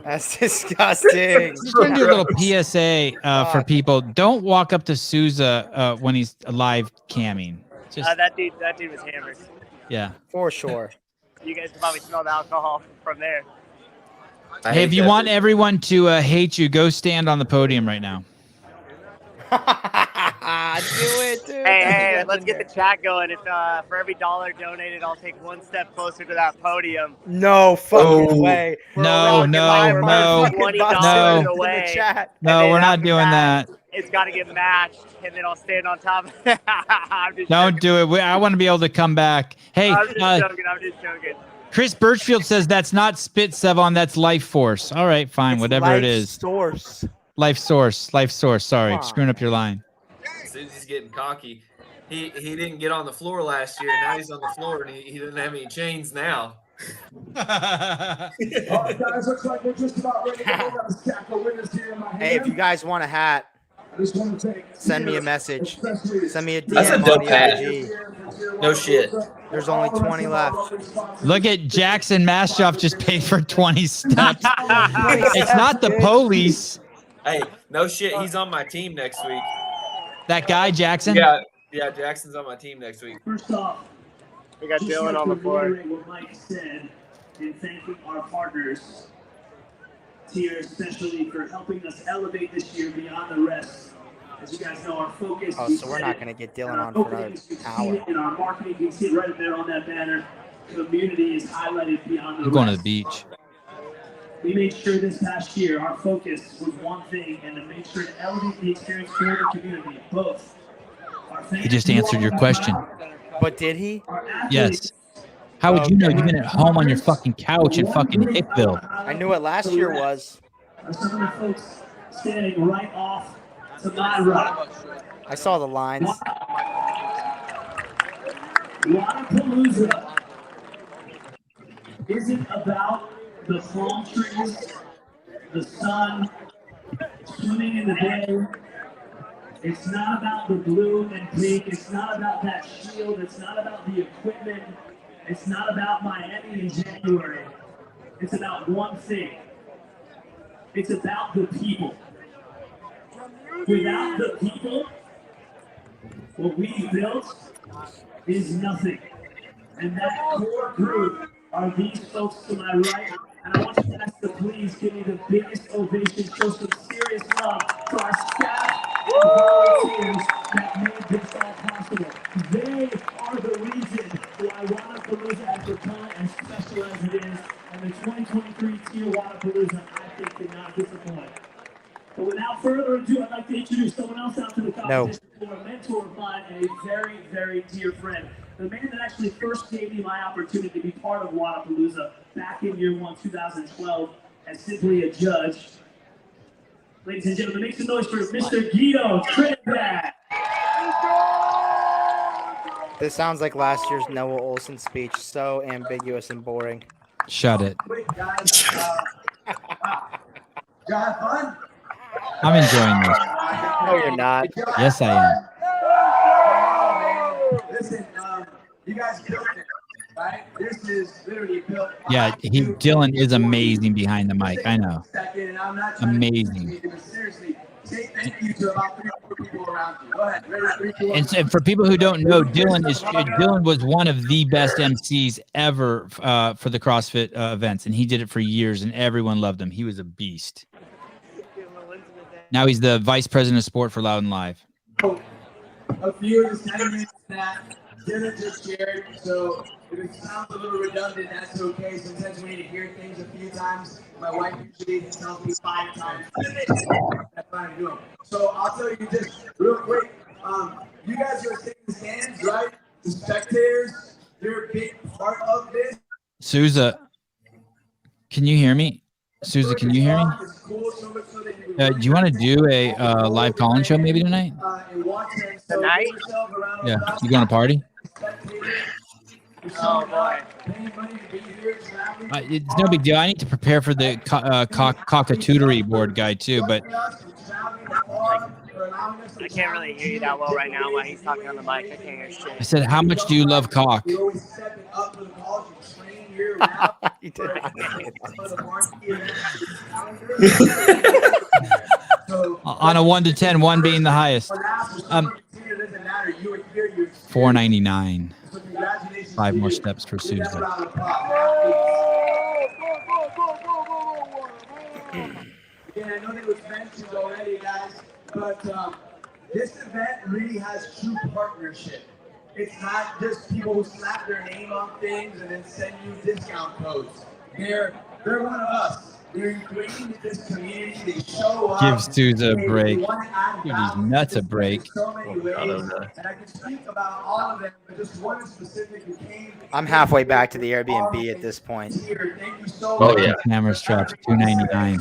That's disgusting. Just want to do a little PSA for people. Don't walk up to Souza when he's live camming. Just That dude was hammered. yeah. For sure. You guys can probably smell the alcohol from there. Hey, if you want everyone to hate you, go stand on the podium right now. Do it, dude. Hey, let's get the chat going. If for every $1 donated, I'll take one step closer to that podium. No fucking way. No. $20 away. In the chat. No, we're not doing that. It's got to get matched, and then I'll stand on top of it. Don't do it. I want to be able to come back. Hey, I'm just joking. Chris Birchfield says that's not spit, Sevan. That's life force. All right, fine. Whatever it is. Source. Life source. Sorry, screwing up your line. Susie's getting cocky. he didn't get on the floor last year. Now he's on the floor, and he doesn't have any chains now. All right, guys, looks like we're just about ready to go. Got a stack of winners here in my hand. Hey, if you guys want a hat, I just want to take send me a message. Send me a That's a DM dope on the hat. IG. No shit. There's only 20 left. Look at Jackson Maschoff just paid for 20 steps. It's not the police. Hey, no shit. He's on my team next week. That guy, Jackson? Yeah, Jackson's on my team next week. First off, We got Dylan on the floor. reiterate what Mike said in thanking our partners here, especially for helping us elevate this year beyond the rest. As you guys know, our focus. Oh, so we're not going to get Dylan on for another hour. In our marketing, you can see it right there on that banner. Community is highlighted beyond the We're going to rest. the beach. We made sure this past year our focus was one thing, and to make sure to elevate the experience for the community. Both. He just answered your question. But did he? Yes. How would you know? You've been at home on your fucking couch in fucking Hickville. I knew what last year was. Some of the folks standing right off to my right. I saw the lines. Wodapalooza isn't about the palm trees, the sun, swimming in the bay. It's not about the blue and pink. It's not about that shield. It's not about the equipment. It's not about Miami in January. It's about one thing. It's about the people. Without the people, what we've built is nothing. And that core group are these folks to my right. And I want you guys to please give me the biggest ovation, show some serious love to our staff and volunteers that made this all possible. They are the reason why Wodapalooza has become as special as it is. And the 2023 Tier Wodapalooza, I think, cannot disappoint. But without further ado, I'd like to introduce someone else out to the competition, a mentor of mine and a very, very dear friend. The man that actually first gave me my opportunity to be part of Wodapalooza back in year 1, 2012, as simply a judge. Ladies and gentlemen, make some noise for Mr. Guido Trinidad. This sounds like last year's Noah Olsen speech. So ambiguous and boring. Shut it. Wait, guys. Y'all have fun? I'm enjoying this. No, you're not. Yes, I am. Listen, you guys built it, right? This is literally built. Yeah, Dylan is amazing behind the mic. I know. And I'm not trying Amazing. to seriously. Say thank you to about 3 or 4 people around you. Go ahead. Ready, 3, 2, 1. And for people who don't know, Dylan was one of the best MCs ever for the CrossFit events, and he did it for years, and everyone loved him. He was a beast. Now he's the vice president of sport for Loud and Live. A few of the sentiments that Dylan just shared. So if it sounds a little redundant, that's okay. Sometimes we need to hear things a few times. My wife usually tells me 5 times. That's what I'm doing. So I'll tell you just real quick. You guys are sitting in the stands, right? The spectators, you're a big part of this. Souza, can you hear me? Souza, can you hear me? Do you want to do a live call-in show maybe tonight? Tonight? Yeah. You going to party? Oh boy. It's no big deal. I need to prepare for the cockatootery board guy too, but I can't really hear you that well right now while he's talking on the mic. I can't hear shit. I said, how much do you love cock? You did not say On a 1 to 10, 1 being the highest. $4.99. 5 more steps for Souza. Again, I know it was mentioned already, guys, but this event really has true partnership. It's not just people who slap their name on things and then send you discount codes. They're one of us. They're ingrained in this community. They show up. Give Souza a break. They want to add Give these value nuts a break. in so many ways. And I can speak about all of them, but just one in specific who came. I'm halfway back to the Airbnb at this point. Here. Thank you so Oh much. yeah. Camera straps, $2.99.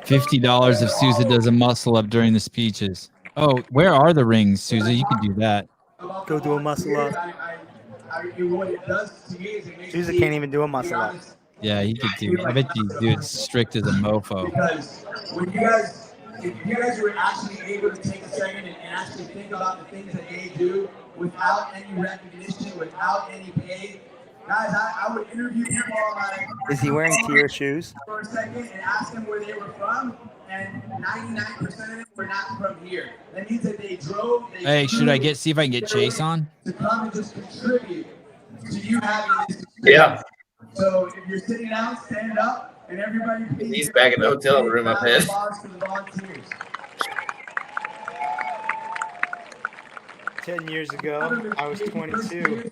$50 if Souza does a muscle up during the speeches. Oh, where are the rings, Souza? You can do that. about Go the do a muscle volunteers, up. what it does to me is it makes Susan me can't even do a muscle up. Yeah, he could do. I bet you do it strict as a mofo. Because when you guys, if you guys were actually able to take a second and actually think about the things that they do without any recognition, without any pay, guys, I would interview people like. Is he wearing tier shoes? For a second and ask them where they were from, and 99% of them were not from here. That means that they drove. Hey, should I see if I can get Chase on? To come and just contribute to you having this experience. Yeah. So if you're sitting down, stand up, and everybody please. He's back in the hotel room up ahead. For the volunteers. 10 years ago, I was 22.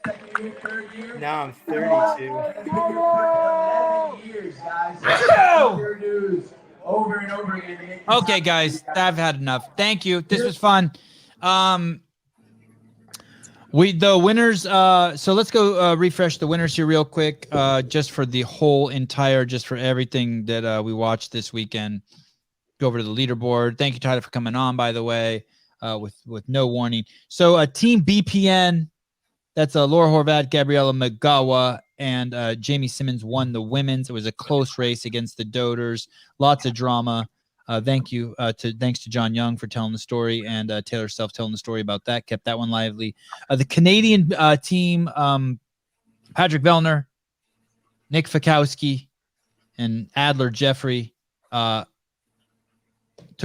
Now I'm 32. 11 years, guys. Over and over again. Okay, guys, I've had enough. Thank you. This was fun. The winners. So let's go refresh the winners here real quick, just for the whole entire, just for everything that we watched this weekend. Go over to the leaderboard. Thank you, Tyler, for coming on, by the way, with no warning. So Team BPN, that's Laura Horvath, Gabriella Magawa, and Jamie Simmons won the women's. It was a close race against the Doders. Lots of drama. Thanks to John Young for telling the story, and Taylor Self telling the story about that. Kept that one lively. The Canadian team, Patrick Vellner, Nick Fikowski, and Adler Jeffrey took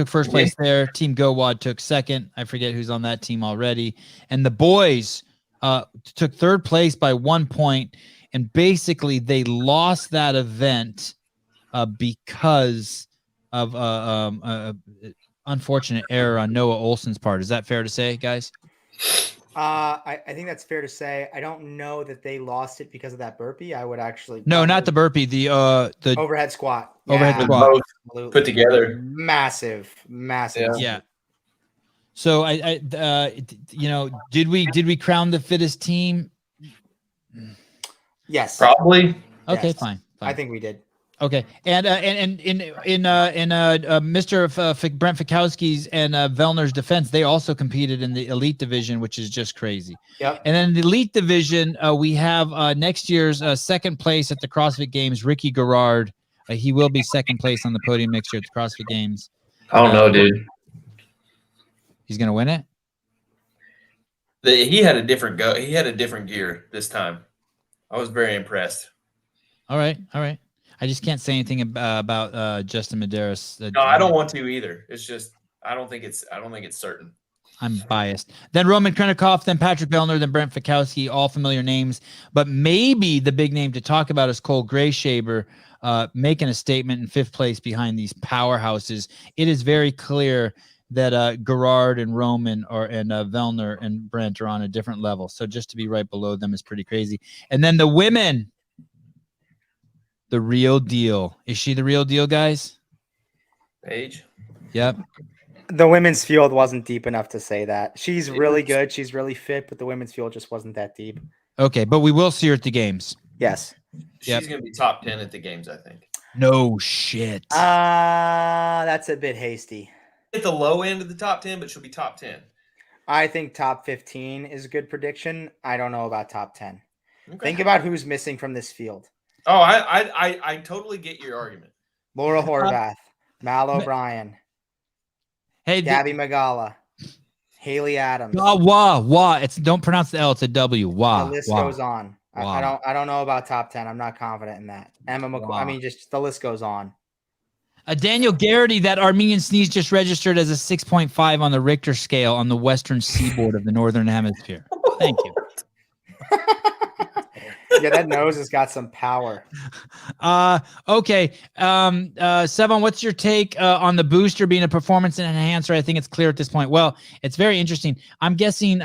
first place there. Team GoWad took second. I forget who's on that team already. And the boys took third place by 1 point. And basically, they lost that event because of unfortunate error on Noah Olson's part. Is that fair to say, guys? I think that's fair to say. I don't know that they lost it because of that burpee. I would actually not the burpee, the overhead squat. Overhead squat put together. Massive. Yeah. So did we crown the fittest team? Yes. Probably. Okay, Yes. fine. I think we did. Okay, and Mr. Brent Fikowski's and Vellner's defense, they also competed in the elite division, which is just crazy. Yep. And then in the elite division, we have next year's second place at the CrossFit Games, Ricky Garrard. He will be second place on the podium next year at the CrossFit Games. I don't know, dude. He's gonna win it. He had a different go. He had a different gear this time. I was very impressed. All right. I just can't say anything about Justin Medeiros. No, I don't want to either. It's just I don't think it's certain. I'm biased. Then Roman Krennikov, then Patrick Vellner, then Brent Fikowski, all familiar names. But maybe the big name to talk about is Cole Grayshaber, making a statement in fifth place behind these powerhouses. It is very clear that Gerard and Roman and Vellner and Brent are on a different level. So just to be right below them is pretty crazy. And then the women, the real deal. Is she the real deal, guys? Paige? Yep. The women's field wasn't deep enough to say that. She's really good. She's really fit, but the women's field just wasn't that deep. Okay, but we will see her at the games. Yes. She's going to be top 10 at the games, I think. No shit. That's a bit hasty. At the low end of the top 10, but she'll be top 10. I think top 15 is a good prediction. I don't know about top 10. Okay. Think about who's missing from this field. Oh, I totally get your argument. Laura Horvath, Mal O'Brien, Gabby Magala, Haley Adams. Don't pronounce the L. It's a W. The list goes on. I don't know about top 10. I'm not confident in that. Emma McCoy. I mean, just the list goes on. Daniel Garrity, that Armenian sneeze, just registered as a 6.5 on the Richter scale on the western seaboard of the northern hemisphere. Thank you. Yeah, that nose has got some power. Okay. Sevan, what's your take on the booster being a performance enhancer? I think it's clear at this point. Well, it's very interesting. I'm guessing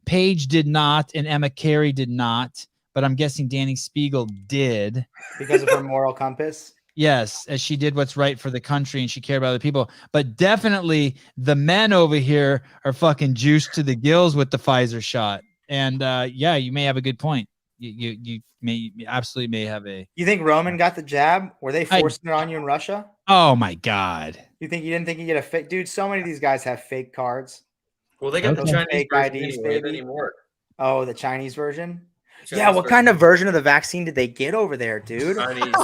Paige did not and Emma Carey did not, but I'm guessing Danny Spiegel did. Because of her moral compass? Yes, as she did what's right for the country and she cared about other people. But definitely the men over here are fucking juiced to the gills with the Pfizer shot. And yeah, you may have a good point. You absolutely may have a. You think Roman got the jab? Were they forcing it on you in Russia? Oh my God! You didn't think you get a fake dude? So many of these guys have fake cards. Well, they got the Those Chinese fake version IDs, anyway. It baby. didn't even work. Oh, the Chinese version? Chinese Yeah, what version. kind of version of the vaccine did they get over there, dude? Chinese.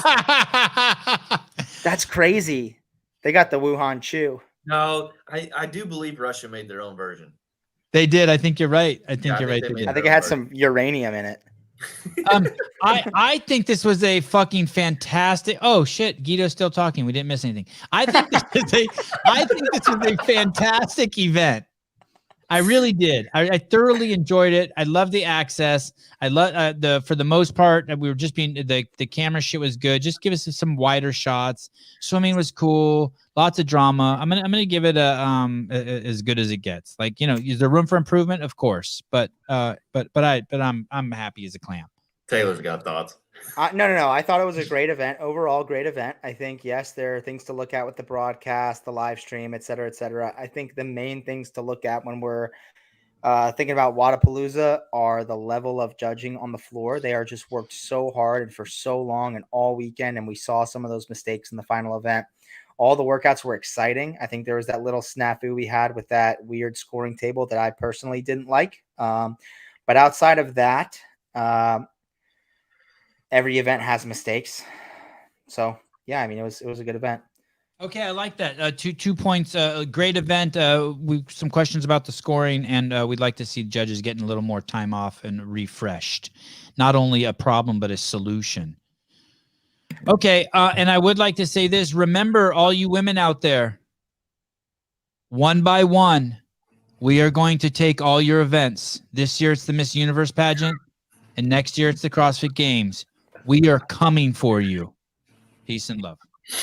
That's crazy. They got the Wuhan Chew. No, I do believe Russia made their own version. They did. I think you're right. I think Yeah, I you're think right. they They made did. I think it had some uranium in it. I think this was a fucking fantastic. Oh shit, Guido's still talking. We didn't miss anything. I think this was a fantastic event. I really did. I thoroughly enjoyed it. I love the access. I love for the most part, we were just being the camera shit was good. Just give us some wider shots. Swimming was cool. Lots of drama. I'm gonna give it as good as it gets. Like, you know, is there room for improvement? Of course, but I'm happy as a clam. Taylor's got thoughts. No. I thought it was a great event. Overall, great event. I think, yes, there are things to look at with the broadcast, the live stream, et cetera, et cetera. I think the main things to look at when we're thinking about Wodapalooza are the level of judging on the floor. They are just worked so hard and for so long and all weekend. And we saw some of those mistakes in the final event. All the workouts were exciting. I think there was that little snafu we had with that weird scoring table that I personally didn't like. But outside of that, every event has mistakes. So yeah, I mean, it was a good event. Okay, I like that. 2 points. Great event. We some questions about the scoring, and we'd like to see judges getting a little more time off and refreshed. Not only a problem, but a solution. Okay, and I would like to say this. Remember, all you women out there, one by one, we are going to take all your events. This year, it's the Miss Universe pageant, and next year, it's the CrossFit Games. We are coming for you. Peace and love.